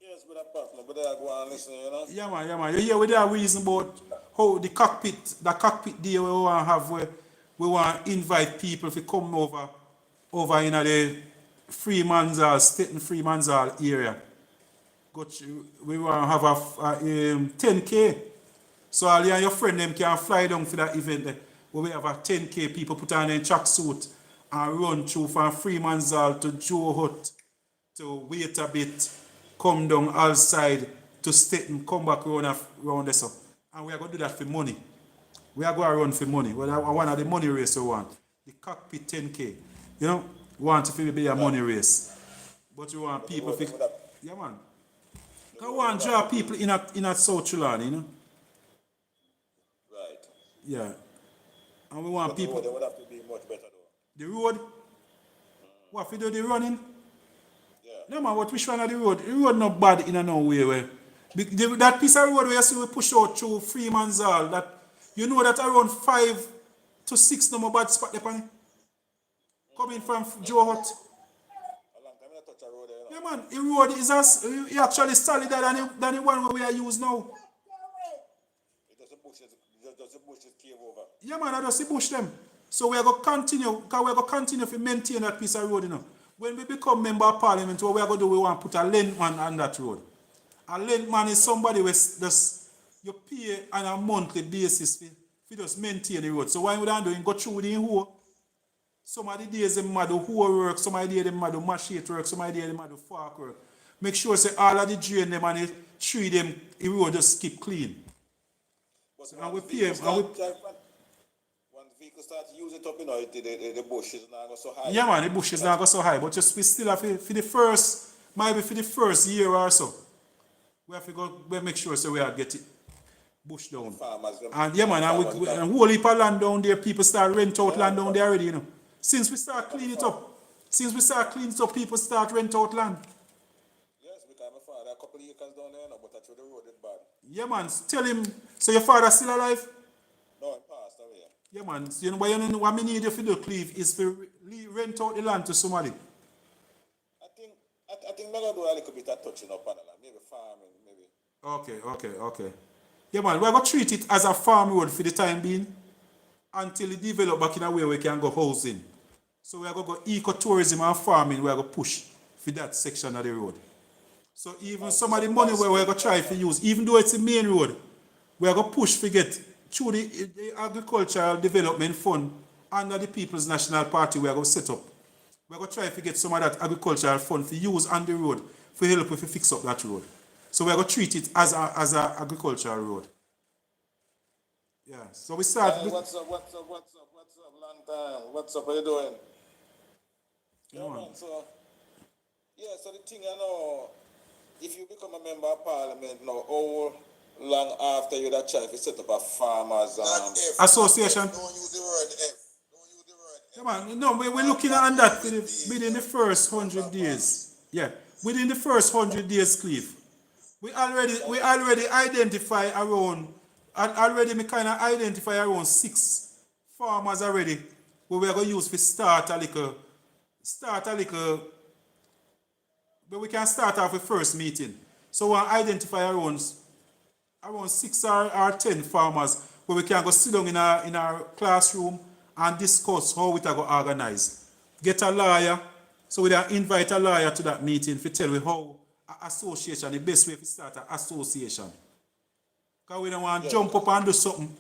Yes, brother Patmore, but I go and listen, you know. Yeah, man. You hear with that reason about how the cockpit day we want to have where we want to invite people to come over in the Freeman's Stettin Freeman's area. We want to have a 10K. So all you and your friend them can fly down for that event there, where we have a 10K, people put on their tracksuit and run through from Freeman's to Joe Hut to wait a bit, come down outside to Stettin, come back around there. So. And we are going to do that for money. We are going to run for money. Well, one of the money race we want. The cockpit 10K. You know, we want it to be a money race. But we want people to... Yeah, man. We want to draw people in a South Trelawny, you know? Right. Yeah. And we want people... The road would have to be much better though. The road? What, if you do the running? Yeah. No, man, which one of the road? The road not bad in no way where... That piece of road where you see we push out through Freeman's Hall, that you know that around 5 to 6 no more bad spot there, coming from Joe Hut. A long time I touch a road there, you know? Yeah, man, the road is actually solider than the one where we are using now. It does the bushes cave over. Yeah, man, I just see bush them. So we are going to continue, because we are going to continue to maintain that piece of road, you know. When we become member of parliament, what we are going to do, we want to put a lane man on that road. A length man is somebody who just you pay on a monthly basis for just maintain the road. So what you don't do, you go through the whole. Some of the days they might do whole work, some of the days they might do machete work, some of the days they might do fork work. Make sure say all of the drain them and the tree them, the road just keep clean. So, and we pay them. When vehicles start to use it up, you know, the bushes not go so high. Yeah, man, the bushes not go so high, but just we still have for the first, maybe for the first year or so. We have to go make sure so we are getting bush down. And yeah, man, and whole heap of land down there, people start rent out land down there already, you know. Since we start cleaning it up, people start rent out land. Yes, because my father, a couple of acres down there, but actually the road is bad. Yeah, man, tell him, so your father still alive? No, he passed away. Yeah, man, so you know what I need you to do, Cleve, is to rent out the land to somebody. I think I'm going to do a little bit of touching up on the land, maybe farming, maybe. Okay. Yeah, man, we're going to treat it as a farm road for the time being until it develop back in a way we can go housing. So we're going to go ecotourism and farming, we're going to push for that section of the road. So even some of the money where we're going to try to use, even though it's a main road, we're going to push to get through the Agricultural Development Fund under the People's National Party we're going to set up. We're going to try to get some of that agricultural fund to use on the road for help if we fix up that road. So we're going to treat it as a agricultural road. Yeah, so we start... What's up, long time? What's up, how you doing? Yeah, man, so the thing I know, if you become a member of parliament now, how long after you that try to set up a farmers association? Don't use the word F. Yeah, man, no, we're looking at that within the first 100 days. Yeah, within the first 100 days, Cleve. We already identify around, around 6 farmers already where we're going to use to start a little, but we can start off with first meeting. So we identify around 6 or 10 farmers where we can go sit down in our classroom and discuss how we are going to organize. Get a lawyer, so we invite a lawyer to that meeting to tell you how association, the best way to start an association. Because we don't want to jump up and do something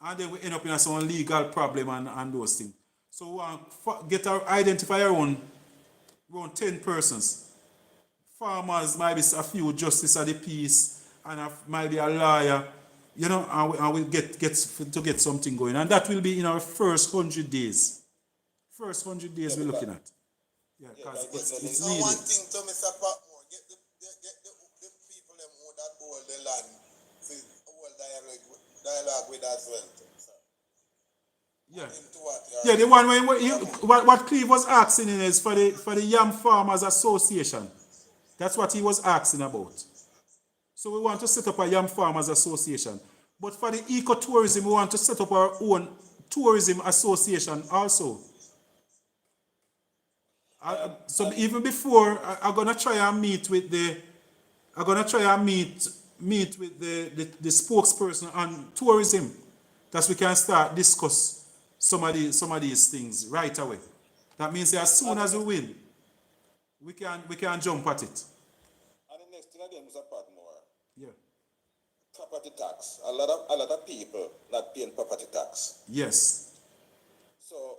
and then we end up in some legal problem and those things. So we want to identify around 10 persons. Farmers might be a few justice of the peace and might be a lawyer, you know, and we'll get something going. And that will be in our first 100 days. First 100 days we're looking at. Yeah, because it's needed. One thing to Mr. Patmore, get the people them who that hold the land, hold dialogue with as well. Yeah. Yeah, the one what Cleve was asking is for the Yam Farmers Association. That's what he was asking about. So we want to set up a Yam Farmers Association. But for the ecotourism, we want to set up our own tourism association also. So even before, I'm gonna try and meet with the spokesperson on tourism, that we can start discuss some of these things right away. That means as soon as we win, we can jump at it. And the next thing again, Mr. Patmore, Yeah. property tax. A lot of people not paying property tax. Yes. So,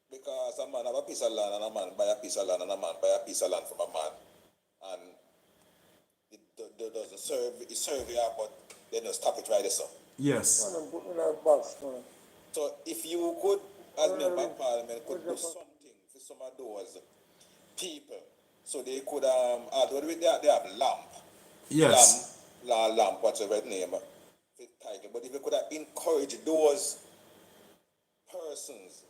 because a man have a piece of land and a man buy a piece of land and a man buy a piece of land from a man, and it doesn't serve, it serve you, but they don't stop it right there, so. Yes. So if you could, as member of parliament, could do something for some of those people, so they could, although they have lamp. Yes. Lamp, whatever its name, title. But if you could encourage those persons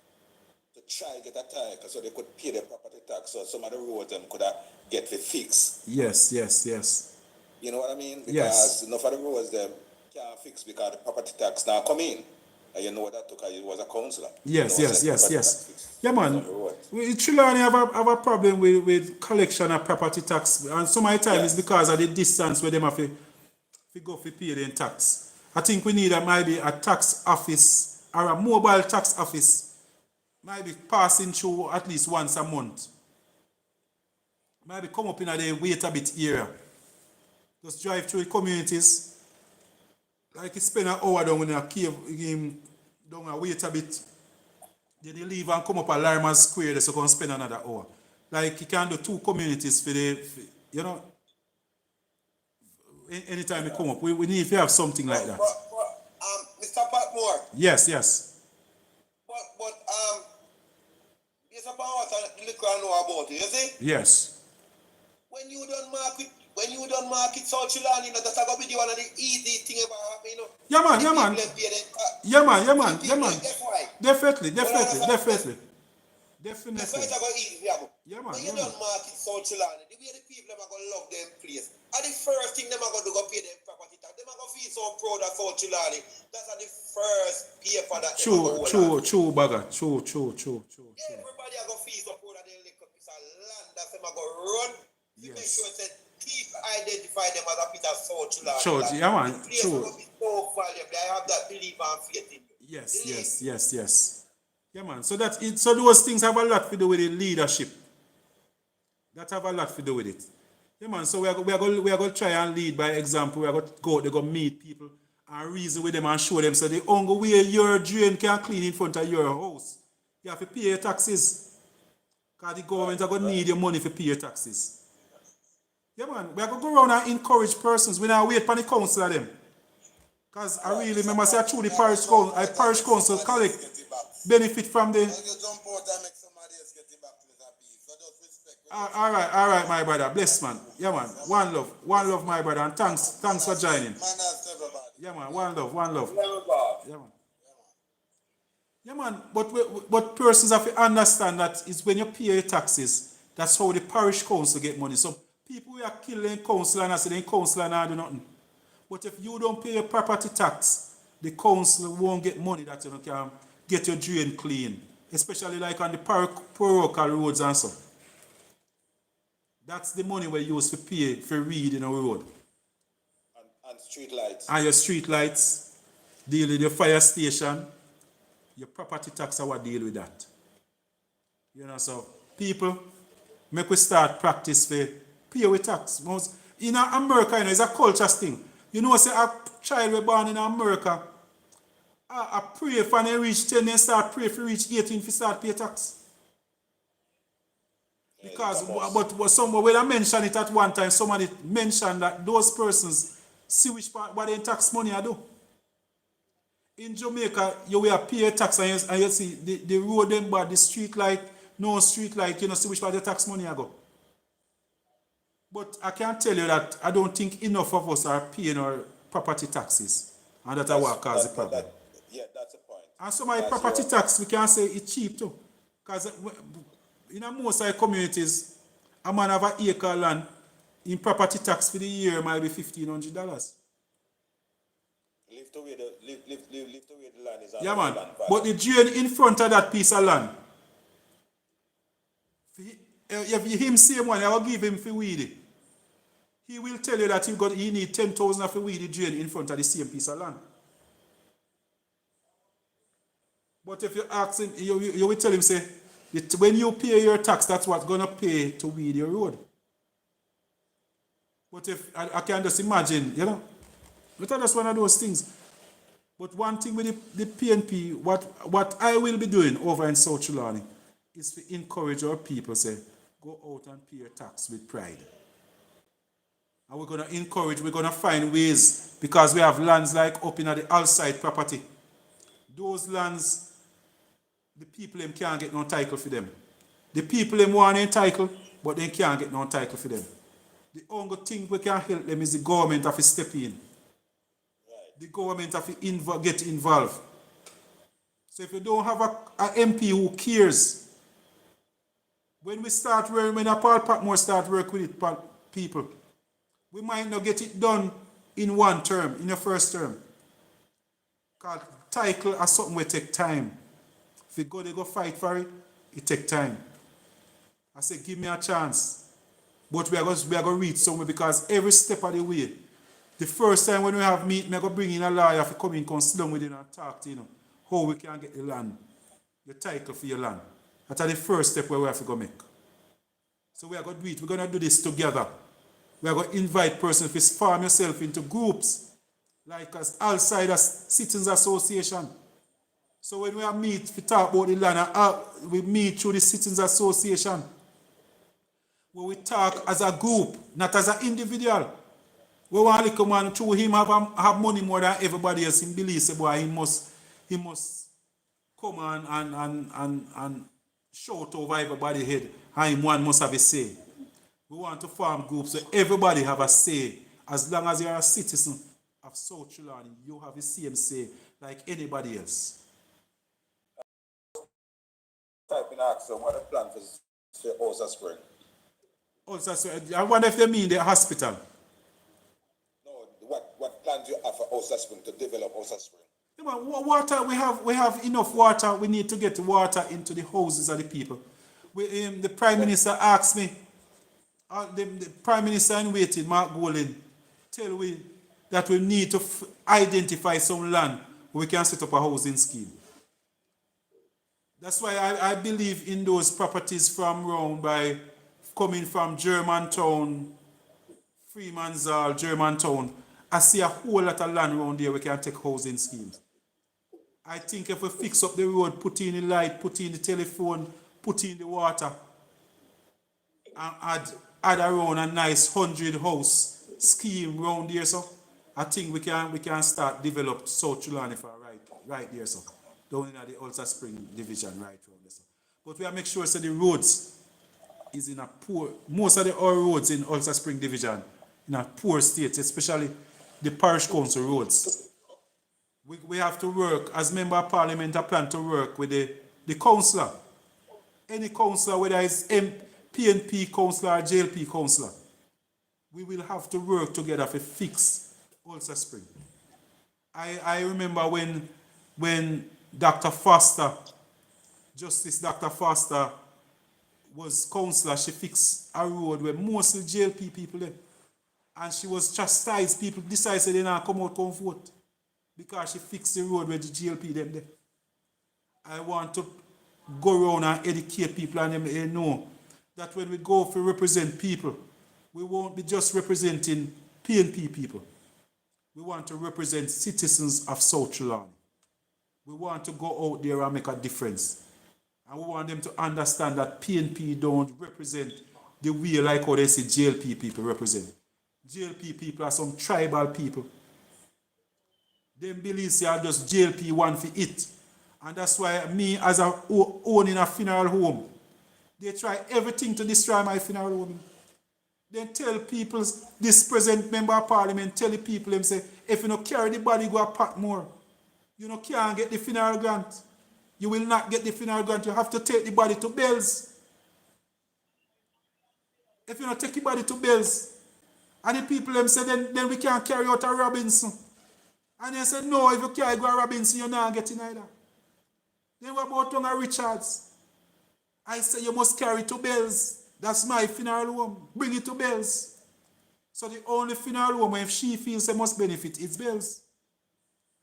to try to get a title so they could pay their property tax, so some of the roads them could get fixed. Yes, yes, yes. You know what I mean? Because Yes. enough of the roads them can't fix because the property tax now come in. And you know that because you was a councillor. Yes, you know, yes. Yeah, man. Trelawny have a problem with collection of property tax, and some of the time it's because of the distance where them have to go for pay their tax. I think we need maybe a tax office or a mobile tax office, maybe passing through at least once a month. Maybe come up in a wait a bit area. Just drive through the communities. Like you spend an hour down in a cave, down and wait a bit. Then you leave and come up at Larimer Square, so you can spend another hour. Like you can do 2 communities for you know, anytime you come up. We need to have something like that. Mr. Patmore. Yes. But there's a part of the liquor I know about it, you see? Yes. When you don't mark it South Trelawny, that's going to be one of the easiest things ever happen, you know. Yeah, man. Definitely. That's why it's Definitely. easy, yeah, man. When you don't mark it South Trelawny, the way the people are going to love them place. And the first thing them are going to go pay them property tax. Them are going to feel so proud of South Trelawny. That's the first paper that True, bagger. True. Everybody are going to feel so proud of their little piece of land that them are going to run. Yes. Make sure that people identify them as a piece of South Trelawny. True, yeah, man. The place will be so valuable. I have that belief and faith in you. Yes. Yeah, man. So those things have a lot to do with the leadership. That have a lot to do with it. Yeah, man. So we are going to try and lead by example. We are going to go out, they go meet people and reason with them and show them. So the only way your drain can clean in front of your house, you have to pay your taxes. Because the government are going to need your money to pay your taxes. Yeah, man. We are going to go around and encourage persons. We now wait for the council of them. Because I really remember say through the parish council collect benefit from the. All right, my brother. Bless, man. Yeah, man. One love, my brother. And thanks for joining. Yeah, man. One love. Yeah, man. But persons have to understand that it's when you pay your taxes, that's how the parish council get money. So people who are killing council and I say the council and do nothing. But if you don't pay your property tax, the council won't get money that you can get your drain clean. Especially like on the parochial roads and so. That's the money we use to pay for read in our road. And street lights. And your street lights, deal with your fire station, your property tax, I will deal with that. You know, so people, make we start practice for pay with tax. In America, you know, it's a culture thing. You know, say a child was born in America, I pray for they reach 10, they start pray for reach 18 to start pay tax. Because, but somebody, when I mentioned it at one time, somebody mentioned that those persons see which part, what they tax money I do. In Jamaica, you will pay tax and you see the road them bad, the street light, no street light, you know, see which part the tax money I go. But I can tell you that I don't think enough of us are paying our property taxes. And that's what causes the problem. That's the point. And some of the property tax, we can say it's cheap too. Because in most of the communities, a man have an acre land, in property tax for the year might be $1,500. Live to where the land is. Yeah, man. But the drain in front of that piece of land, if him same one, I will give him for weedy. He will tell you that he need 10,000 for weedy drain in front of the same piece of land. But if you ask him, you will tell him, say, When you pay your tax, that's what's going to pay to weed your road. But if I can just imagine, you know, it's just one of those things. But one thing with the PNP, what I will be doing over in South Trelawny is to encourage our people, say, go out and pay your tax with pride. And we're going to encourage, we're going to find ways, because we have lands like up in the outside property. Those lands, the people them can't get no title for them. The people them want a title, but they can't get no title for them. The only thing we can help them is the government have to step in. The government have to get involved. So if you don't have a MP who cares, when we start working, when Paul Patmore start working with people, we might not get it done in one term, in the first term. Because title is something will take time. If you go, they go fight for it, it take time. I say, give me a chance. But we are going to reach somewhere, because every step of the way, the first time when we have meeting, I'm going to bring in a lawyer to come in, come sit down with you and talk to you, how we can get the land, the title for your land. That's the first step where we have to go make. So we are going to do it. We're going to do this together. We are going to invite persons to farm yourself into groups, like as outside as Citizens Association. So when we meet, we talk about the land, we meet through the Citizens Association, where we talk as a group, not as an individual. We want to come and through him have money more than everybody else. He believes boy, he must come and shout over everybody's head. And one must have a say. We want to form groups where everybody have a say. As long as you are a citizen of South Trelawny, you have the same say like anybody else. Type in ask them what the plan for Osa Spring. Osa Spring. I wonder if they mean the hospital. No, what plans you have for Osa Spring to develop Osa Spring? Yeah, water, we have enough water. We need to get water into the houses of the people. The Prime Minister asked me, the Prime Minister in waiting, Mark Golding, tell we that we need to identify some land where we can set up a housing scheme. That's why I believe in those properties from round by coming from Germantown, Freemanzal, Germantown. I see a whole lot of land around there we can take housing schemes. I think if we fix up the road, put in the light, put in the telephone, put in the water, and add around a nice 100-house scheme around there, so I think we can start develop South Trelawny for right there, so down in the Ulster Spring division right around there. So. But we have to make sure so the roads is in a poor, most of our roads in Ulster Spring division in a poor state, especially the parish council roads. We have to work, as Member of Parliament, I plan to work with the councillor. Any councillor, whether it's PNP councillor or JLP councillor, we will have to work together to fix Ulster Spring. I remember when Dr. Foster, Justice Dr. Foster, was councillor, she fixed a road where mostly JLP people there. And she was chastised, people decided they didn't come out, come vote. Because she fixed the road where the GLP them there. I want to go around and educate people and they know that when we go to represent people, we won't be just representing PNP people. We want to represent citizens of South Trelawny. We want to go out there and make a difference. And we want them to understand that PNP don't represent the way like how they say GLP people represent. GLP people are some tribal people. Them believe they are just JLP one for it. And that's why me, as a owning a funeral home, they try everything to destroy my funeral home. They tell people, this present member of parliament, tell the people, them say, if you don't carry the body, go to Patmore. You can't get the funeral grant. You will not get the funeral grant. You have to take the body to Bells. If you don't take the body to Bells, and the people them say, then we can't carry out a Robinson. And they said, no, if you can't go to Robinson, you're not getting either. Then what about Tonga Richards? I say, you must carry it to Bells. That's my funeral home. Bring it to Bells. So the only funeral home, if she feels they must benefit, it's Bells.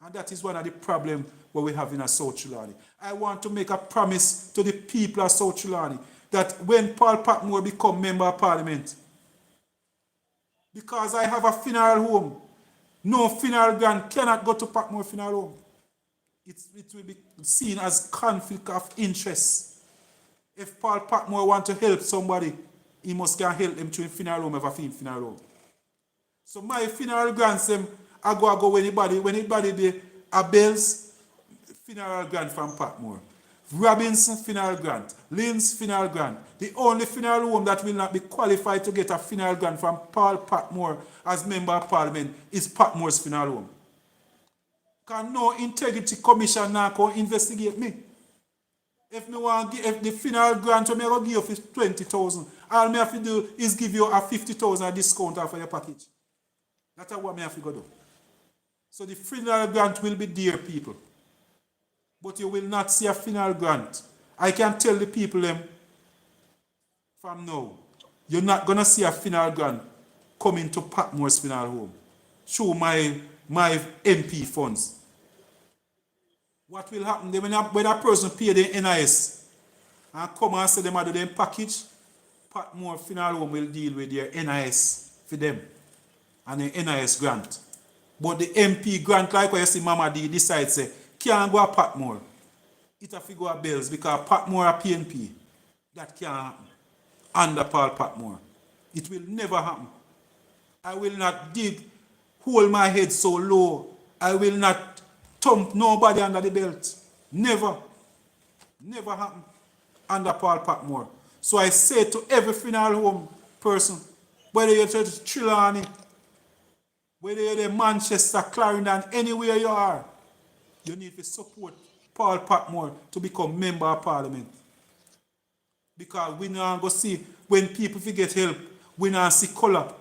And that is one of the problems what we have in a South Trelawny. I want to make a promise to the people of South Trelawny that when Paul Patmore become member of parliament, because I have a funeral home, no funeral grant cannot go to Patmore funeral home. It will be seen as conflict of interest. If Paul Patmore want to help somebody, he must can help them to a funeral home if a funeral home. So my funeral grants them, I go when anybody there, a Bells funeral grant from Patmore. Robinson funeral grant, Lynn's funeral grant. The only funeral home that will not be qualified to get a funeral grant from Paul Patmore as member of parliament is Patmore's funeral home. Because no integrity commission now can investigate me. If the funeral grant I'm going to give you is 20,000, all I have to do is give you a 50,000 discount off of your package. That's what I have to go do. So the funeral grant will be dear, people. But you will not see a funeral grant. I can tell the people them from now, you're not going to see a funeral grant coming to Patmore's funeral home through my MP funds. What will happen when a person pay the NIS and come and say them do them package, Patmore funeral home will deal with their NIS for them and the NIS grant. But the MP grant, like what you see Mama D decide say, can't go a Patmore. It have to go a Bells because Patmore a PNP. That can't happen. Under Paul Patmore. It will never happen. I will not hold my head so low. I will not thump nobody under the belt. Never. Never happen under Paul Patmore. So I say to every funeral home person, whether you're Trelawny, whether you're in Manchester, Clarendon, anywhere you are, you need to support Paul Patmore to become member of parliament. Because we now go see when people get help, we now see color.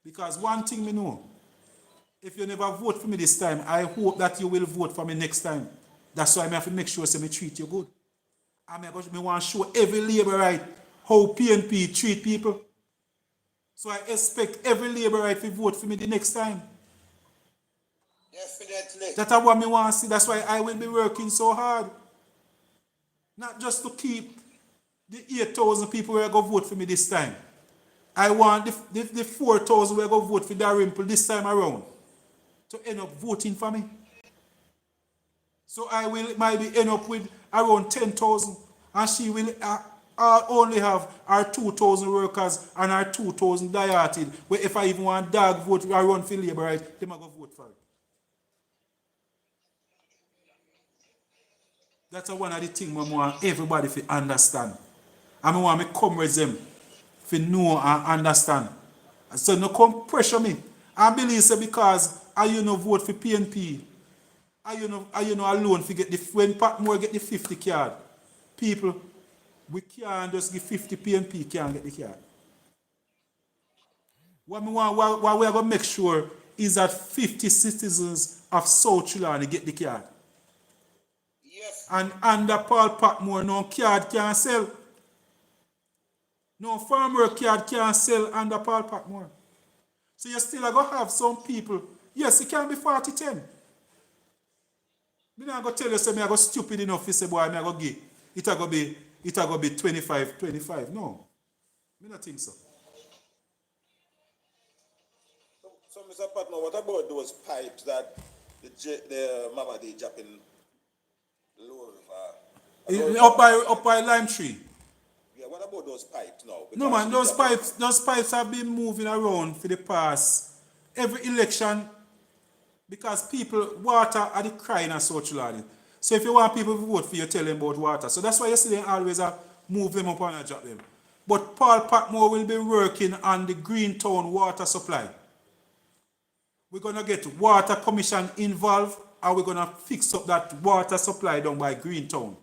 Because one thing we know, if you never vote for me this time, I hope that you will vote for me next time. That's why I have to make sure I treat you good. I want to show every Labourite how PNP treat people. So I expect every Labourite to vote for me the next time. Definitely. That's what I want to see. That's why I will be working so hard. Not just to keep the 8,000 people who are going to vote for me this time. I want the 4,000 who are going to vote for Dalrymple this time around to end up voting for me. So I will maybe end up with around 10,000, and she will only have our 2,000 workers and our 2,000 dieted, where if I even want dog vote or run for Labour, right, they might go vote for it. That's one of the things I want everybody to understand. And I want my comrades them to know and understand. So no come pressure me. I believe so because I no vote for PNP. I no alone to get when Patmore get the 50 card. People, we can't just give 50 PNP can't get the card. What we are going to make sure is that 50 citizens of South Trelawny get the card. Yes. And under Paul Patmore, no card can sell. No farmer card can sell under Paul Patmore. So you still going to have some people. Yes, it can be 40-10. I'm not going to tell you, I'm going stupid enough to say, boy, I'm going to give. It's going to be 25-25. No. I don't think so. So, Mr. Patmore, what about those pipes that the Mama D dropping low river? Up by Lime Tree. Yeah, what about those pipes now? No man, those pipes have been moving around for the past every election because water are the crying in South Trelawny. So if you want people to vote for you, tell them about water. So that's why you see them always move them up and drop them. But Paul Patmore will be working on the Greentown water supply. We're going to get water commission involved and we're going to fix up that water supply down by Greentown.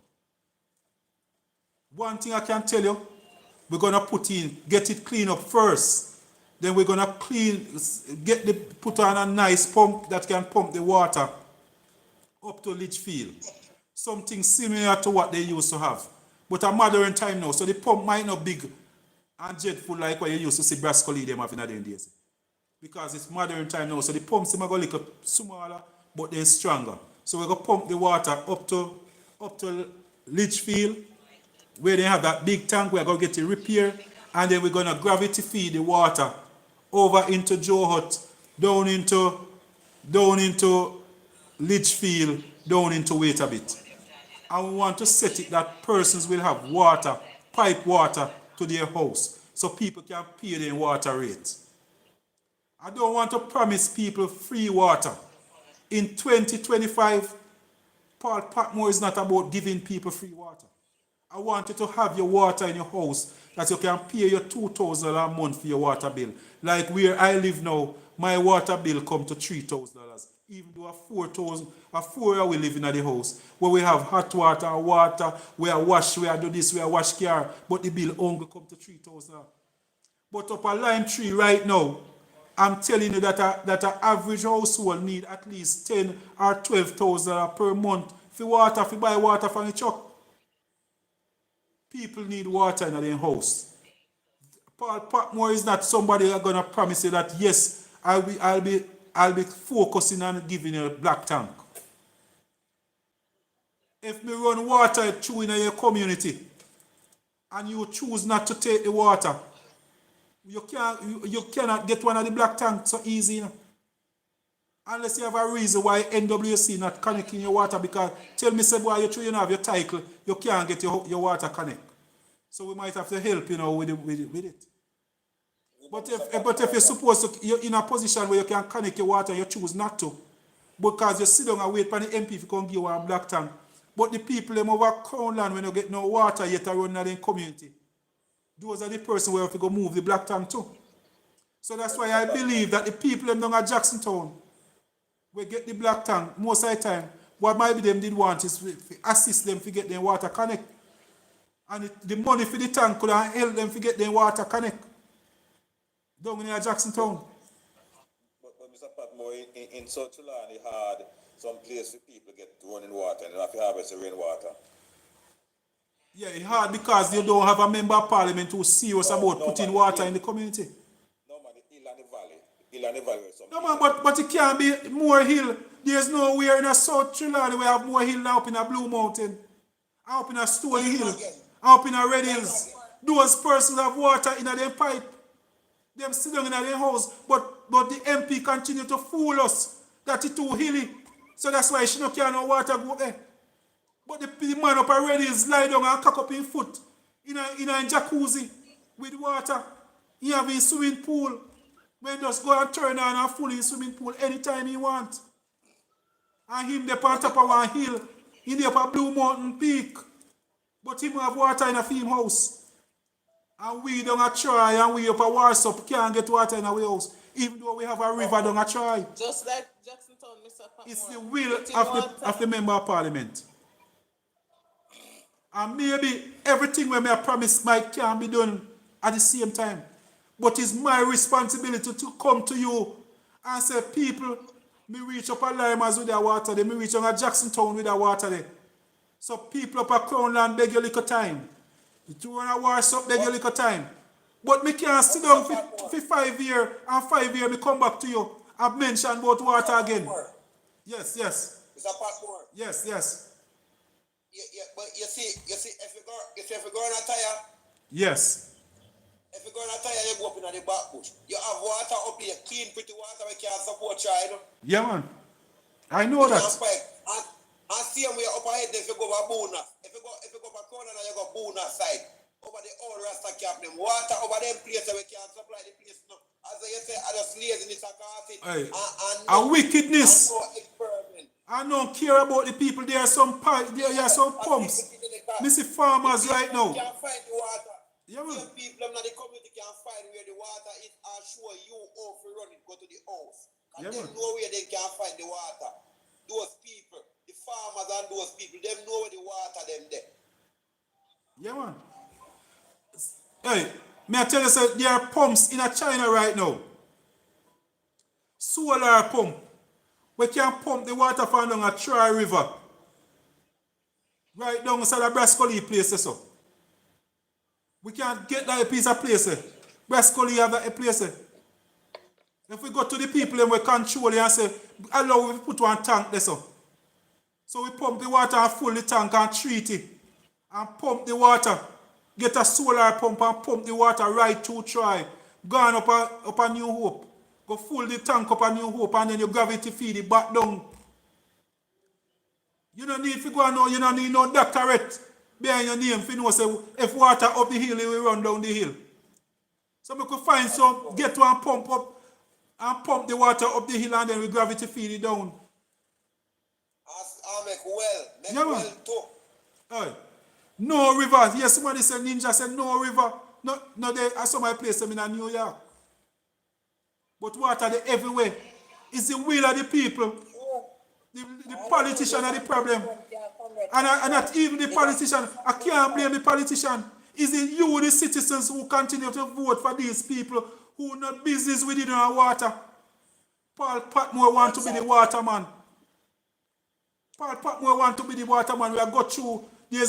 One thing I can tell you, we're going to get it clean up first. Then we're going to put on a nice pump that can pump the water up to Litchfield. Something similar to what they used to have. But a modern time now, so the pump might not be big and jetful like what you used to see Brascoli them have in the days. because it's modern time now. So the pumps them are going to look smaller, but they're stronger. So we're going to pump the water up to Litchfield, where they have that big tank. We're going to get it repaired, and then we're going to gravity feed the water over into Joe Hut, down into Litchfield, down into Wait a Bit. And we want to set it that persons will have water, pipe water to their house, so people can pay their water rates. I don't want to promise people free water. In 2025, Paul Patmore is not about giving people free water. I want you to have your water in your house that you can pay your $2,000 a month for your water bill. Like where I live now, my water bill come to $3,000. Even though a 4 hour we live in the house, where we have hot water, we are wash, we are do this, we are wash car, but the bill only come to $3,000. But up a Lime Tree right now, I'm telling you that an average household need at least $10,000 or $12,000 per month for water, for buy water from the truck. People need water in their house. Paul Patmore is not somebody that's gonna promise you that yes, I'll be focusing on giving you a black tank. If me run water through in your community and you choose not to take the water, you cannot get one of the black tanks so easy. You know? Unless you have a reason why NWC not connecting your water, because tell me, say, boy, you have your title, you can't get your water connect. So we might have to help, with it. But if you're supposed to, you're in a position where you can connect your water, you choose not to, because you sit down and wait for the MP to come give you a black tank. But the people them over Crown Land, when you get no water yet around in the community, those are the person where you have to go move the black tank to. So that's why I believe that the people them down at Jacksontown, we get the black tank most of the time. What maybe them did want is to assist them to get their water connect. And the money for the tank could have helped them to get their water connect. Down in Jacksontown. But Mr. Patmore, in South Trelawny had some place where people get running water and they have to harvest the rainwater. Yeah, it's hard because you don't have a member of parliament who's serious about putting water in the community. No man, the hill and the valley. No man, but it can't be more hill. There's nowhere in a South Trelawny we have more hill than up in a Blue Mountain, up in a Stony Hill, up in a Red Hills. Those persons have water in their pipe. Them sit down in their house, but the MP continue to fool us that it's too hilly. So that's why she don't care no water go there. But the man up already is lie down and cock up his foot in a jacuzzi with water. He have his swimming pool. When just go and turn on and full his swimming pool anytime he want. And him there on top of one hill. He there up a Blue Mountain Peak. But him have water in a film house. And we don't try and we up a Warsup can't get water in our house. Even though we have a river, don't try. Just like Jacksontown, Mr. Patmore. It's the will of the member of parliament. And maybe everything when I promise can be done at the same time. But it's my responsibility to come to you and say, people, me reach up a Limers with their water there, me reach on a Jacksontown with their water there. So people up a Crown Land beg you little time. You run a Warsup beg you little time. But me can't sit down for 5 years, and 5 years me come back to you and mention about water again. Yes. Mr. Patmore. Yes. Yeah, but you see, if you go on a tire. Yes. If you go on a tire, you go up in the back bush. You have water up here, clean, pretty water, we can support child. Yeah, man. I know that. And see where up ahead if you go over Boona. If you go over corner and you go Boona side. Over the old Rasta camp, them water over them places we can supply the place now. As I say, I just laziness and hey. And wickedness. I don't care about the people. There are some pumps. Me see farmers right now. Can't find the water. Yeah, man. Some people in the community can't find where the water is. I'm sure you off to run it, go to the house. And yeah, they know where they can't find the water. Those people, the farmers and those people, they know where the water them there. Yeah, man. Hey, may I tell you, sir, there are pumps in China right now. Solar pump. We can pump the water from down a Troy River. Right down inside the Brascoli place, so. We can't get that piece of place. Brascoli have that place. If we go to the people and we control it and say, allow we put one tank there so. So we pump the water and fill the tank and treat it. And pump the water. Get a solar pump and pump the water right through try. Gone up a New Hope. Go full the tank up a New Hope and then you gravity feed it back down. You don't need to go and know, you don't need no doctorate behind your name if you know say if water up the hill, it will run down the hill. So we could find some, get one pump up and pump the water up the hill and then we gravity feed it down. I'll make well. Make Yeah, well man. too. Aye. No river. Yes, somebody said Ninja said no river. No, I saw my place them in New York. But water they everywhere. It's the will of the people. The politician are the problem. And not even the politician. I can't blame the politician. It's you, the citizens, who continue to vote for these people who not business with it in our water. Paul Patmore want to be the waterman. Paul Patmore want to be the waterman. We have got through. They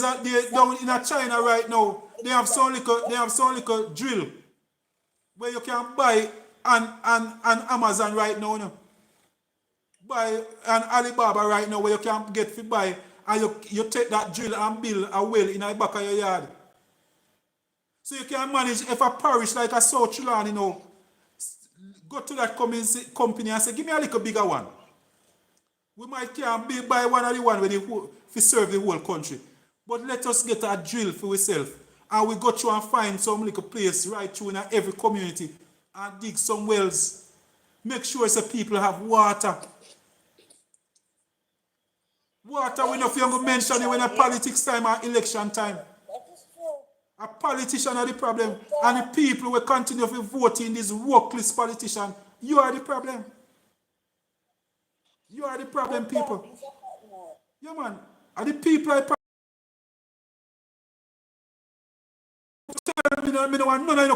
down in China right now. They have some little drill where you can buy on Amazon right now. No? Buy an Alibaba right now where you can get to buy and you take that drill and build a well in the back of your yard. So you can manage if a parish like a South Trelawny, go to that company and say, give me a little bigger one. We might can buy one of the one to serve the whole country. But let us get a drill for ourselves. And we go through and find some little place right through in every community and dig some wells. Make sure the people have water. Water, we know if you're going to mention it when a politics time or election time. A politician are the problem. And the people will continue to vote in this workless politician. You are the problem. You are the problem, people. Yeah, man. And the people are the problem. I don't want none of you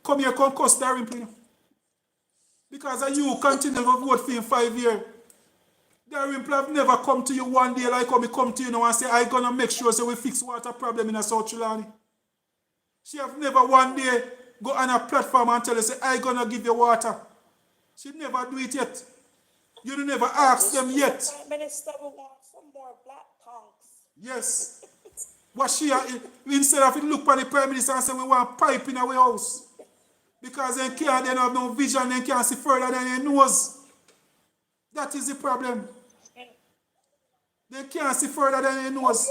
come here, come cuss Darren, because you continue to vote for him 5 years. Darren have never come to you one day like how me come to you now and say, I'm going to make sure so we fix water problem in a South Trelawny. She have never one day go on a platform and tell you, say, I'm going to give you water. She never do it yet. You never ask them yet. Prime Minister, we want some more black tanks. Yes. What she, instead of it look at the Prime Minister and say, we want pipe in our house. Because they don't have no vision, they can't see further than their nose. That is the problem. They can't see further than their nose.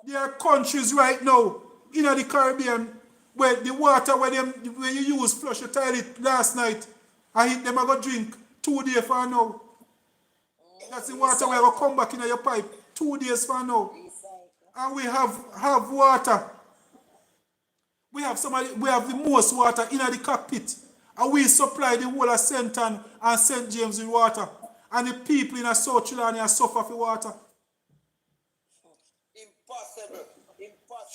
There are countries right now in the Caribbean where the water where you use flush your toilet last night, I hit them I go drink 2 days for now. That's the water where I come back in your pipe 2 days for now. And we have water. We have the most water in the cockpit. And we supply the whole of St. Ann and St. James with water. And the people in South Trelawny suffer for water. Impossible.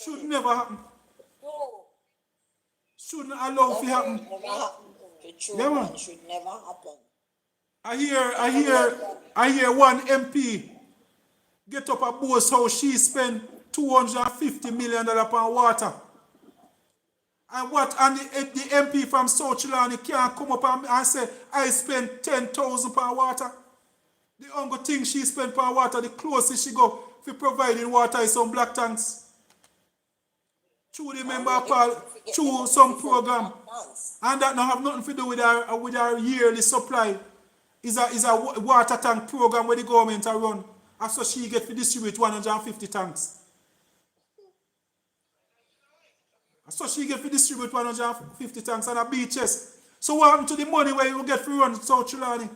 Should never happen. Shouldn't allow it to happen. Yeah, man. It should never happen. I hear one MP get up a boast how she spent $250 million on water. And the MP from South Trelawny can't come up and say, I spent 10,000 per water. The only thing she spent per water, the closest she go for providing water is some black tanks. Through the member Paul, through some program. And that don't have nothing to do with our yearly supply. It's a water tank program where the government are run. And so she get to distribute 150 tanks. So she get to distribute 150 tanks and a beaches. So what happened to the money where you get to run South Trelawny?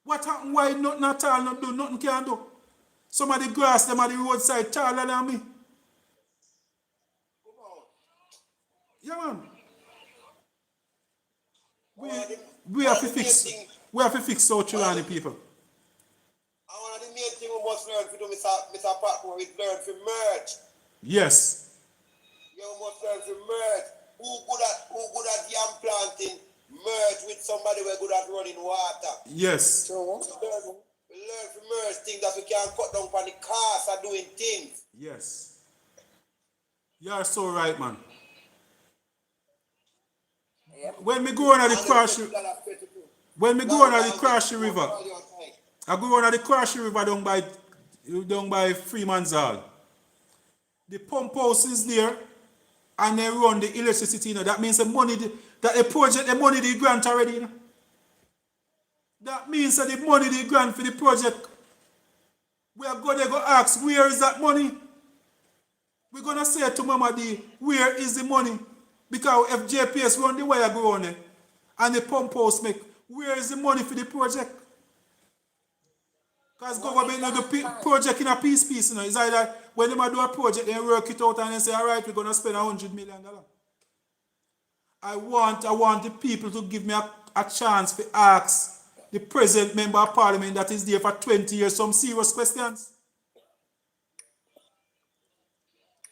What happened? Why nothing at all, not do, nothing can do? Some of the grass, them at the roadside taller than me. Yeah, man. We have to fix South Trelawny, people. And one of the main things we must learn to do, Mr. Patmore, is learn to merge. Yes. You must learn to merge. Who good at yam planting, merge with somebody who good at running water. Yes. So learn to merge things that we can cut down on the cost of doing things. Yes. You are so right, man. when me go on the Crashy River, I go on the Crashy River down by Freeman's Hall. The pump house is there, and they run the electricity. You know. That means the money, that the project, the money they grant already. You know. That means that the money they grant for the project, we are going to go ask, where is that money? We're going to say to Mama D, where is the money? Because if JPS run the wire go on there, and the pump house make, where is the money for the project? Because government do the project in a piece, you know. It's either when they do a project, they work it out and they say, all right, we're going to spend $100 million. I want the people to give me a chance to ask the present member of parliament that is there for 20 years some serious questions.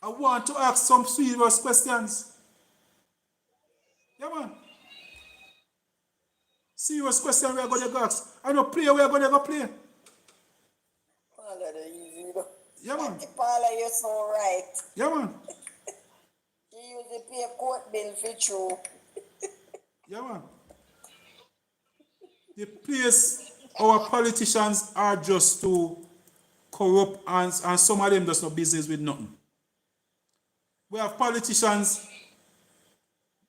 I want to ask some serious questions. Yeah, man. Serious question we are going to ask. I know play we are going to go play. Yeah, man. Paula, you're so right. Yeah, man. You use the pay court bill for true. Yeah, man. The place our politicians are just too corrupt and some of them does no business with nothing. We have politicians,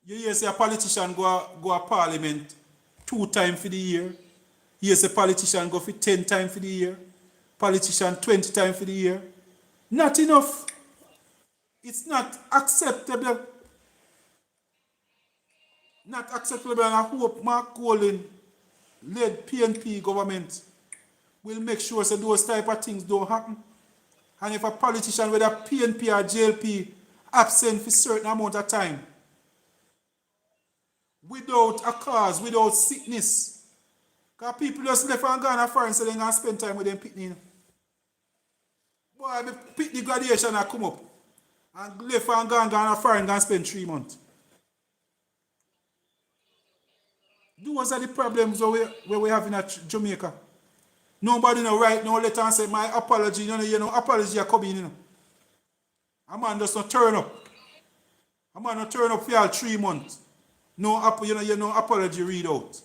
you hear say a politician go a parliament 2 times for the year. You hear say a politician go for 10 times for the year. Politician 20 times for the year. Not enough. It's not acceptable. Not acceptable, and I hope Mark Golden led PNP government will make sure that those type of things don't happen. And if a politician, whether PNP or JLP, absent for a certain amount of time, without a cause, without sickness, because people just left and gone and foreign so they can spend time with them picnic. Boy, the picnic graduation I come up and left and gone and foreign and spend 3 months. Those are the problems where we have in Jamaica. Nobody no write no letter and say, my apology, you know, apology are coming, you know. A man does not turn up. A man not turn up for all 3 months. No, you know, apology read out.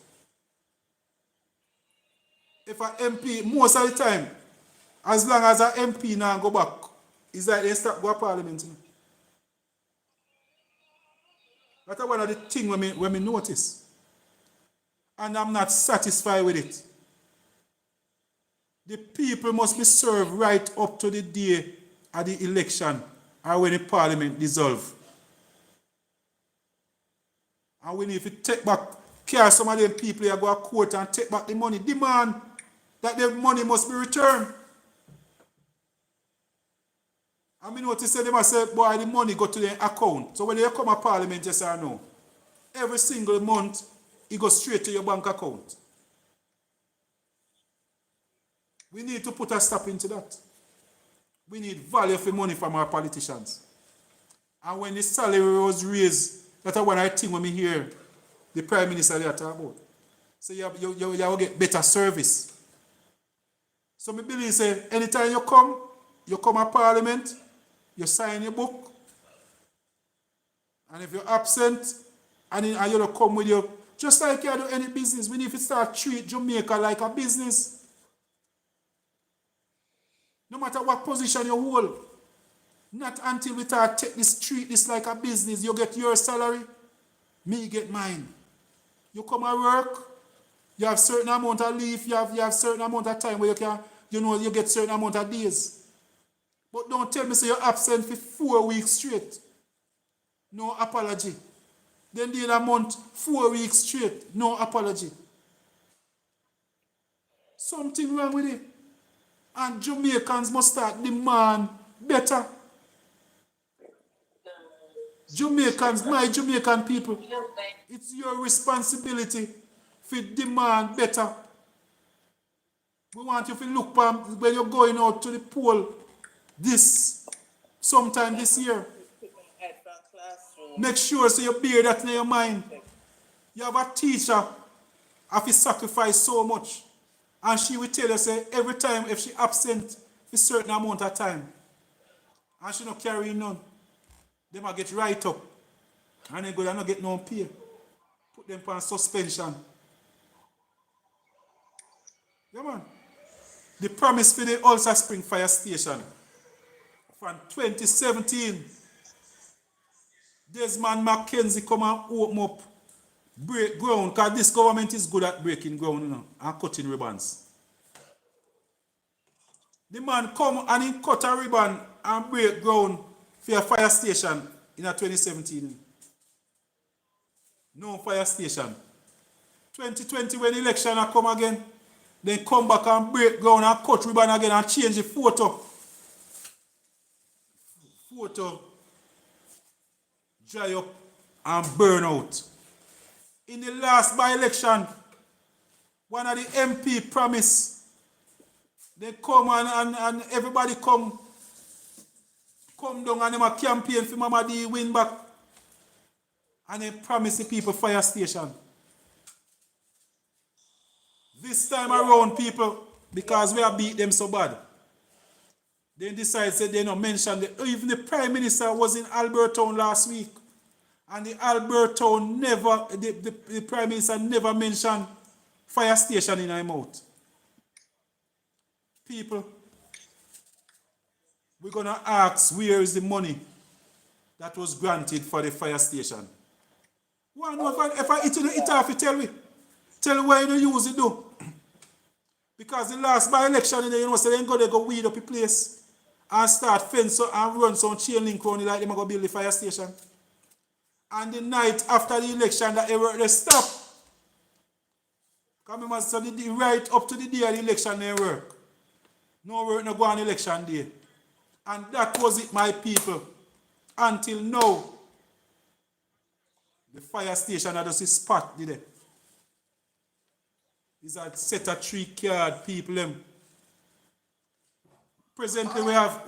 If an MP, most of the time, as long as an MP now go back, it's like they stop go to parliament. You know. That's one of the things when me notice. And I'm not satisfied with it. The people must be served right up to the day of the election or when the parliament dissolve. And we need to take back, care some of them people who go to court and take back the money. Demand that the money must be returned. I mean, notice they must say, boy, the money go to their account. So when they come to parliament, yes or no? Every single month, it goes straight to your bank account. We need to put a stop into that. We need value for money from our politicians. And when the salary was raised, that's one I think when we hear the Prime Minister there talk about. So you will get better service. So I believe say anytime you come to Parliament, you sign your book. And if you're absent and you don't come with your, just like you do any business, we need to start treat Jamaica like a business. No matter what position you hold. Not until we treat this like a business. You get your salary, me get mine. You come and work, you have certain amount of leave, you have certain amount of time where you can, you get certain amount of days. But don't tell me say you're absent for 4 weeks straight. No apology. Then the other month, 4 weeks straight, no apology. Something wrong with it. And Jamaicans must start demand better. Jamaicans, my Jamaican people, it's your responsibility to demand better. We want you to look when you're going out to the poll sometime this year. Make sure so you bear that in your mind. You have a teacher have to sacrifice so much. And she will tell you say every time if she absent for a certain amount of time and she not carrying none, they might get right up and they go and not get no pay. put them on suspension. Yeah, man. The promise for the Ulster Spring Fire Station from 2017, Desmond Mackenzie come and open up, break ground, because this government is good at breaking ground, you know, and cutting ribbons. The man come and he cut a ribbon and break ground for a fire station in 2017. No fire station. 2020 when the election come again, then come back and break ground and cut ribbon again and change the photo. Photo dry up and burn out. In the last by-election, one of the MP promised, they come and everybody come down and them a campaign for Mama D win back. And they promise the people fire station. This time around, people, because we have beat them so bad, they decide say they don't mention even the Prime Minister was in Albertown last week. And the Albertown never, the Prime Minister never mentioned fire station in her mouth. People, we're going to ask where is the money that was granted for the fire station. Well, no, if I eat it off, you tell me. Tell me why you don't use it though. Because the last by-election, you know, so they go weed up the place and start fence and run some chain link around it like they're going to build the fire station. And the night after the election, that they stop. Because so right up to the day of the election, they work. No work, no go on election day. And that was it, my people. Until now, the fire station had just a spot, did it? It's a set of 3 card people. Presently, we have,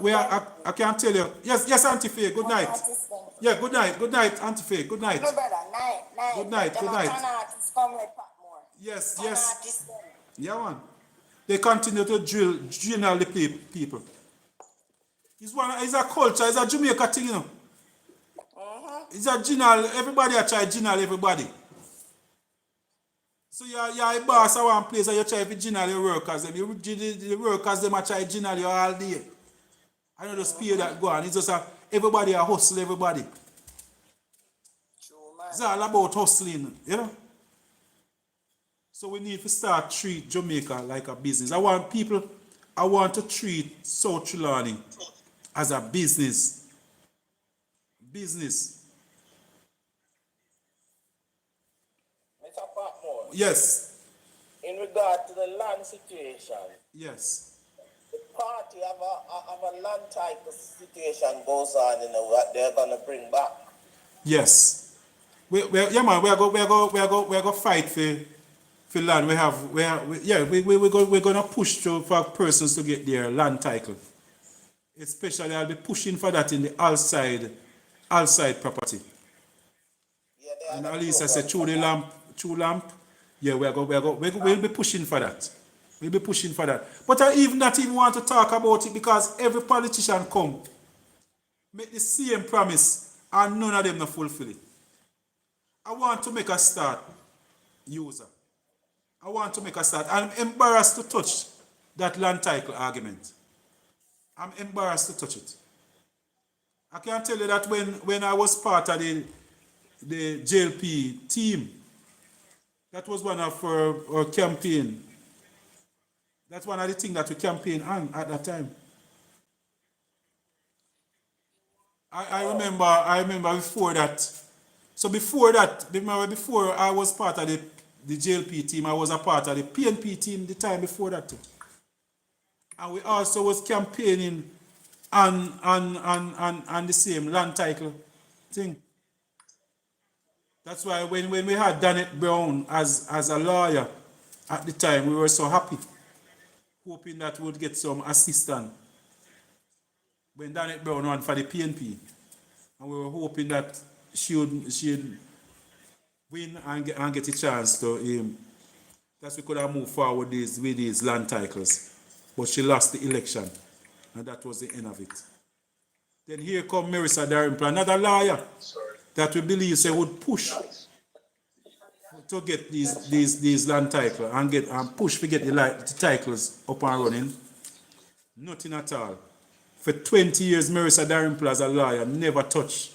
I can't tell you. Yes, Auntie Faye, good night. Yeah, good night, Auntie Faye, good night. No, brother, night. Good night. Yes. Yeah, man. They continue to drill all the people. It's a culture, it's a Jamaica thing, you know. It's a general, everybody a try general everybody. So you're a boss at one place and you try to general your workers. The workers, them a try general you all day. I know the speed that go on. It's just everybody a hustle everybody. It's all about hustling, you know. So we need to start treat Jamaica like a business. I want to treat South Trelawny as a business. Mr. Patmore. Yes. In regard to the land situation. Yes. The party have a land title situation goes on, you know, what they're gonna bring back. Yes. We're going to fight for land. We're going to push for persons to get their land title. Especially I'll be pushing for that in the outside property. Yeah, and at least I said through lamp. Yeah, we'll be pushing for that. We'll be pushing for that. But I even not even want to talk about it because every politician come make the same promise and none of them not fulfill it. I want to make a start, user. I want to make a start. I'm embarrassed to touch that land title argument. I'm embarrassed to touch it. I can tell you that when I was part of the JLP team, that was one of our campaign. That's one of the things that we campaigned on at that time. I remember before that. So before I was part of the JLP team, I was a part of the PNP team the time before that too. And we also was campaigning on the same land title thing. That's why when we had Danette Brown as a lawyer at the time, we were so happy, hoping that we would get some assistance when Danette Brown ran for the PNP. And we were hoping that she'd win and get a chance to that we could have moved forward with these land titles. But she lost the election, and that was the end of it. Then here come Marissa Darrimple, another lawyer that we believe would push to get these land titles and push to get the titles up and running. Nothing at all. For 20 years, Marissa Darimpour as a lawyer never touched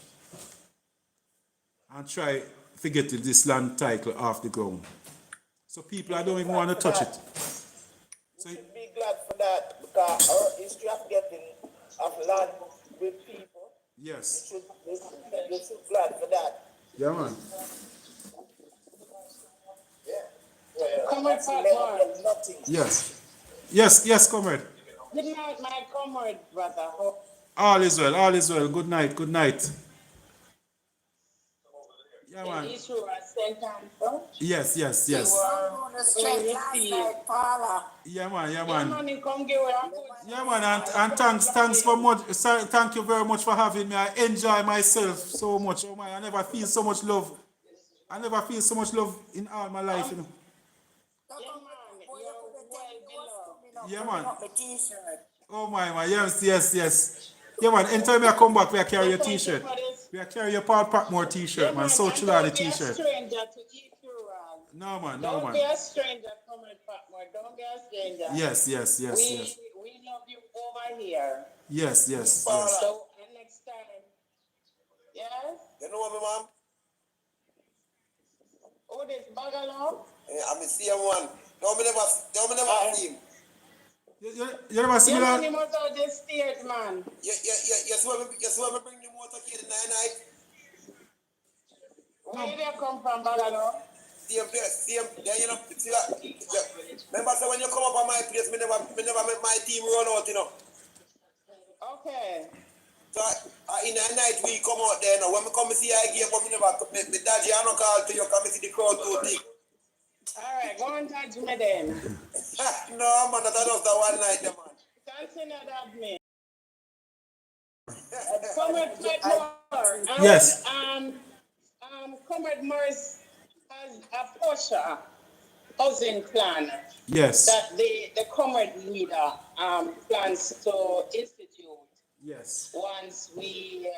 and try to get this land title off the ground. So people I don't even want to touch it. So you should be glad for that because our history of getting of land with people. Yes. You should glad for that. Yeah, man. Yeah. Comrade Patmore. Yes. Yes, comrade. Good night, my comrade, brother. All is well. Good night. Yeah, man. The issue was St. Anton. Yes. You Yeah, man. Yeah, man, you come give it up. Yeah, man, and thanks for much. Thank you very much for having me. I enjoy myself so much. Oh my, I never feel so much love. I never feel so much love in all my life, you know. Yeah, man. Oh my, yes. Yeah, man, anytime I come back, we carry your t-shirt. We carry your Patmore t-shirt, man. So Trelawny t-shirt. No, man. Don't be a stranger, Comrade Patmore. Don't be a stranger. Yes. We love you over here. Yes. So, next time. Yes? You know me, ma'am? Oh, this Bagalo? Yeah, I'm a CM1. No, me never see him. You never see me Yeah, like... man, he must have just steered, man. Yes, when me bring the motorcade in the night. Where did they come from, Bagalo? Same place, yeah, you know, see that? Yeah. Remember, so when you come up on my place, me never make my team run out, you know. Okay. So, in the night, we come out there, now. When we come and see I game, but me never, me dodgy, I don't call to you, come and see the crowd too thick. All right, go and touch me then. No, man, that was the one night, man. Consider that me. Comrade Patmore. Yes. Comrade Morris has a Porsche housing plan. Yes. That the comrade leader plans to institute. Yes. Once we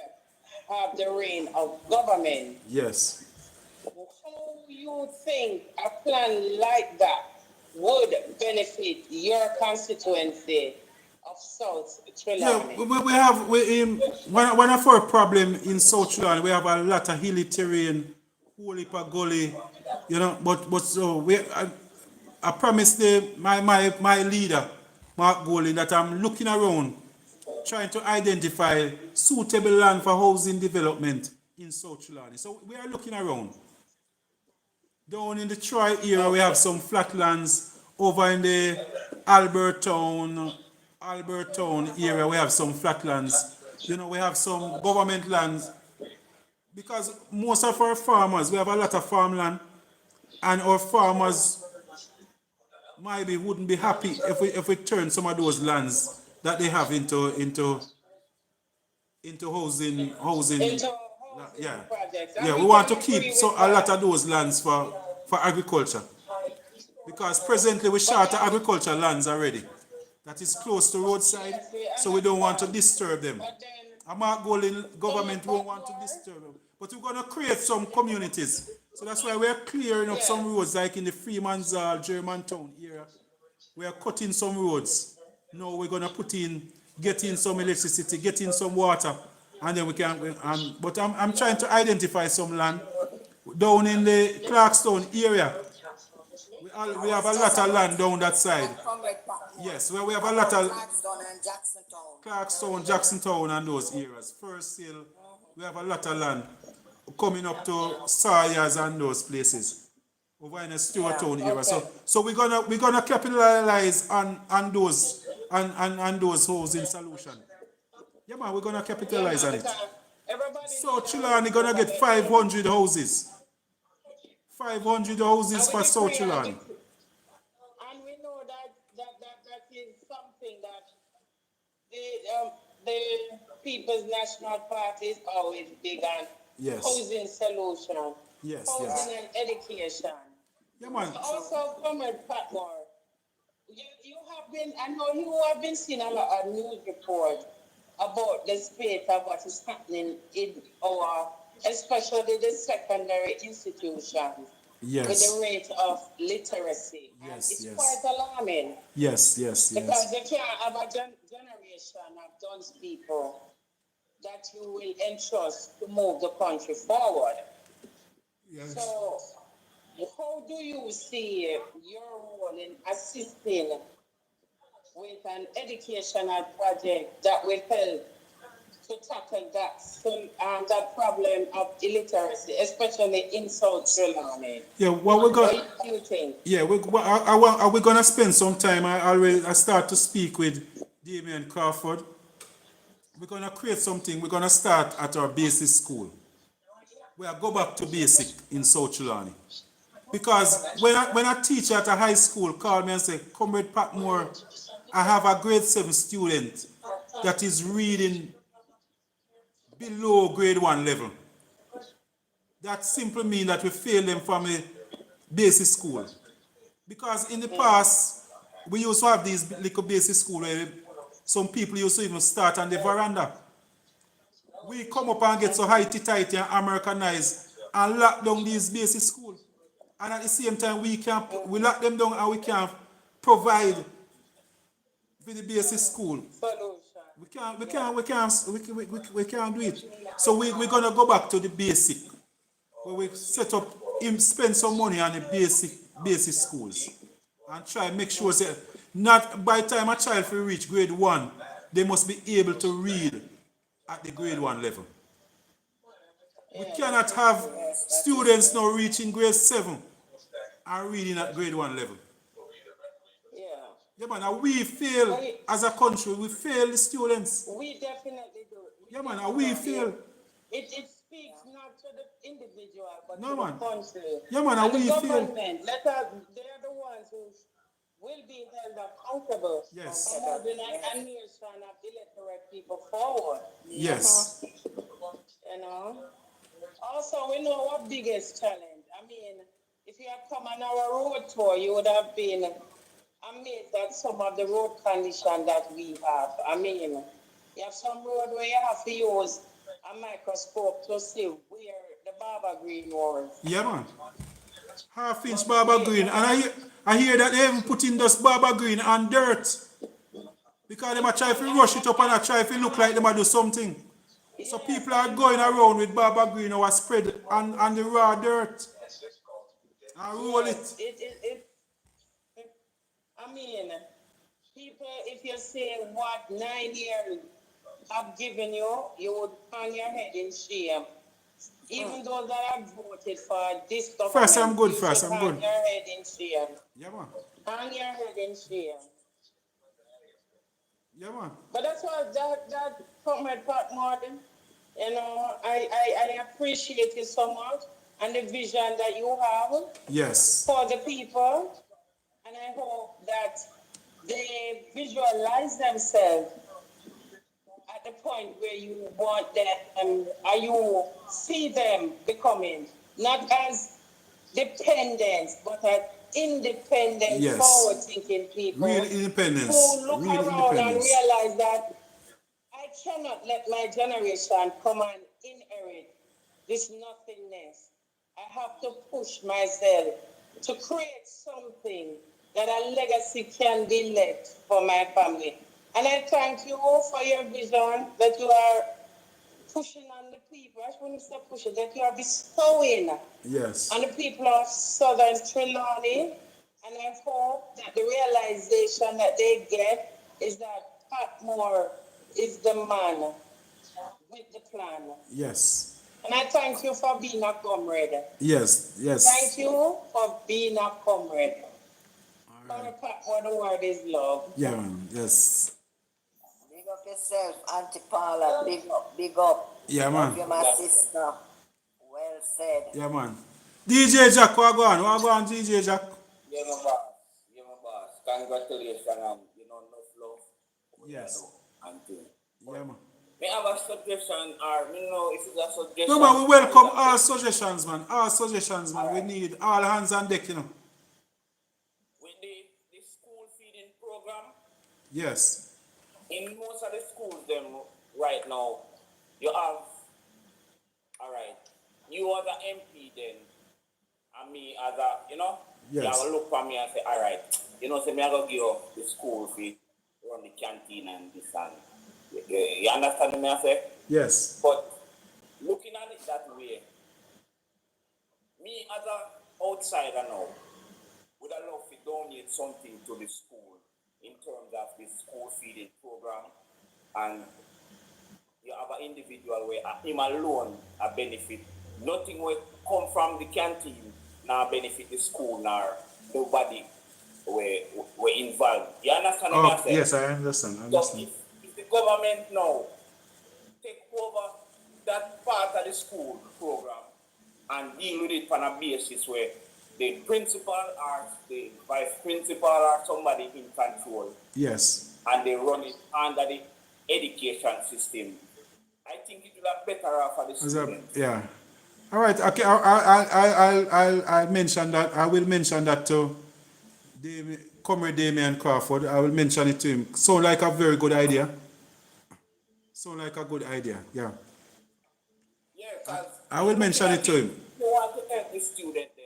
have the reign of government. Yes. How you think a plan like that would benefit your constituency of South Trelawny? Yeah, one of our problem in South Trelawny, we have a lot of hilly terrain, whole heap of gully, you know. But so I promised my leader, Mark Golding, that I'm looking around, trying to identify suitable land for housing development in South Trelawny. So we are looking around. Down in the Troy area, we have some flatlands. Over in the Albertown area, we have some flatlands. You know, we have some government lands. Because most of our farmers, we have a lot of farmland, and our farmers maybe wouldn't be happy if we turn some of those lands that they have into housing. Yeah. Projects. Yeah, we want to keep a lot of those lands for agriculture. Because presently we short agricultural lands already. That is close to roadside, so we don't want to disturb them. A Mark Golding government won't want to disturb them. But we're going to create some communities. So that's why we're clearing up some roads, like in the Freemanzal, Germantown area. We are cutting some roads. Now we're going to get in some electricity, get in some water, and then we can. But I'm trying to identify some land down in the Clarkstown area. We have a lot of land down that side. Yes, where we have a lot of Clarkstown, Jacksontown, and those areas. First Hill, we have a lot of land coming up to Sawyers and those places over in the Stewartown area. Okay. So we're gonna capitalize on those housing solution. Yeah, man, we're gonna capitalize on it. So Trelawny gonna get 500 houses. 500 houses for South Trelawny. And we know that is something that the People's National Party is always big on. Yes. Housing solution. Yes. Housing and education. Yeah, man. Also, Comrade Patmore, you have been, I know you have been seeing a lot of news reports about the state of what is happening in our, especially the secondary institutions. Yes. with the rate of literacy. And Yes, it's yes. quite alarming. Yes, yes, Because yes. you can't have a generation of those people that you will entrust to move the country forward. Yes. So, how do you see your role in assisting with an educational project that will help to tackle that problem of illiteracy, especially in South Trelawny? Yeah, what we're going. What do you think? Yeah, are we gonna spend some time? I start to speak with Damien Crawford. We're gonna create something. We're gonna start at our basic school. We'll go back to basic in South Trelawny. Because when a teacher at a high school called me and said, Comrade Patmore, I have a grade 7 student that is reading below grade 1 level. That simply means that we fail them from a basic school. Because in the past, we used to have these little basic school where some people used to even start on the veranda. We come up and get so tighty and Americanized and lock down these basic schools. And at the same time, we lock them down and we can't provide for the basic school. We can't do it. So we're gonna go back to the basic, where we set up, spend some money on the basic schools, and try make sure that not by the time a child will reach grade 1, they must be able to read at the grade 1 level. We cannot have students now reaching grade 7 and reading at grade 1 level. Yeah, man, and we fail as a country. We fail the students. We definitely do. Yeah, man, and we fail. It speaks not to the individual, but No, to man. the country. Yeah, man, and and we the fail. government, they're the ones who will be held accountable Yes. for moving a nation of illiterate people forward. Yes. You know? Also, we know our biggest challenge. I mean, if you have come on our road tour, you would have been amazed at some of the road condition that we have. I mean, you have some road where you have to use a microscope to see where the Barber Green was. Yeah, man. Half-inch Barber Green. And I hear that they even put in this Barber Green on dirt. Because they try to rush it up and I try to look like they do something. So people are going around with Barber Green or spread on the raw dirt. And roll it. I mean, people, if you say what 9 years have given you, you would hang your head in shame. Even those that have voted for this government, First, I'm good. First, I'm good. Hang your head in shame. Yeah, man. Hang your head in shame. Yeah, man. But that's what that Comrade Patmore, you know, I appreciate it so much and the vision that you have. Yes. For the people. And I hope that they visualize themselves at the point where you want them, or you see them becoming, not as dependents, but as independent, Yes. forward-thinking people. Real independence. Who look Real around and independence. realize that I cannot let my generation come and inherit this nothingness. I have to push myself to create something that a legacy can be left for my family. And I thank you all for your vision that you are pushing on the people. I just want to say pushing, that you are bestowing Yes. on the people of Southern Trelawny. And I hope that the realization that they get is that Patmore is the man with the plan. Yes. And I thank you for being a comrade. Yes, yes. Thank you for being a comrade. Right. Patmore, the word is love. Yeah, man. Yes. Big up yourself, Auntie Paula. Big up, big up. Yeah, man. Love you, my sister. Well said. Yeah, man. DJ Jack, what go on? What go on, DJ Jack? Yeah, my boss. Yeah, my boss. Congratulations, enough love. Yes. Yeah, man. May I have a suggestion, or if it's a suggestion? No, man, we welcome all suggestions, man. All suggestions, man. All right. We need all hands on deck, With the school feeding program? Yes. In most of the schools, them right now, you have, all right, you are the MP then, and me as a, you know, Yes. you have to look for me and say, all right, you know, say me I go give you the school fee, run the canteen and this and you understand me I say? Yes. But looking at it that way, me as a outsider now, would I love to donate something to the school in terms of the school feeding program, and you have an individual where him alone a benefit. Nothing will come from the canteen nor benefit the school nor nobody were involved. You understand what I'm saying? Yes, I understand. So if the government now take over that part of the school program and deal with it on a basis where the principal or the vice principal or somebody in control. Yes. And they run it under the education system. I think it will be better off for the students. Yeah. All right. Okay. I'll mention that. I will mention that to Comrade Damian Crawford. I will mention it to him. Sound like a very good idea. Sound like a good idea. Yeah. Yeah, because I will mention it to him. You want to help the student then.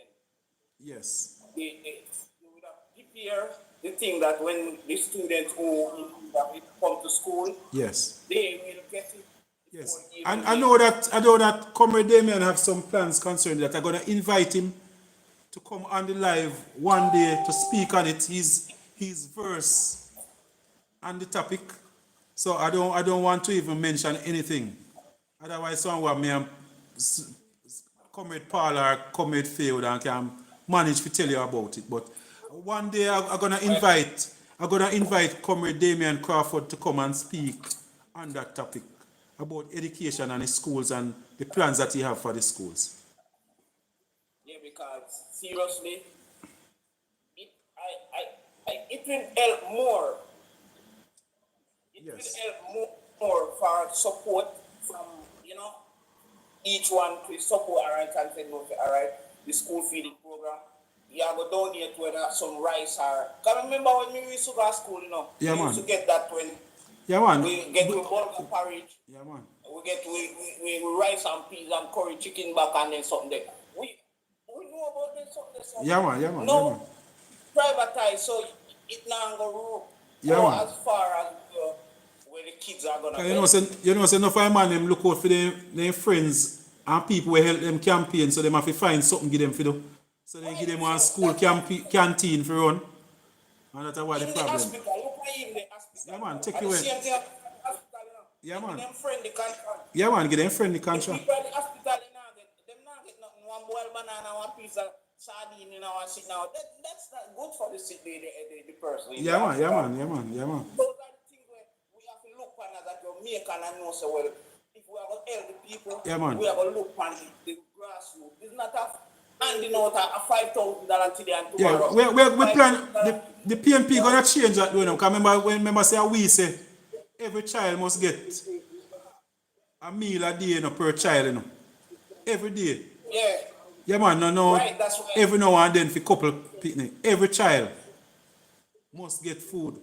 Yes. You would have prepare the thing that when the students who come to school, yes, they will get it. Yes. And I know that Comrade Damian have some plans concerning that. I'm gonna invite him to come on the live one day to speak on it. His verse on the topic. So I don't want to even mention anything. Otherwise someone may Comrade Paul or Comrade Field and can manage to tell you about it. But one day I'm gonna invite Comrade Damian Crawford to come and speak on that topic about education and the schools and the plans that he have for the schools. Yeah, because seriously, it will help more. It will help more for support from, each one to support, all right, and say, all right, the school feeding program. You have to donate whether some rice or. Can remember when we used to go to school, Yeah, we man. used to get that when we get to bowl of porridge. Yeah, man. We rice and peas and curry chicken back and then something there. We know about this something. Yeah, man. No, privatize, so it now go as far as where the kids are gonna go. Say enough of man them look out for their friends and people who help them campaign, so they have to find something give them for do. So they give them one school canteen for run. And that's why the problem. Yeah, man, take it away. Yeah, man. Yeah, man, get them friendly contract. People at the hospital, them not get nothing. One boiled banana, one piece of sardine, one sit now. That's not good for the person. Yeah, man. Those are the things where we have to look on as a Jamaican and know so well. If we are going to help the people, we are going to look on the grassroots. It's not handing out a $5,000 today and tomorrow. Yeah, we plan the PNP gonna change that though now. Because remember say we say every child must get a meal a day per child, Every day. Yeah. Yeah, man, no. Right, that's right. Every now and then for couple picnic. Every child must get food.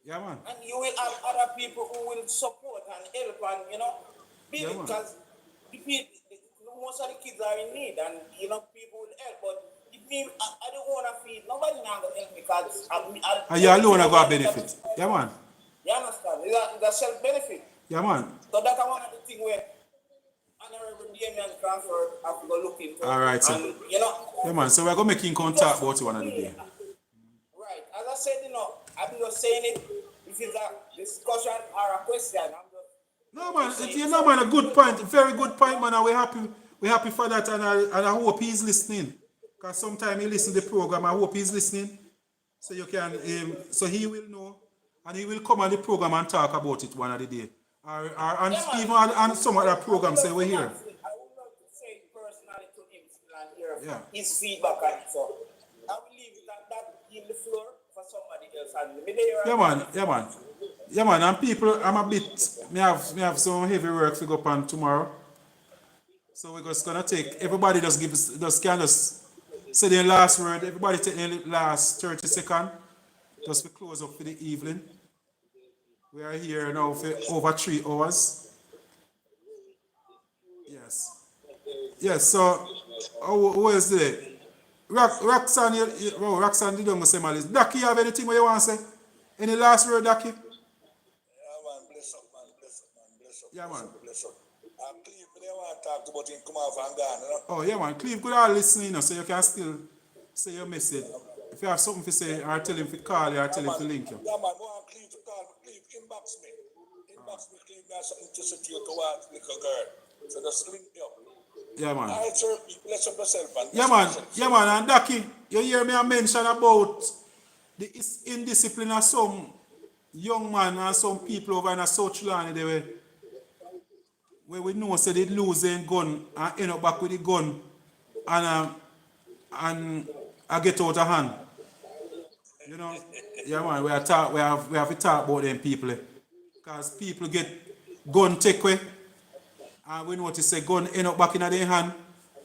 Yeah, man. And you will have other people who will support and help and, because most of the kids are in need and, people will help. But if me, I don't want to feed, nobody now going to help me because you alone are going to benefit. Yeah, man. You understand? It's a self-benefit. Yeah, man. So that's one of the things where Honorable Damian Crawford have to go look into. All right, sir. And, yeah, man. So we're going to make contact about you one of the day. Right. As I said, I'm not saying it. If it's a discussion or a question, I'm just... No, man. Man, a good point. Very good point, man. And we're happy for that. And I hope he's listening. Because sometimes he listens to the program. I hope he's listening. So you can... so he will know. And he will come on the program and talk about it one of the day. And even on some other programs say we're here. I would love to say personally to him and hear his feedback on it. So I will leave it at that, give the floor for somebody else. Yeah, man. And people, I'm a bit, me have some heavy work to go on tomorrow. So we're just gonna take, everybody just say their last word. Everybody take their last 30 seconds. Just to close up for the evening. We are here now for over 3 hours. Yes. So Oh, who is there? Roxanne, Roxanne, you don't say my list. Ducky, you have anything where you want to say? Any last word, Ducky? Yeah, man, bless up, man, bless up, man, bless up. Yeah, man. Bless up. Cleve, they want to talk about him come off and gone, you know? Oh, yeah, man. Cleve could all listen, you know, so you can still say your message. If you have something to say, or tell him to call you, or tell him to link you. Yeah, man, go on, Cleve to call me. Cleve, inbox me. Inbox me, Cleve, there's something to say to you towards little girl. So just link me up. Yeah, man. All right, sir, bless up yourself, man. Yeah, man. Yeah, man. And Ducky, you hear me mention about the indiscipline of some young man and some people over in South Trelawny there where we know say they lose their gun and end up back with the gun and I get out of hand. You know? Yeah, man. We have to talk about them people. Because people get gun take away and we notice say gun end up back in their hand.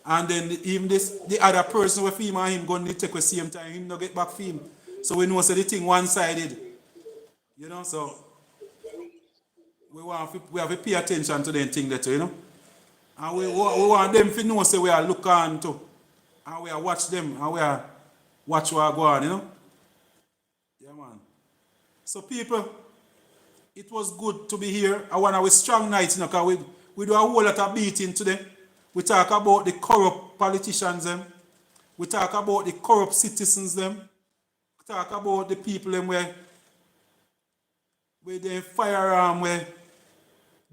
And then even the other person with him and him gun they take away same time, him no get back for him. So we know say the thing one-sided. You know, so we have to pay attention to them thing that, you know. And we want them to know say we are look on to. And we are watch them and we are watch what go on, you know. Yeah, man. So people, it was good to be here. I want our strong night, you know, because we do a whole lot of beating today. We talk about the corrupt politicians them. We talk about the corrupt citizens them. We talk about the people them where they firearm where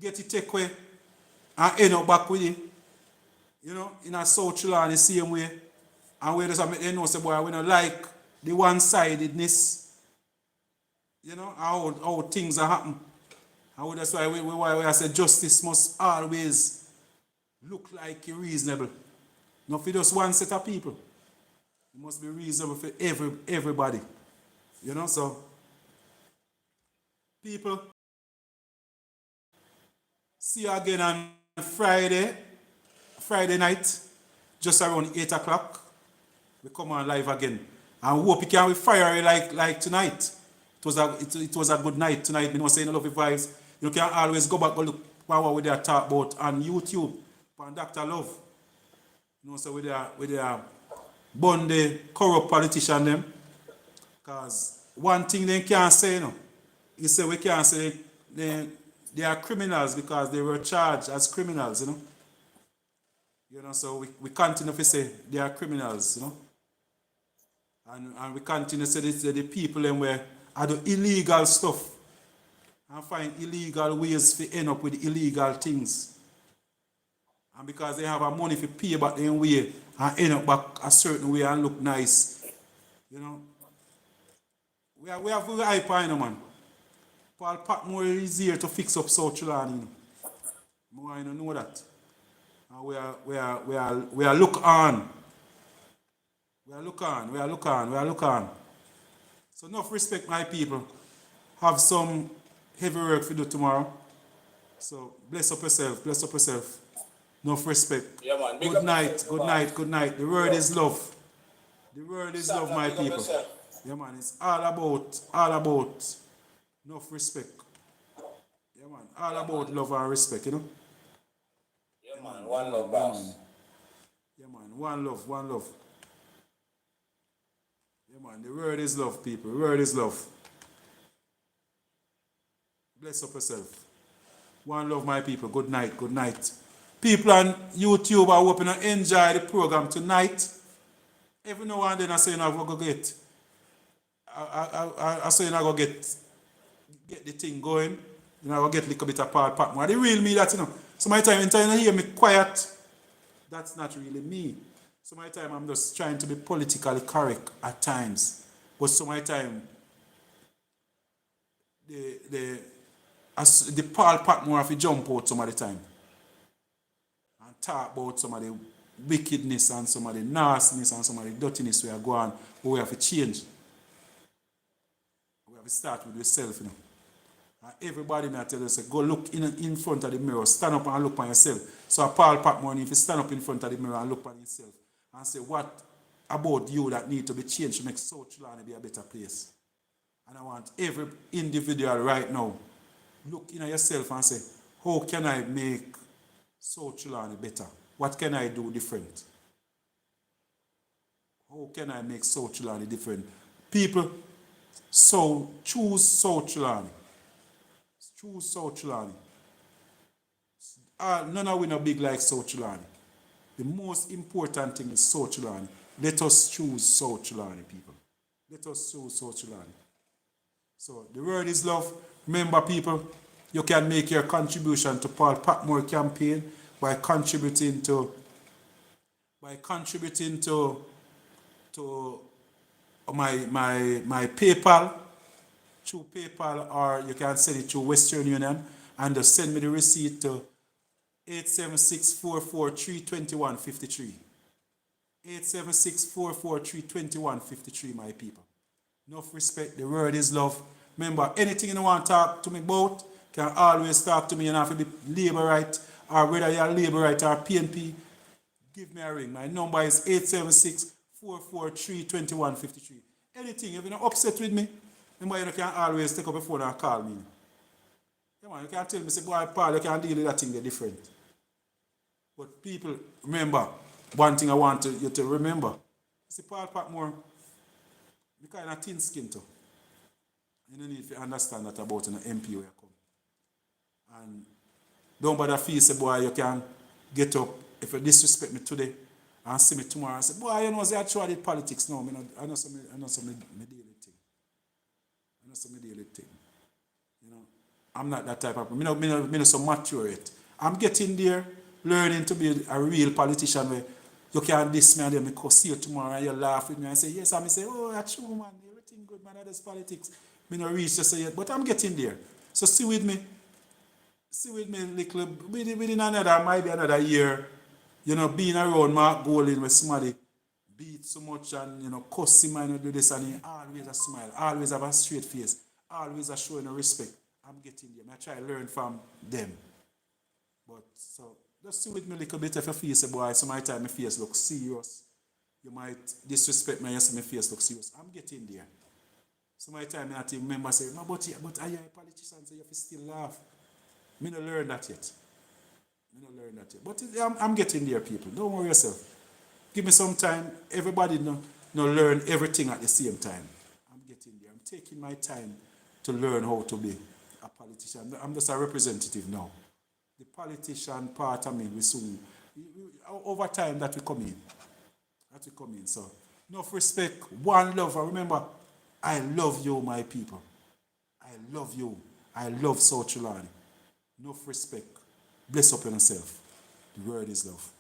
get it take away and end up back with it. You know, in a South Trelawny the same way. And we just make them know say boy we don't like the one-sidedness. You know, how things are happening. And that's why we say justice must always look like reasonable. Not for just one set of people. It must be reasonable for everybody. You know, so people, see you again on Friday night, just around 8 o'clock. We come on live again. And hope you can be fiery like tonight. It was a good night tonight. You know, saying a lot of vibes. You can always go back and look what we there talk about on YouTube. On Dr. Love. You know, so we there burn the corrupt politician them. Because one thing they can't say, you know, is say we can't say they are criminals because they were charged as criminals, you know. You know, so we continue to say they are criminals, you know. And we continue to say the people them where are the illegal stuff and find illegal ways to end up with illegal things. And because they have a money to pay back their way and end up back a certain way and look nice. You know. We have to hype on, you know, man. Paul Patmore is here to fix up South Trelawny, you know. I want you to know that. And we are look on. We are look on. So enough respect, my people. Have some heavy work to do tomorrow. So bless up yourself. Enough respect. Yeah, man. Good night. The word is love. The word is love, my people. Yeah, man. It's all about enough respect. Yeah, man. All about love and respect, you know. Yeah, man. One love, boss. Yeah, man. One love. Yeah, man. The word is love, people. The word is love. Bless up yourself. One love, my people. Good night. People on YouTube are hoping to enjoy the program tonight. Every now and then I say I go get. I say I go get the thing going. You know, I go get a little bit of Paul Patmore. The real me that, you know. So my time you hear me quiet, that's not really me. So my time I'm just trying to be politically correct at times. But so my time the Paul Patmore have to jump out some of the time. And talk about some of the wickedness and some of the nastiness and some of the dirtiness we are going, but we have to change. We have to start with yourself, you know. And everybody may tell you, say, go look in front of the mirror, stand up and look on yourself. So Paul Patmore needs to stand up in front of the mirror and look on himself and say, what about you that need to be changed to make South Trelawny be a better place? And I want every individual right now look in at yourself and say, how can I make South Trelawny better? What can I do different? How can I make South Trelawny different? People, so choose South Trelawny. Choose South Trelawny. None of we no big like South Trelawny. The most important thing is South Trelawny. Let us choose South Trelawny, people. Let us choose South Trelawny. So the word is love. Remember, people, you can make your contribution to Paul Patmore campaign by contributing to my PayPal, through PayPal, or you can send it through Western Union and just send me the receipt to 876-443-2153. 876-443-2153, my people. Enough respect, the word is love. Remember, anything you want to talk to me about, can always talk to me. You don't have to be Labour right, or whether you're Labour right or PNP, give me a ring. My number is 876-443-2153. Anything, if you're not upset with me, remember you can always take up the phone and call me. Come on, you can tell me, say, boy, Paul, you can deal with that thing, they're different. But people, remember, one thing I want you to remember. See, Paul Patmore, you kind of thin skin too. You don't need to understand that about an MP where you come. And don't bother feel, say, boy, you can get up, if you disrespect me today, and see me tomorrow and say, boy, you know, I tried it politics now. I know some daily thing. I know some daily thing. You know, I'm not that type of person. I'm not so mature yet. I'm getting there, learning to be a real politician where you can diss me and then I see you tomorrow and you laugh with me and say, yes, and I say, oh, that's true, man. Everything good, man. That's politics. I not reach just yet, but I'm getting there. So see with me, little, within maybe another year, you know, being around Mark Golding where somebody beat so much and, you know, cuss him and do this and he always a smile, always have a straight face, always a showing a respect. I'm getting there. I try to learn from them. But, so, just see with me a little bit if you feel, say, boy, sometimes my face looks serious. You might disrespect me and see my face looks serious. I'm getting there. Sometimes I have to remember, say, no, but are you a politician, so you have to still laugh. I don't learn that yet. But I'm getting there, people. Don't worry yourself. Give me some time. Everybody no learn everything at the same time. I'm getting there. I'm taking my time to learn how to be a politician. I'm just a representative now. The politician part of me will soon, over time, that will come in. So, enough respect, one love. And remember, I love you, my people. I love you. I love South Trelawny. Enough respect. Bless up on yourself. The word is love.